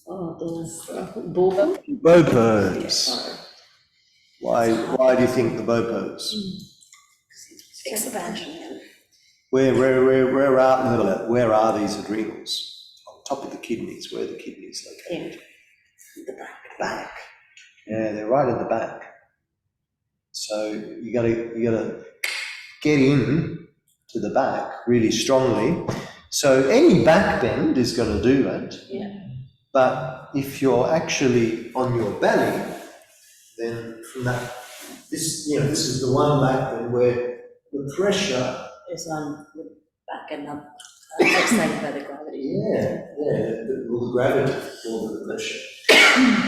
Oh, the bow. Bow pose. Why do you think the bow pose? Expansion. Where are these adrenals? On top of the kidneys. Where are the kidneys located? The back. Back. Yeah, they're right at the back. So you gotta get in to the back really strongly. So any back bend is going to do it. Yeah. But if you're actually on your belly, then from that, this is the one back bend where the pressure Is on the back and up, excited by the gravity. the gravity more than the pressure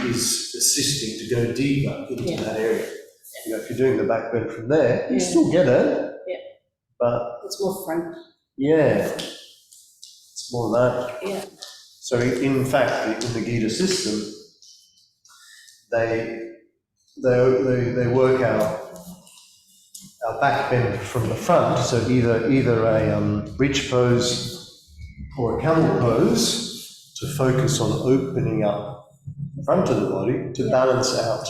is assisting to go deeper into that area. You know, if you're doing the back bend from there, you still get it. Yeah. But It's more front. yeah, it's more that. Yeah. So in fact, in the Gita system, they work out our back bend from the front. So either a bridge pose or a camel pose to focus on opening up the front of the body to balance out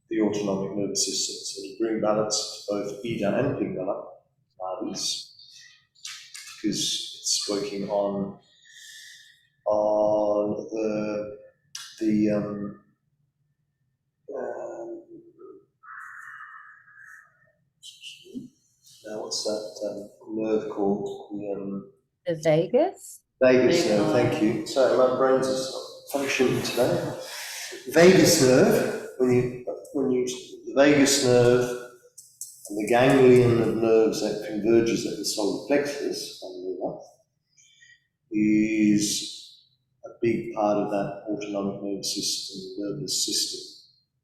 the autonomic nervous system. So to bring balance to both Ida and Pingala nadis, because it's working on what's that nerve called? The Vegas? Vagus nerve, thank you. Sorry, my brain's just not functioning today. Vagus nerve, the vagus nerve and the ganglion of nerves that converges at the solar plexus, funnily enough, is a big part of that autonomic nervous system.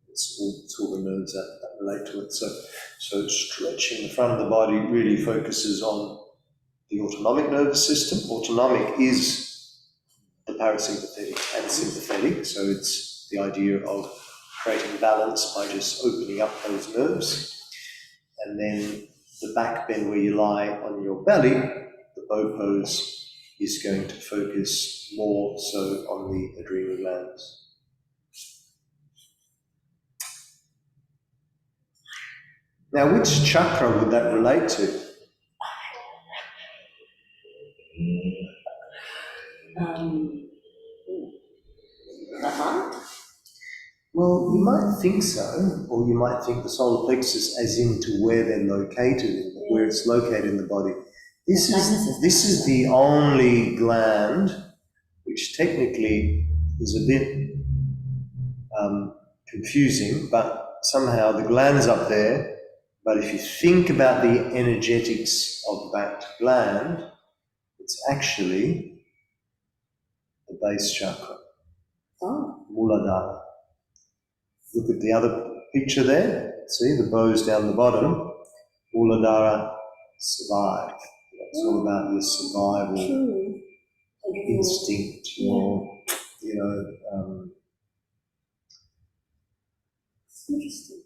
It's all the nerves that relate to it. So stretching the front of the body really focuses on the autonomic nervous system. Autonomic is the parasympathetic and sympathetic, so it's the idea of creating balance by just opening up those nerves. And then the back bend where you lie on your belly, the bow pose, is going to focus more so on the adrenal glands. Now, which chakra would that relate to? The heart? Well, you might think so, or you might think the solar plexus as into where they're located, where it's located in the body. This is the only gland which technically is a bit confusing, but somehow the gland's up there. But if you think about the energetics of that gland, it's actually the base chakra, Muladhara. Look at the other picture there. See the bows down the bottom. Muladhara, survive. That's all about your survival instinct, your, It's interesting.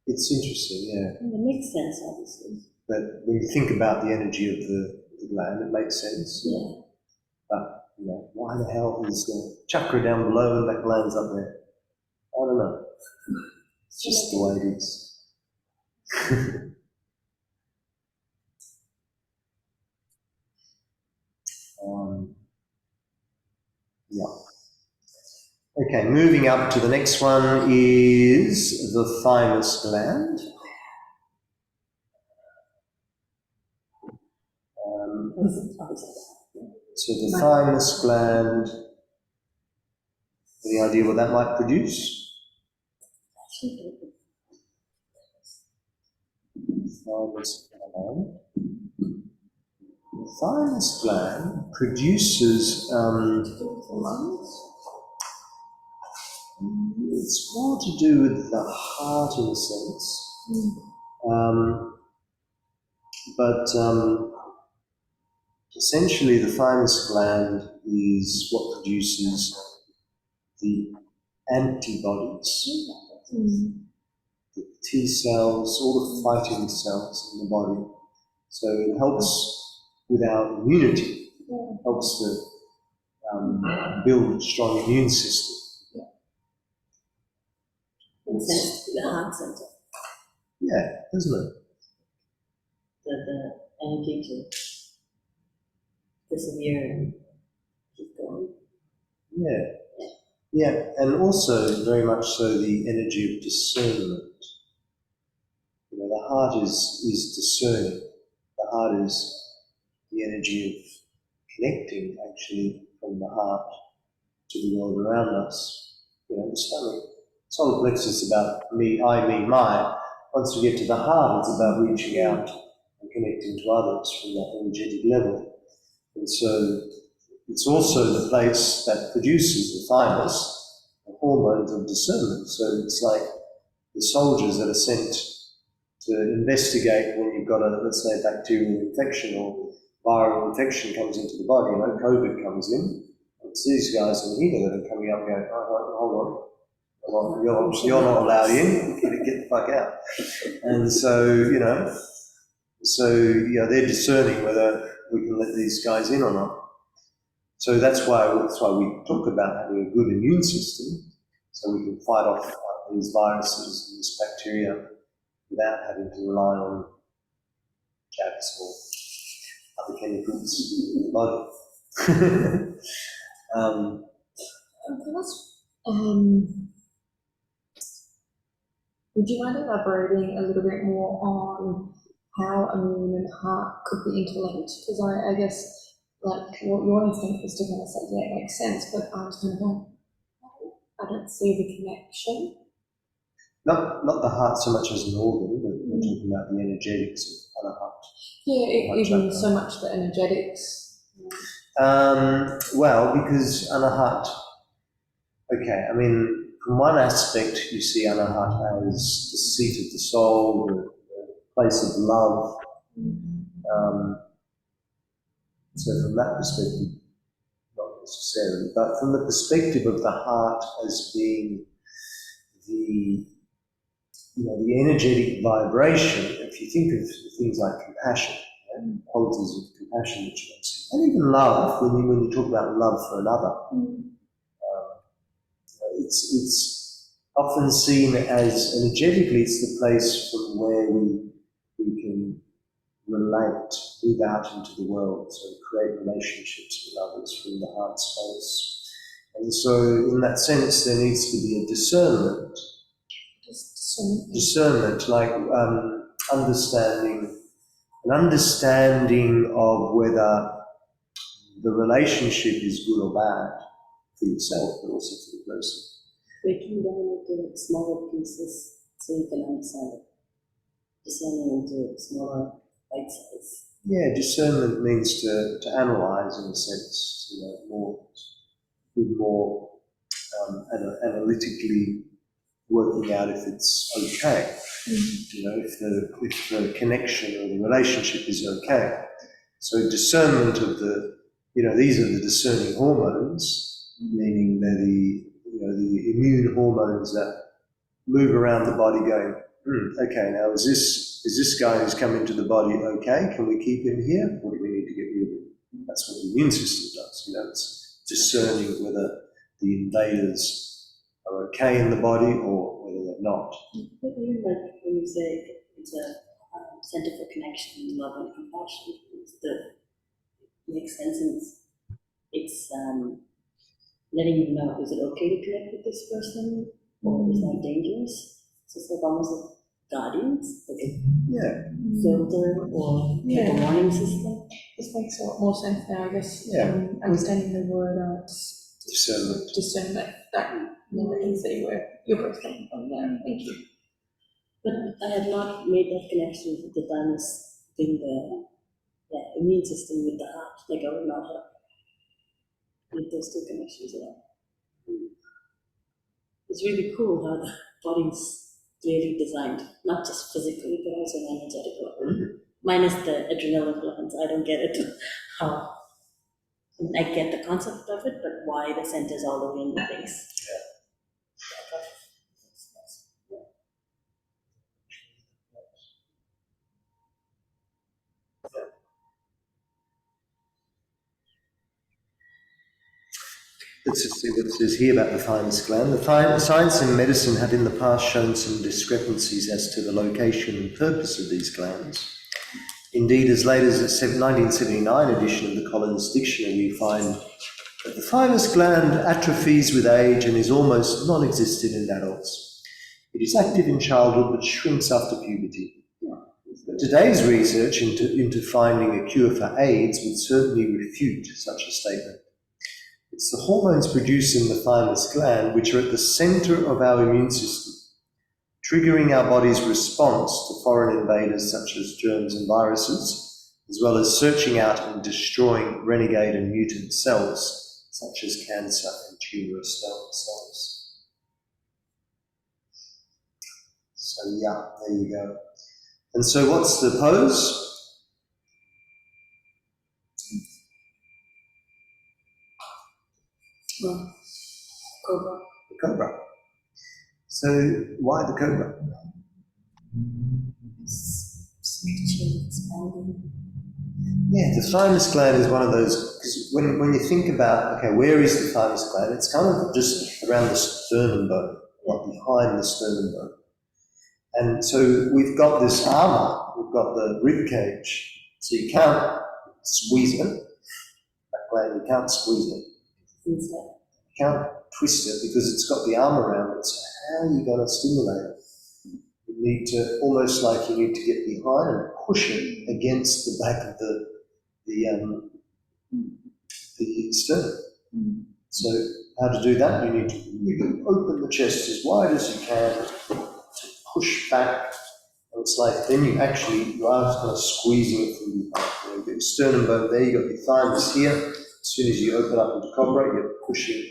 It's interesting, yeah. It makes sense, obviously. But when you think about the energy of the gland, it makes sense. Yeah. But, why the hell is the chakra down below and that gland's up there? I don't know. It's just the way it is. Yeah. Okay, moving up to the next one is the thymus gland. So the thymus gland, any idea what that might produce? The thymus gland produces, it's more to do with the heart in a sense, but essentially the thymus gland is what produces the antibodies, the T cells, all the fighting cells in the body. So it helps with our immunity, helps to build a strong immune system. Sense to the heart center. Yeah, doesn't it? The energy to persevere and keep going. Yeah, and also very much so the energy of discernment. The heart is discerning. The heart is the energy of connecting, actually, from the heart to the world around us. The stomach. Solar plexus is about me, I, me, my. Once we get to the heart, it's about reaching out and connecting to others from that energetic level. And so it's also the place that produces the thymus, the hormones of discernment. So it's like the soldiers that are sent to investigate when you've got let's say, a bacterial infection or viral infection comes into the body, COVID comes in. It's these guys in here that are coming up going, oh, hold on. You're not allowed in, get the fuck out. And so, they're discerning whether we can let these guys in or not. So that's why we talk about having a good immune system, so we can fight off these viruses and this bacteria without having to rely on jabs or other chemicals in the body. Would you mind elaborating a little bit more on how immune and heart could be interlinked, because I guess, like, your instinct was to kind of say, yeah, it makes sense, but I'm just kind of going, I don't see the connection. Not the heart so much as an organ, but we're talking about the energetics of the heart. Yeah, Much even like so much the energetics. Well, because Anahat, okay, I mean, from one aspect, you see Anahat as the seat of the soul, the place of love. So from that perspective, not necessarily, but from the perspective of the heart as being the, you know, the energetic vibration, if you think of things like compassion, qualities of compassion, which you see, and even love, when you talk about love for another, it's often seen as, energetically, it's the place from where we can relate, move out into the world, so create relationships with others from the heart space. And so in that sense there needs to be a discernment, like an understanding of whether the relationship is good or bad for yourself, but also for the person. Breaking down into smaller pieces so you can understand it. Discerning into smaller bite size. Yeah, discernment means to analyse in a sense, you know, more analytically working out if it's okay, you know, if the connection or the relationship is okay. So discernment of the, you know, these are the discerning hormones, meaning they're the immune hormones that move around the body going, okay, now is this guy who's come into the body okay? Can we keep him here? Or do we need to get rid of him? That's what the immune system does, you know, it's discerning whether the invaders are okay in the body or whether they're not. But even like when you say it's a center for connection, love and compassion, it makes sense, and it's letting you know, is it okay to connect with this person or is that dangerous? So it's like almost like guardians, like a filter or like a warning system. This makes a lot more sense now, I guess. Yeah. Understanding the word Discernment. that now I can see where you're both coming from there. Thank you. But I had not made that connection with the thymus being the immune system with the heart. Like I would not have made those two connections at all. It's really cool how the body's clearly designed, not just physically, but also an energetic level. Minus the adrenaline glands, I don't get it. How? I mean, I get the concept of it, but why the center's all the way in the face? Let's just see what it says here about the thymus gland. Science and medicine have in the past shown some discrepancies as to the location and purpose of these glands. Indeed, as late as the 1979 edition of the Collins Dictionary, we find that the thymus gland atrophies with age and is almost non-existent in adults. It is active in childhood but shrinks after puberty. But today's research into finding a cure for AIDS would certainly refute such a statement. It's the hormones produced in the thymus gland which are at the centre of our immune system, triggering our body's response to foreign invaders such as germs and viruses, as well as searching out and destroying renegade and mutant cells such as cancer and tumorous cells. So yeah, there you go. And so what's the pose? Well, cobra. The cobra. So why the cobra? Yeah, the thymus gland is one of those, because when you think about, okay, where is the thymus gland? It's kind of just around the sternum bone, like behind the sternum bone. And so we've got this armour, we've got the rib cage, so you can't squeeze it, that gland, you can't squeeze it. You can't twist it because it's got the arm around it, so how are you going to stimulate it? You need to, almost like you need to get behind and push it against the back of the sternum. So how to do that? You need to really open the chest as wide as you can to push back. And it's like then you actually, you are kind of squeezing it from behind. You know, you've got your sternum bone there, you've got your thymus here. As soon as you open up into cobra, you're pushing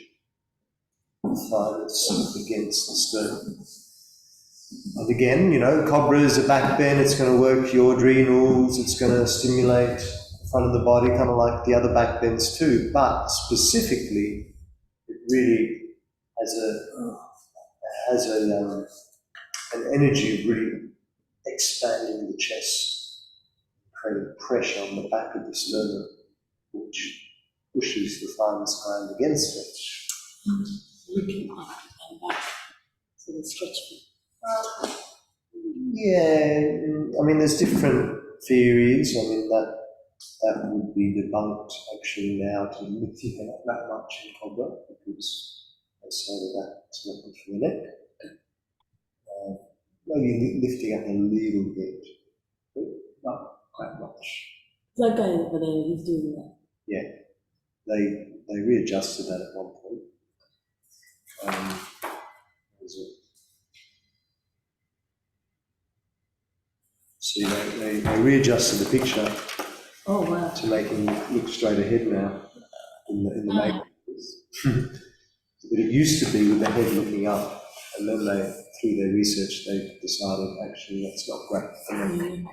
the thymus against the sternum. And again, you know, cobra is a back bend, it's going to work your adrenals, it's going to stimulate the front of the body, kind of like the other back bends too. But specifically, it really has an energy of really expanding the chest, creating pressure on the back of the sternum, which pushes the thymus gland against it. Looking up and back, so the stretching. Yeah, I mean, there's different theories. I mean, that would be debunked actually now to lift your head up that much in cobra, because they say that's not good for the neck. Maybe lifting up a little bit, but not quite much. That guy over there, he's doing that. Yeah, they readjusted that at one point. So they readjusted the picture Oh, wow. to make him look straight ahead now in the makeup. But it used to be with the head looking up, and then through their research, they decided actually that's not great for them.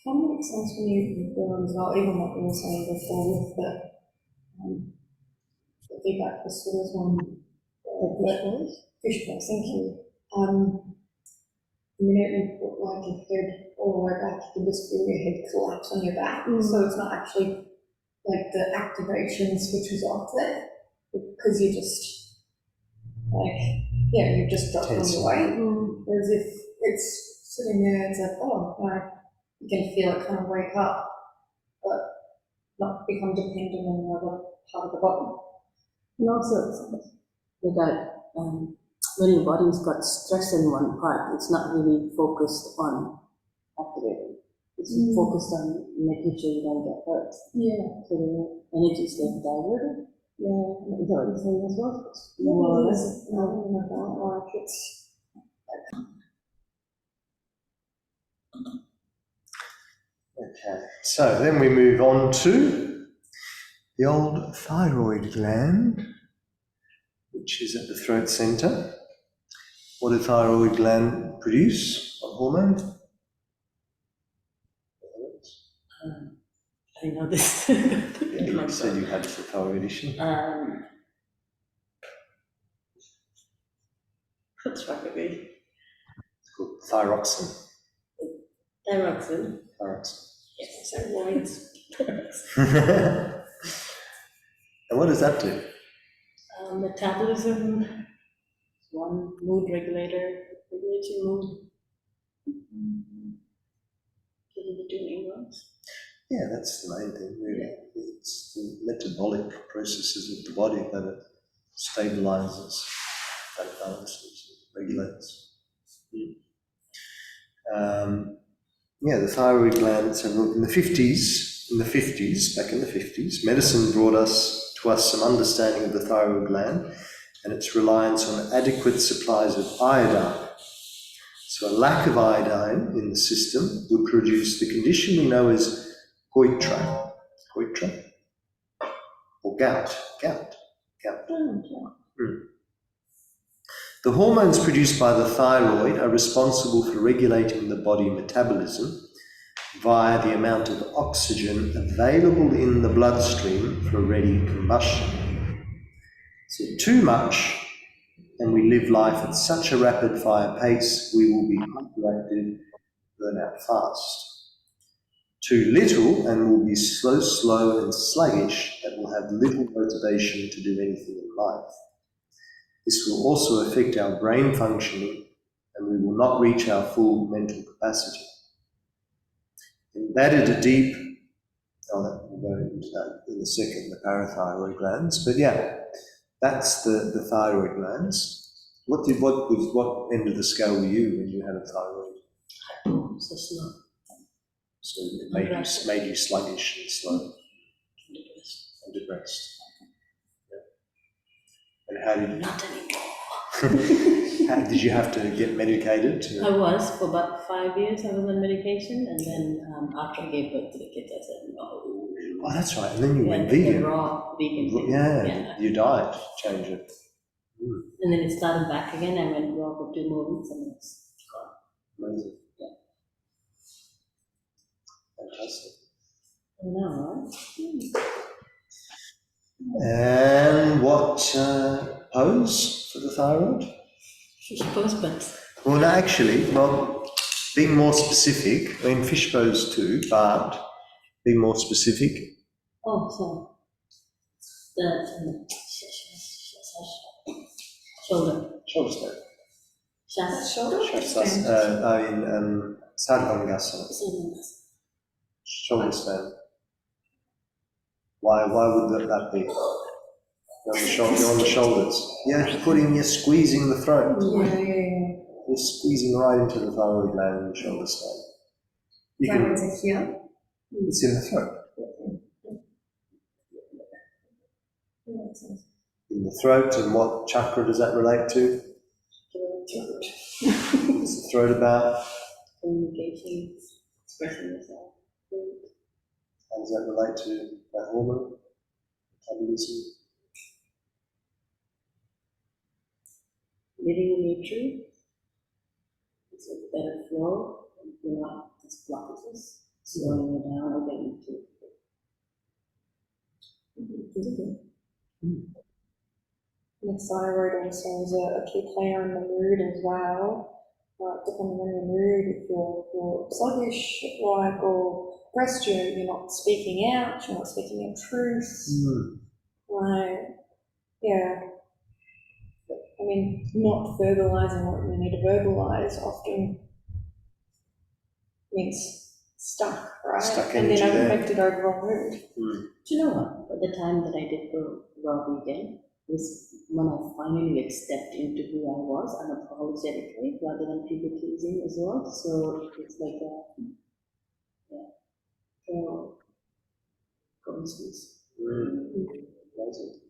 That makes sense when you feel as well, even what you were saying before with the feedback for Sudha's one, fish balls, thank you. You know, you put like your head all the way back, you can just feel your head collapse on your back. So it's not actually like the activation switches off there, because you just, like, yeah, you just drop on your weight. Whereas if it's sitting there, it's like, oh, no, you can feel it kind of wake up, but not become dependent on another part of the body. And also, with that, when your body's got stress in one part, it's not really focused on activating. It's focused on making sure you don't get hurt. Yeah. So the energy gets diverted. Yeah. Is that what you're saying as well? More or less. Like it's. Okay, so then we move on to the old thyroid gland, which is at the throat center. What does thyroid gland produce? What hormone? I know this. You said you had the thyroid issue. What's wrong with me? It's called thyroxine. Thyroxine. Thyroxine. Yes, thyroids. And what does that do? Metabolism, one mood regulator, regulates your mood. Can you do neurons? Yeah, that's the main thing, really. It's the metabolic processes of the body that it stabilizes, that it balances, regulates. Yeah, the thyroid gland. So in the 50s, back in the 50s, medicine brought to us some understanding of the thyroid gland and its reliance on adequate supplies of iodine. So a lack of iodine in the system would produce the condition we know as goitre, or gout. The hormones produced by the thyroid are responsible for regulating the body metabolism via the amount of oxygen available in the bloodstream for ready combustion. So too much, and we live life at such a rapid fire pace, we will be hyperactive, burn out fast. Too little, and we'll be slow and sluggish, that will have little motivation to do anything in life. This will also affect our brain functioning, and we will not reach our full mental capacity. Embedded a deep, we'll go into that in a second, the parathyroid glands, but yeah, that's the thyroid glands. What end of the scale were you when you had a thyroid? So slow. So it made you sluggish and slow and depressed. Yeah. And how did Not anymore. did you have to get medicated? I was, for about 5 years I was on medication, and then after I gave birth to the kids, I said no. Oh, that's right. And then you went The vegan. raw vegan thing. Yeah, your diet changed it. And then it started back again. I went raw for 2 more weeks and it's gone. Amazing. Yeah. Fantastic. I know, right? And what pose for the thyroid? Fish pose, but Well, no, actually, being more specific, I mean, fish pose too, but being more specific. oh, so the shoulder. Shoulder stand. Shas. Shoulder? I mean, Sadhangasana. Shoulder stand. Why would that be? You're on the shoulders. You're squeezing the throat. Yeah. You're squeezing right into the thyroid gland in the shoulder stand. You can, Thyroid's are here. it's in the throat. In the throat, and what chakra does that relate to? What's the throat about? Communication, expressing yourself. How does that relate to that hormone? Metabolism? Living in nature, it's a better flow, and you're not just blockages, slowing you down or getting too. The thyroid also is a key player in the mood as well. Depending on your mood, if you're sluggish, or depressed, you're not speaking out, you're not speaking your truth. Yeah. I mean, not verbalizing what you need to verbalize often means stuck, right? Stuck and energy then there. affected overall mood. Do you know what? At the time that I did go raw vegan was when I finally stepped into who I was unapologetically, rather than people pleasing as well. So it's like coincidence. Amazing.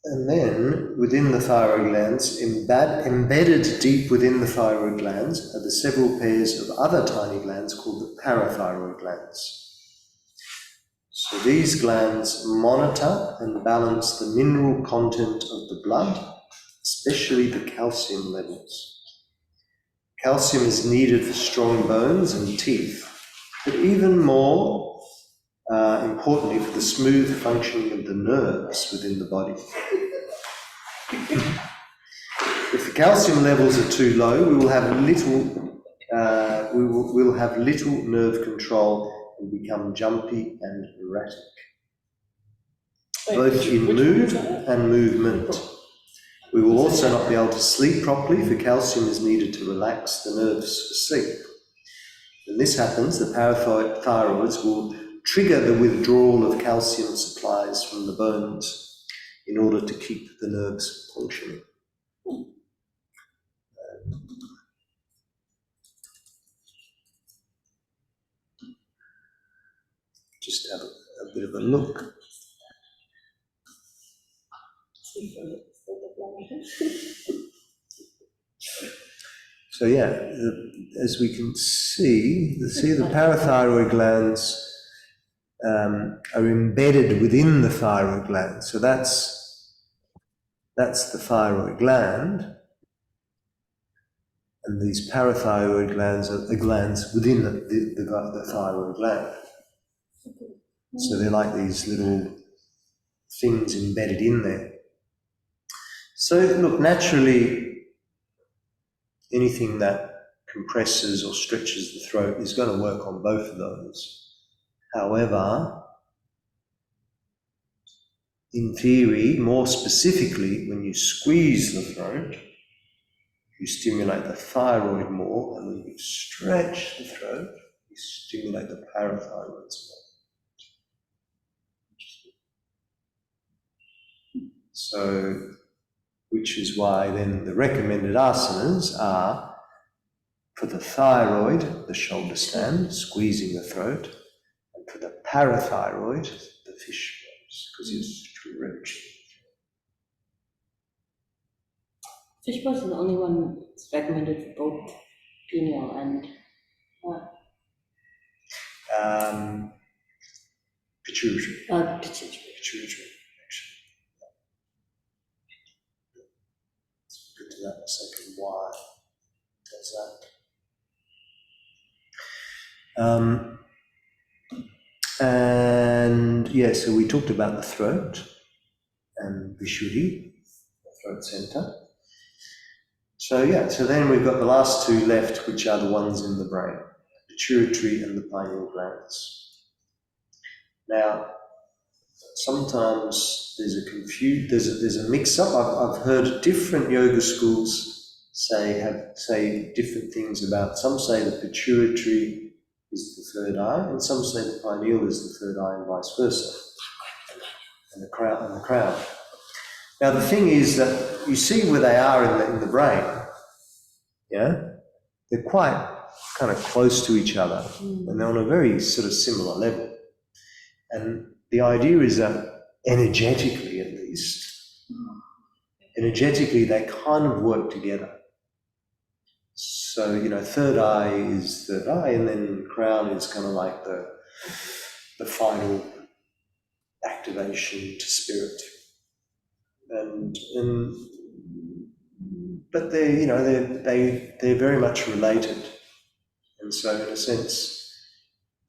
And then, within the thyroid glands, embedded deep within the thyroid glands, are the several pairs of other tiny glands called the parathyroid glands. So these glands monitor and balance the mineral content of the blood, especially the calcium levels. Calcium is needed for strong bones and teeth, but even more importantly for the smooth functioning of the nerves within the body. If the calcium levels are too low, we will have little nerve control and become jumpy and erratic, both in mood and movement. We will also not be able to sleep properly, for calcium is needed to relax the nerves for sleep. When this happens, the parathyroids will trigger the withdrawal of calcium supplies from the bones in order to keep the nerves functioning. Just have a bit of a look. So yeah, as we can see the parathyroid glands are embedded within the thyroid gland. So that's the thyroid gland, and these parathyroid glands are the glands within the thyroid gland. So they're like these little things embedded in there. So look, naturally, anything that compresses or stretches the throat is going to work on both of those. However, in theory, more specifically, when you squeeze the throat, you stimulate the thyroid more, and when you stretch the throat, you stimulate the parathyroids more. So, which is why then the recommended asanas are for the thyroid, the shoulder stand, squeezing the throat, and for the parathyroid, the fish bones, because you're stretching. Fish pose is the only one that's recommended for both pineal and Pituitary. pituitary. Pituitary, actually. Let's get to that in a second, why it does that. And yeah, so we talked about the throat and Vishuddhi, the throat center. So yeah, so then we've got the last two left, which are the ones in the brain, pituitary and the pineal glands. Now, sometimes there's a mix-up. I've heard different yoga schools say different things about. Some say the pituitary is the third eye, and some say the pineal is the third eye, and vice versa. And the crown. Now the thing is that you see where they are in the brain. Yeah, they're quite kind of close to each other, and they're on a very sort of similar level. And the idea is that energetically, at least, energetically they kind of work together. So, you know, third eye is third eye, and then crown is kind of like the final activation to spirit. But they're very much related. And so in a sense,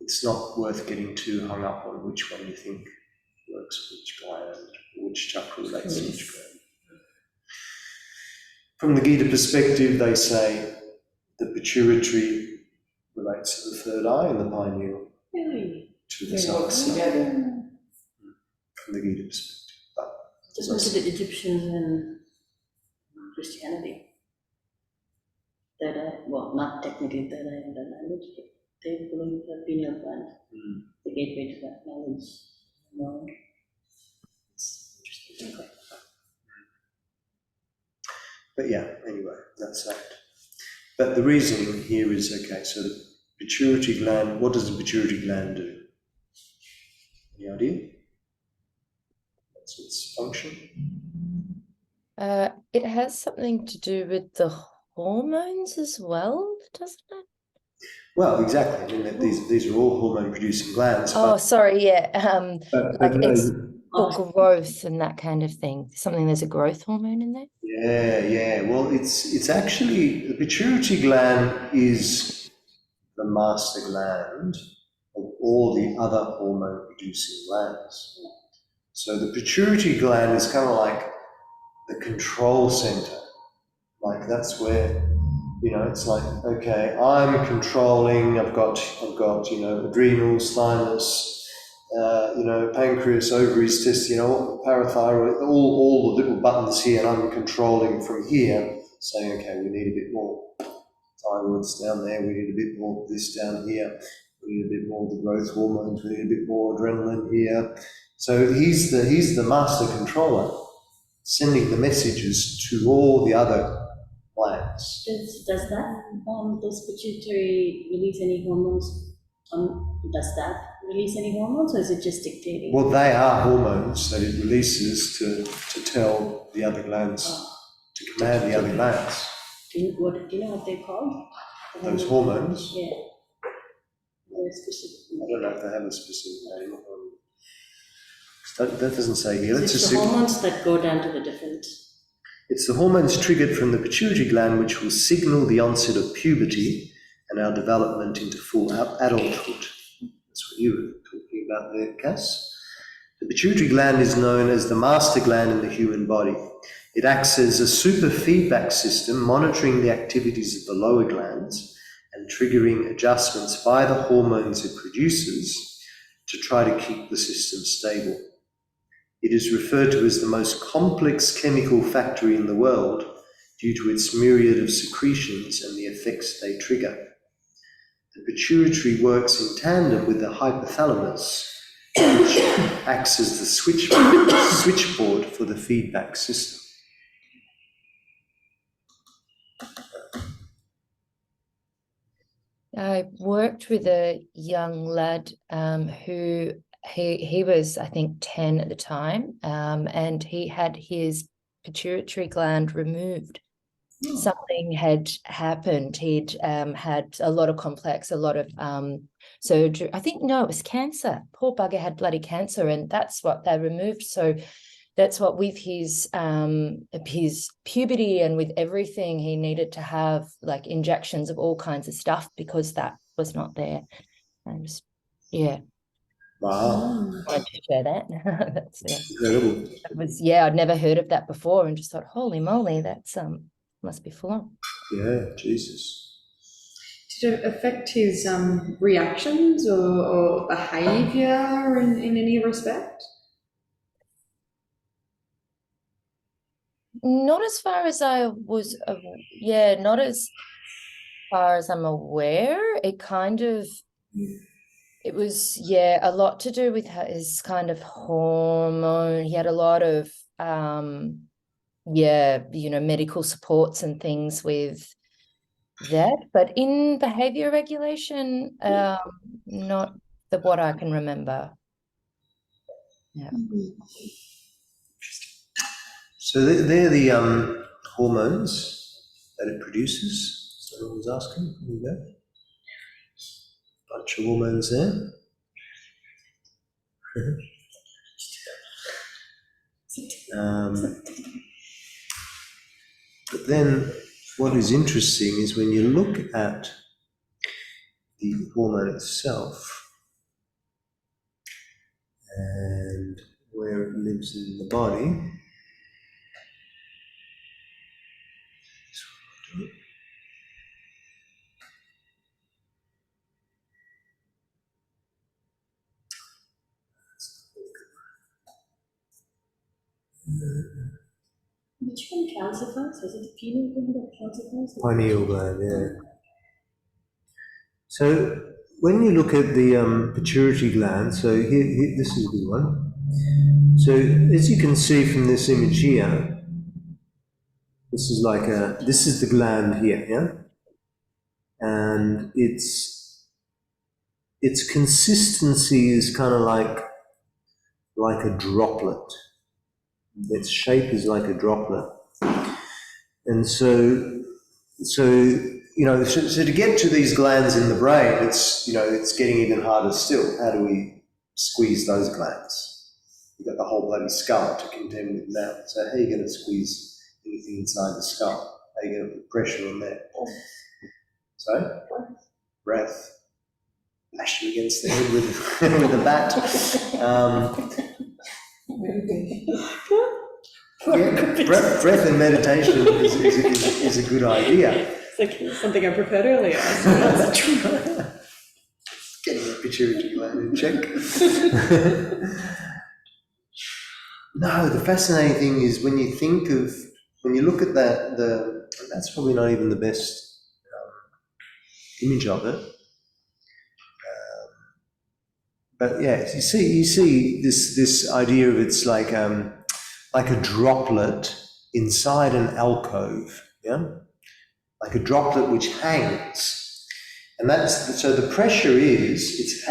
it's not worth getting too hung up on which one you think works with which gland, or which chakra relates to which gland. From the Gita perspective, they say the pituitary relates to the third eye and the pineal to the sahasrara. From the Gita perspective. But Just look at the Egyptians and Christianity. Third eye, well, not technically third eye in the language, but they believe the pineal gland, the gateway to that knowledge. It's interesting. Okay. But yeah, anyway, that's that. But the reasoning here is, okay, so the pituitary gland, what does the pituitary gland do? Any idea? What's its function? It has something to do with the hormones as well, doesn't it? Well, exactly. I mean, these are all hormone-producing glands. Oh, sorry, yeah. But It's for growth and that kind of thing. There's a growth hormone in there? Yeah. Well, it's actually, the pituitary gland is the master gland of all the other hormone-producing glands. So the pituitary gland is kind of like the control center. Like that's where, you know, it's like, okay, I'm controlling, I've got, you know, adrenals, thymus, you know, pancreas, ovaries, testes, you know, parathyroid, all the little buttons here, and I'm controlling from here, saying, okay, we need a bit more thyroids down there, we need a bit more of this down here, we need a bit more of the growth hormones, we need a bit more adrenaline here. So he's the master controller, sending the messages to all the other glands. Does that, does pituitary release any hormones? Does that release any hormones, or is it just dictating? Well, they are hormones that it releases to tell the other glands, to command the other glands. Do you know what they're called? Those hormones? Yeah. They're specific. I don't know if they have a specific name. That doesn't say here. Let's It's just the hormones that go down to the different. It's the hormones triggered from the pituitary gland which will signal the onset of puberty and our development into full adulthood. That's what you were talking about there, Cass. The pituitary gland is known as the master gland in the human body. It acts as a super feedback system, monitoring the activities of the lower glands and triggering adjustments by the hormones it produces to try to keep the system stable. It is referred to as the most complex chemical factory in the world due to its myriad of secretions and the effects they trigger. The pituitary works in tandem with the hypothalamus which acts as the switchboard for the feedback system. I worked with a young lad who he was, I think, 10 at the time, and he had his pituitary gland removed. Something had happened. He'd had a lot of surgery. I think, no, it was cancer. Poor bugger had bloody cancer, and that's what they removed. So that's what, with his puberty and with everything, he needed to have like injections of all kinds of stuff because that was not there. And just, yeah. Wow. I wanted to share that. That's Incredible. it was, yeah, I'd never heard of that before and just thought, holy moly, that's must be full on. Yeah, Jesus. Did it affect his reactions or behaviour in any respect? Not as far as I was, not as far as I'm aware. It kind of, it was, a lot to do with his kind of hormone. He had a lot of, medical supports and things with that. But in behavior regulation, not what I can remember. Yeah. So they're the hormones that it produces. Someone was asking. Here we go. Bunch of hormones there. But then what is interesting is when you look at the hormone itself and where it lives in the body. Which one calcifies? Was it the pineal gland that calcifies? Pineal gland, yeah. So when you look at the pituitary gland, so here, this is a good one. So as you can see from this image here, this is the gland here, yeah? And its consistency is kind of like a droplet. Its shape is like a droplet. And so to get to these glands in the brain, it's getting even harder still. How do we squeeze those glands? You've got the whole bloody skull to contend with now. So how are you going to squeeze anything inside the skull? How are you going to put pressure on that? So, breath. Lash you against the head with a bat. Breath and meditation is a good idea. It's like something I prepared earlier. Getting a pituitary gland in check. No, the fascinating thing is when you look at that, that's probably not even the best image of it. But yeah, you see this idea of it's like a droplet inside an alcove, yeah, like a droplet which hangs, and so the pressure it's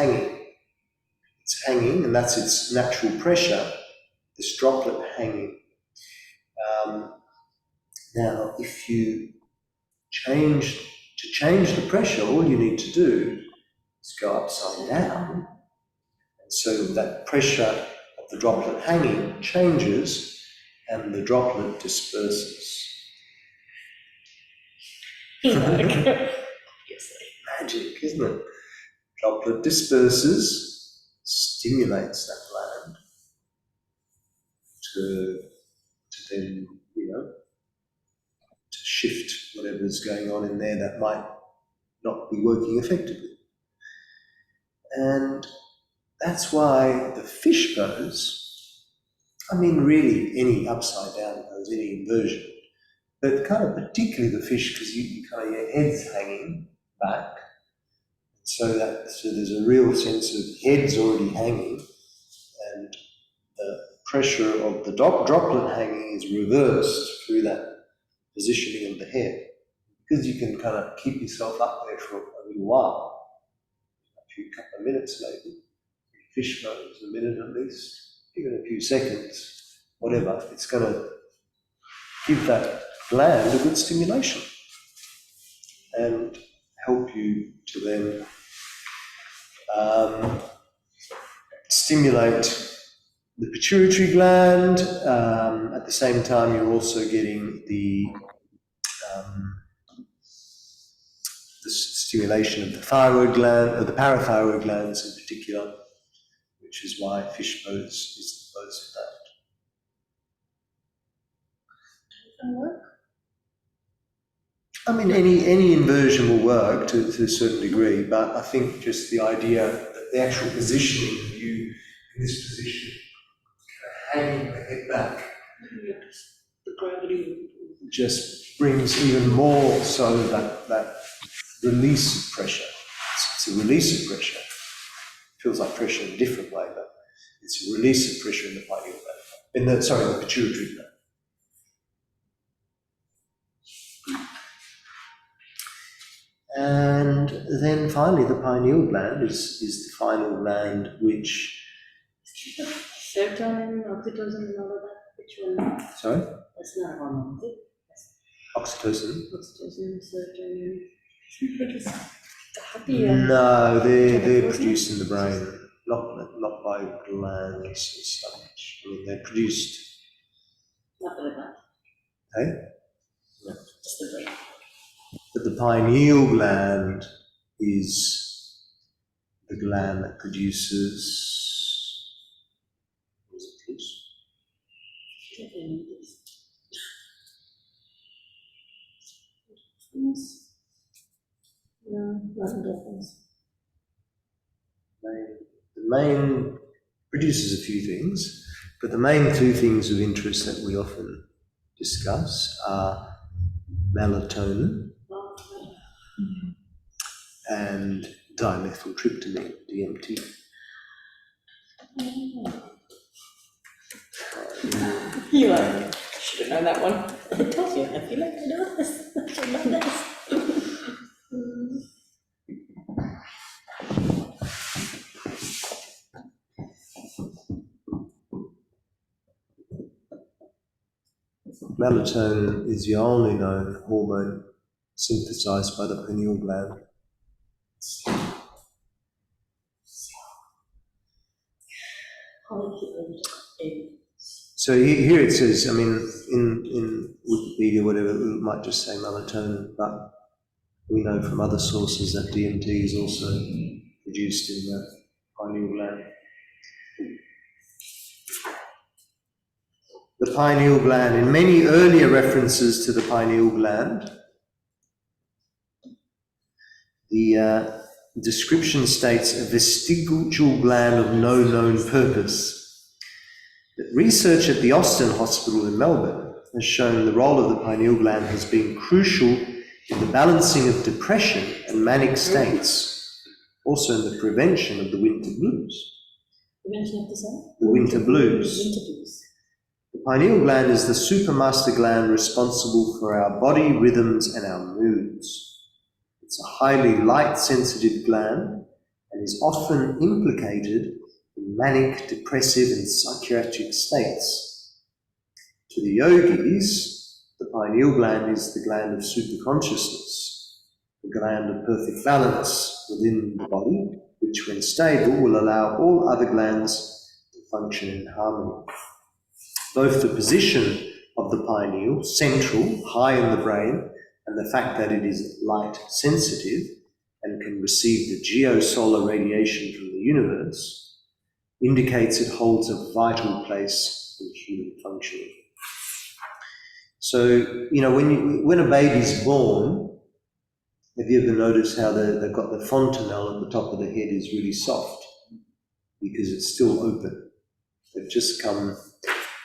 hanging, and that's its natural pressure. This droplet hanging. Now, if you change the pressure, all you need to do is go upside down. So that pressure of the droplet hanging changes and the droplet disperses. Magic, isn't it? Droplet disperses, stimulates that gland to then, to shift whatever's going on in there that might not be working effectively. And that's why the fish pose, really any upside down pose, any inversion, but kind of particularly the fish, because you kind of, your head's hanging back, so there's a real sense of head's already hanging, and the pressure of the droplet hanging is reversed through that positioning of the head. Because you can kind of keep yourself up there for a little while, couple of minutes maybe, fish pose, a minute at least, even a few seconds, whatever, it's going to give that gland a good stimulation and help you to then stimulate the pituitary gland. At the same time, you're also getting the stimulation of the thyroid gland, or the parathyroid glands in particular, which is why fish pose is the pose for that. I mean, any inversion will work to a certain degree, but I think just the idea that the actual positioning of you in this position, hanging the head back, The gravity. just brings even more so that release of pressure. It's a release of pressure. It feels like pressure in a different way, but it's a release of pressure in the pineal gland. The pituitary gland. And then finally, the pineal gland is the final gland which. Serotonin, oxytocin, and all of that. Which one? Sorry? That's not a hormone, is it? Oxytocin? Oxytocin, serotonin. The happy. No, they're produced in the brain, not by glands as such. I mean, they're produced. Not the gland. Hey? No. Just the brain. But the pineal gland is the gland that produces. What is it, please? No, not endorphins. The main produces a few things, but the main two things of interest that we often discuss are melatonin and dimethyltryptamine, DMT. You are. Should have known that one. I told you, I feel like I know this. I should know this. Melatonin is the only known hormone synthesized by the pineal gland. So here it says, I mean, in Wikipedia, whatever, it might just say melatonin, but we know from other sources that DMT is also produced in the pineal gland. The pineal gland, in many earlier references to the pineal gland, the description states a vestigial gland of no known purpose. But research at the Austin Hospital in Melbourne has shown the role of the pineal gland has been crucial in the balancing of depression and manic states, also in the prevention of the winter blues. Prevention of the sun? The winter blues. Winter blues. The pineal gland is the supermaster gland responsible for our body rhythms and our moods. It's a highly light-sensitive gland and is often implicated in manic, depressive and psychiatric states. To the yogis, the pineal gland is the gland of superconsciousness, the gland of perfect balance within the body, which when stable will allow all other glands to function in harmony. Both the position of the pineal, central, high in the brain, and the fact that it is light sensitive and can receive the geosolar radiation from the universe indicates it holds a vital place in human functioning. So, you know, when a baby's born, have you ever noticed how they've got the fontanelle at the top of the head is really soft? Because it's still open. They've just come,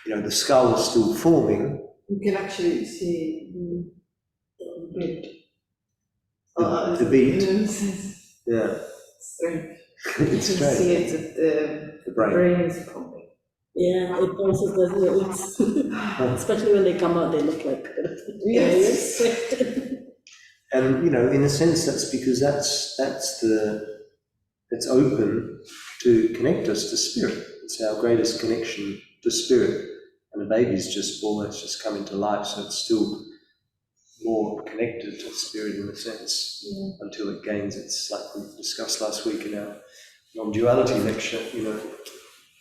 you know, the skull is still forming. You can actually see the beat. The beat. Yeah. Strange. It's You can strange. see it, The the brain. brain is pumping. Yeah, it also does it. Especially when they come out, they look like. Yes. And, you know, in a sense, that's because it's open to connect us to spirit. It's our greatest connection to spirit. And the baby's just almost just come into life, so it's still more connected to spirit in a sense, until it gains its, like we discussed last week in our non-duality lecture, you know,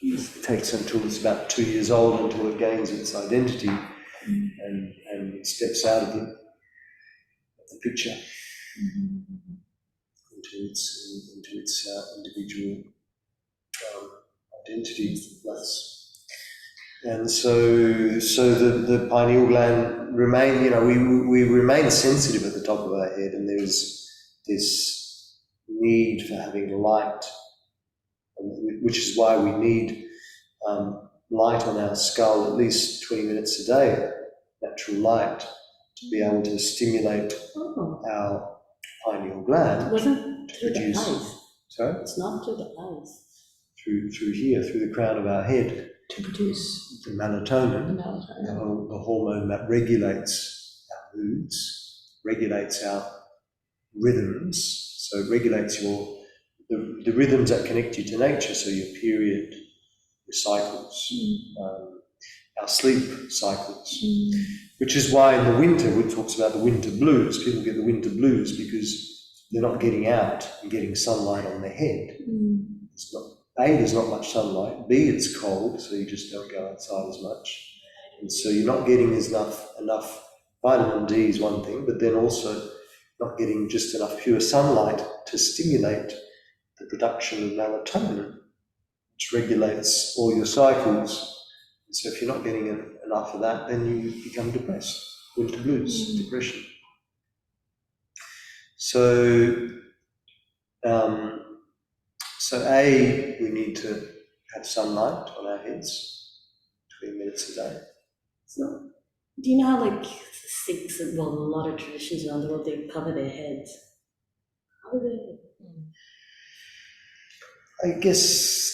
it takes until it's about 2 years old until it gains its identity and it steps out of the picture into its individual identity. And so the pineal gland remain, you know, we remain sensitive at the top of our head, and there's this need for having light, which is why we need light on our skull at least 20 minutes a day, natural light, to be able to stimulate our pineal gland. It wasn't through the Produce- eyes. Sorry? It's not through the eyes. Through here, through the crown of our head, To produce the melatonin, melatonin. the hormone that regulates our moods, regulates our rhythms. So it regulates the rhythms that connect you to nature, so your period, your cycles, our sleep cycles. Which is why in the winter, it talks about the winter blues. People get the winter blues because they're not getting out and getting sunlight on their head. It's not, A, there's not much sunlight. B, it's cold, so you just don't go outside as much. And so you're not getting enough vitamin D is one thing, but then also not getting just enough pure sunlight to stimulate the production of melatonin, which regulates all your cycles. And so if you're not getting enough of that, then you become depressed, winter blues, depression. So, A, we need to have sunlight on our heads 20 minutes a day. So, do you know how like Sikhs, well, a lot of traditions around the world, they cover their heads? How do they? I guess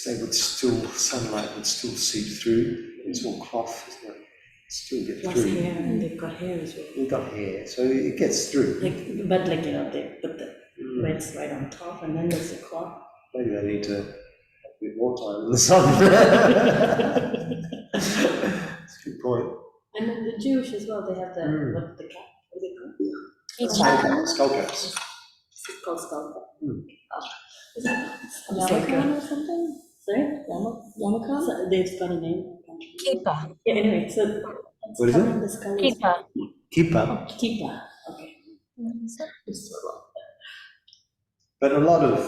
sunlight would still seep through. It's all cloth, isn't it? Still get Plus through. hair, and they've got hair as well. We've got hair, so it gets through. But you know, they put the reds right on top, and then there's the cloth. Maybe they need to have a bit more time in the sun. That's a good point. And then the Jewish as well, they have the what the cap? What is it called? Skull caps. It's called skull cap. Oh. Is Yarmulke it's like or something? sorry? Yarmulke? So they've got a name. Keeper. Yeah, anyway, so What is it? covering the skull is Keeper. Kippa. Kippah. Okay. But a lot of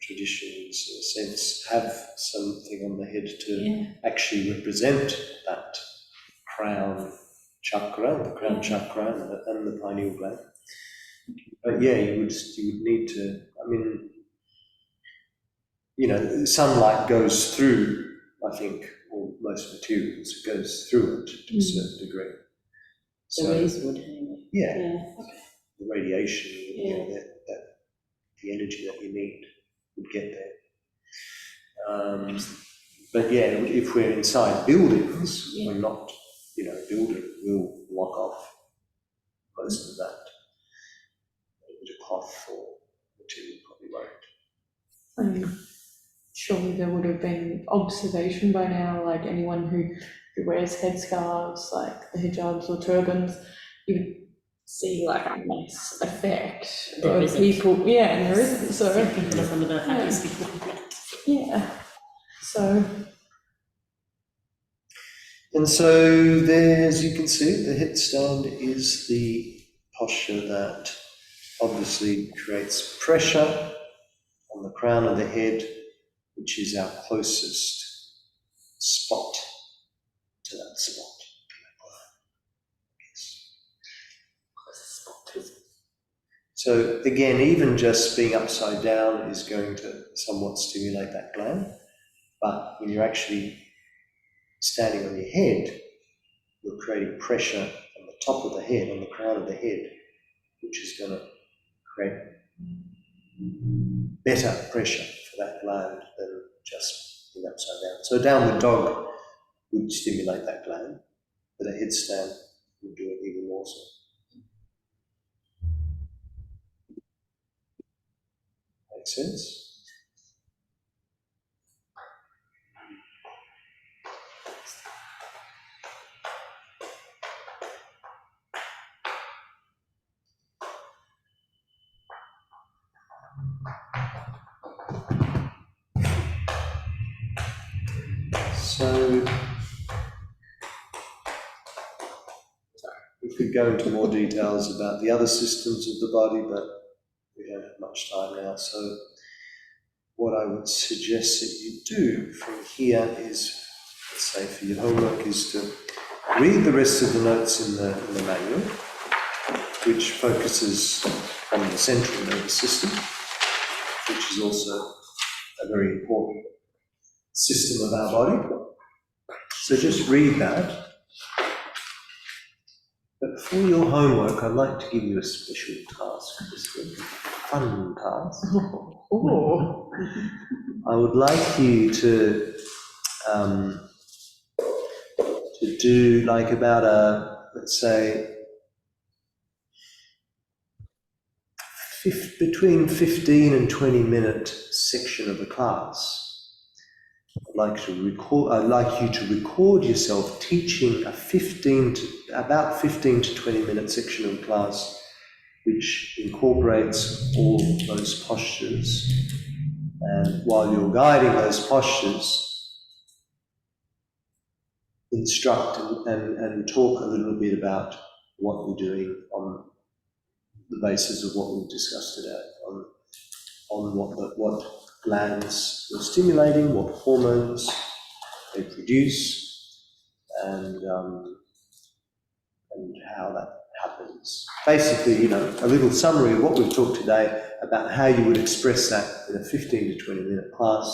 traditions, in a sense, have something on the head to actually represent that crown chakra, the crown chakra, and the pineal gland. But yeah, you would need to. I mean, you know, sunlight goes through. I think, or most materials, it goes through it to a certain degree. The rays would anyway. Yeah, Yeah. Okay. the radiation, you know, that the energy that you need would get there. But yeah, if we're inside buildings, we're not, you know, building will block off most of that. A bit of cloth or material probably won't. Surely there would have been observation by now, like anyone who wears headscarves, like the hijabs or turbans, you would see like a nice effect There of isn't. people. Yeah, and there isn't. So I think they're some of the happiest people. yeah. So And so there, as you can see, the headstand is the posture that obviously creates pressure on the crown of the head, which is our closest spot to that spot. So again, even just being upside down is going to somewhat stimulate that gland, but when you're actually standing on your head, you're creating pressure on the top of the head, on the crown of the head, which is going to create better pressure for that gland than just being upside down. So a downward dog would stimulate that gland, but a headstand would do it even more so. Makes sense? So we could go into more details about the other systems of the body, but we don't have much time now. So what I would suggest that you do from here is, let's say for your homework, is to read the rest of the notes in the manual, which focuses on the central nervous system, which is also a very important system of our body. So just read that. But for your homework, I'd like to give you a special task this week, a fun task. Oh. I would like you to do like about a, let's say, between 15 and 20-minute section of the class. I'd like you to record yourself teaching about 15 to 20-minute section of the class, which incorporates all those postures. And while you're guiding those postures, instruct and talk a little bit about what you're doing on the basis of what we've discussed today, on what glands you're stimulating, what hormones they produce, and how that happens. Basically, a little summary of what we've talked today about how you would express that in a 15 to 20-minute class.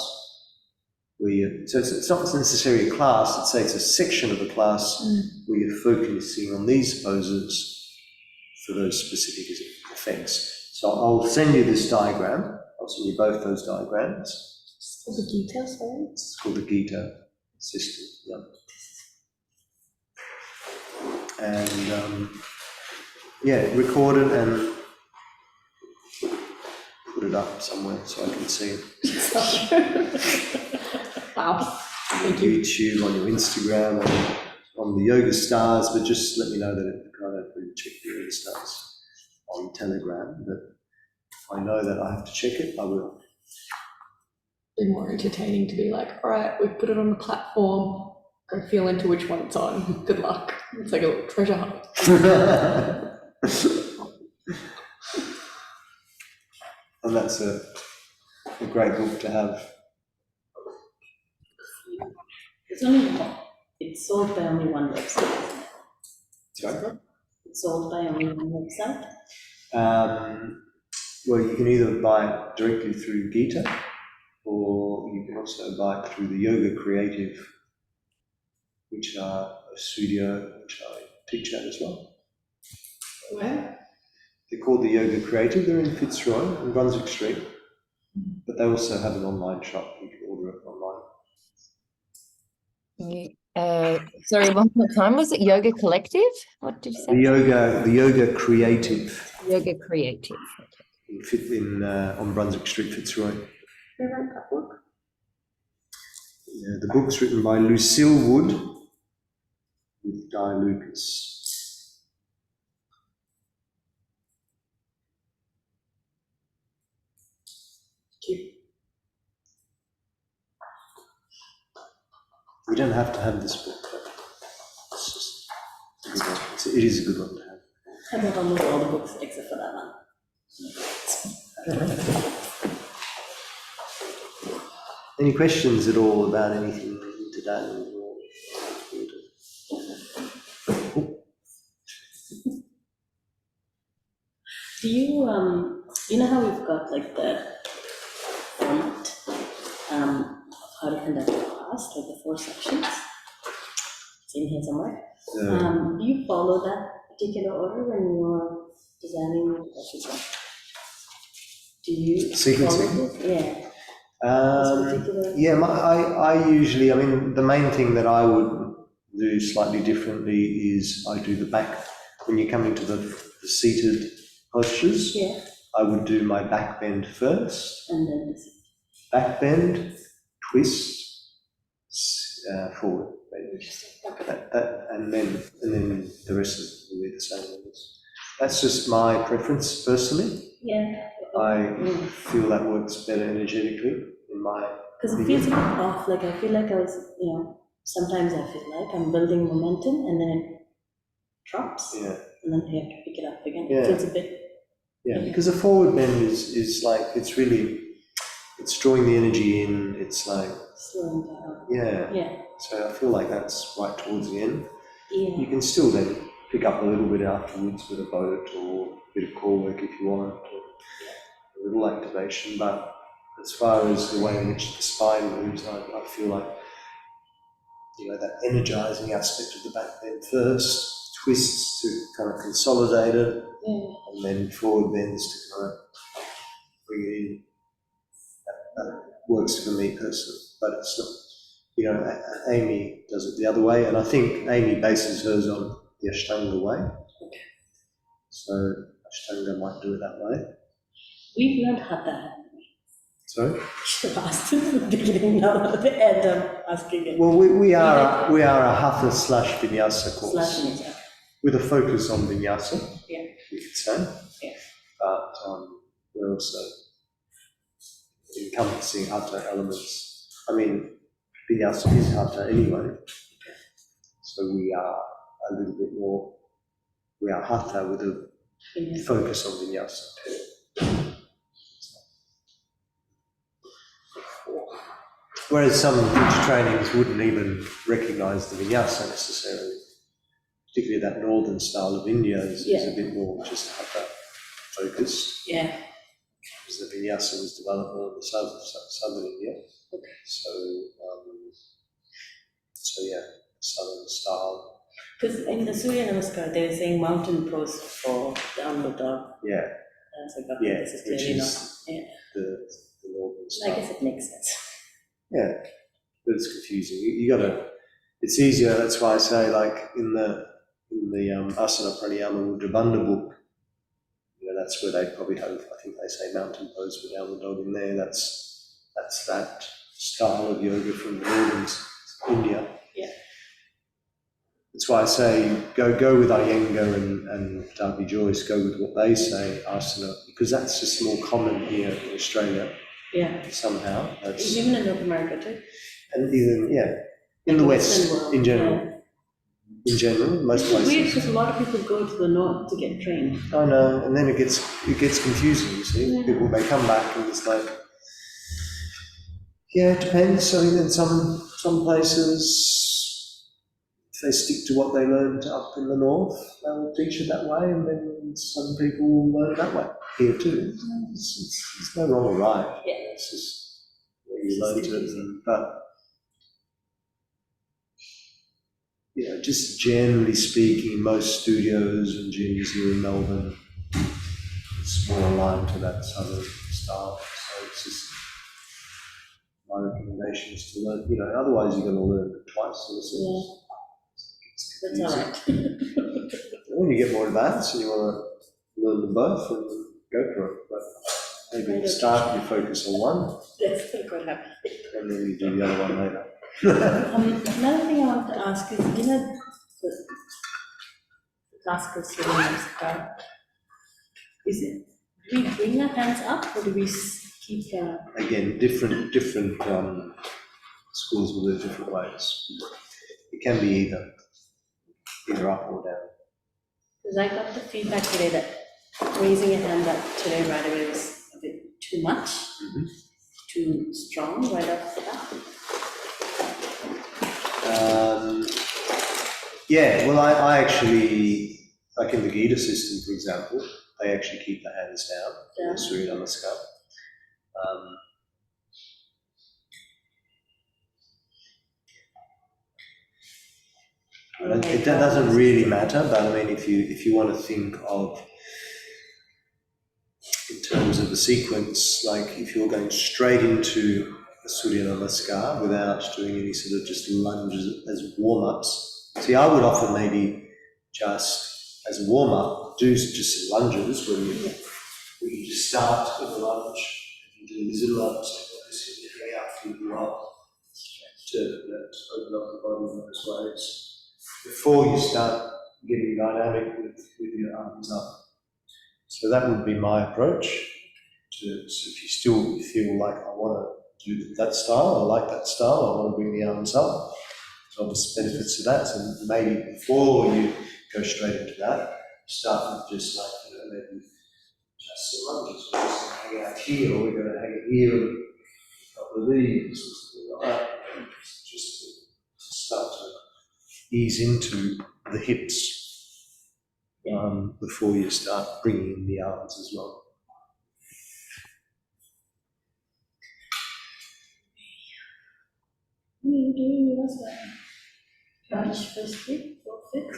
So it's not necessarily a class, let's say it's a section of a class where you're focusing on these poses for those specific effects. So I'll send you this diagram. I'll send you both those diagrams. It's called the Gita, sorry? It's called the Gita system, yeah. And record it and put it up somewhere so I can see it. Wow. On YouTube, on your Instagram, on the Yoga Stars, but just let me know that I don't really check the Yoga Stars on Telegram, but if I know that I have to check it, I will. Be more entertaining to be like, all right, we've put it on the platform, go feel into which one it's on. Good luck. It's like a little treasure hunt. And that's a great book to have. It's sold by only one website, isn't it? Sorry? It's sold by only one website? Well, you can either buy it directly through Gita, or you can also buy it through the Yoga Creative, which are a studio which I teach at as well. Where? They're called the Yoga Creative. They're in Fitzroy, in Brunswick Street, but they also have an online shop. You can order it online. Sorry, one more time. Was it Yoga Collective? What did you say? The Yoga Creative. Yoga Creative. On Brunswick Street, Fitzroy. Who wrote that book? Yeah, the book's written by Lucille Wood with Guy Lucas. You don't have to have this book, but it's just a good one. It is a good one to have. I have almost all the books except for that one. Any questions at all about anything today? Do you know how we've got like the format of how to conduct a class, like the 4 sections? It's in here somewhere. Do you follow that particular order when you're designing the class? Do you Sequencing? follow this? Yeah. This Um, particular. yeah, I usually, I mean, the main thing that I would do slightly differently is I do the back, when you come into the seated postures, Yeah. I would do my back bend first. And then this. Back bend, twist, forward. Interesting. And then the rest of it will be the same. That's just my preference personally. Yeah. I feel that works better energetically in my Because it feels a bit off. Like I feel like I was, sometimes I feel like I'm building momentum and then it drops. Yeah. And then you have to pick it up again. Yeah. It feels a bit. Yeah, because a forward bend is like, it's drawing the energy in, it's like, Slowing down. yeah. Yeah. So I feel like that's right towards the end. Yeah. You can still then pick up a little bit afterwards with a boat or a bit of core work if you want, or a little activation, but as far as the way in which the spine moves, I feel like, that energizing aspect of the back bend first, twists to kind of consolidate it, and then forward bends to kind of bring it in. That works for me personally, but it's not, Amy does it the other way, and I think Amy bases hers on the Ashtanga way. Okay. So Ashtanga might do it that way. We've learned Hatha, haven't we? Sorry? Should have asked in the beginning, now at the end I'm asking it. Well, we are a Hatha / Vinyasa course. Slashing it, okay. With a focus on Vinyasa, Yeah. you could say. Yeah. But we're also encompassing Hatha elements. I mean, Vinyasa is Hatha anyway. So we are a little bit more, we are Hatha with a Yeah. focus on Vinyasa too. Whereas some teacher trainings wouldn't even recognise the Vinyasa necessarily. Particularly that northern style of India is a bit more just Hatha focused. Yeah. Because the Vinyasa was developed more in the southern India. Okay. So yeah, southern style. Because in the Surya Namaskar, they were saying mountain pose for the Amrita. Yeah, I was like, okay, yeah, this is which clearly is not. Yeah. the northern I style. guess it makes sense. Yeah, but it's confusing. You gotta, it's easier, that's why I say, like, in the Asana Pranayama Mudra book, that's where they probably have, I think they say mountain pose with down the dog in there. That's that style of yoga from northern India. Yeah. That's why I say go with Iyengar and Darby Joyce, go with what they say, asana, because that's just more common here in Australia. Yeah. Somehow. That's, Even in North America too. and even, in the West, Western world, in general. In general, most It's weird places. because a lot of people go to the north to get trained. I know, and then it gets confusing, you see. Yeah. People may come back and it's like, yeah, it depends. I mean, in some places, if they stick to what they learned up in the north, they'll teach it that way, and then some people will learn it that way. Here too. It's no wrong or right. Yeah. It's just where you learned it. But just generally speaking, most studios and gyms here in Melbourne, it's more aligned to that southern style. So it's just my recommendation is to learn. Otherwise you're going to learn it twice in a sense. That's all right. When you get more advanced and you want to learn them both, and go for it. But maybe start you focus on one, That's what happened. and then you do the other one later. Another thing I want to ask is, the classical Surya Namaskar, do we bring our hands up or do we keep Again, different schools will do it different ways. It can be either up or down. because I got the feedback today that raising a hand up today right away was a bit too much, too strong right off the bat. I actually, like in the Gita system, for example, they actually keep the hands down in the Surya Namaskar. It doesn't really matter, but I mean, if you want to think of in terms of the sequence, like if you're going straight into a Surya Namaskar without doing any sort of just lunges as warm-ups. See, I would often maybe just, as a warm-up, do just some lunges where you just start with a lunge, and you do these little lunges, obviously lifting out through the right to open up the body in those ways, before you start getting dynamic with your arms up. So that would be my approach. So if you still feel like I want to do that style, I like that style, I want to bring the arms up, there's obviously benefits to that. So maybe before you go straight into that, start with just like, maybe just some lunges. We're just going to hang out here, or we're going to hang it here, and a couple of these, or something like that. Just to start to ease into the hips before you start bringing in the arms as well. What are you doing with us? Lunge first, 4th, 5th?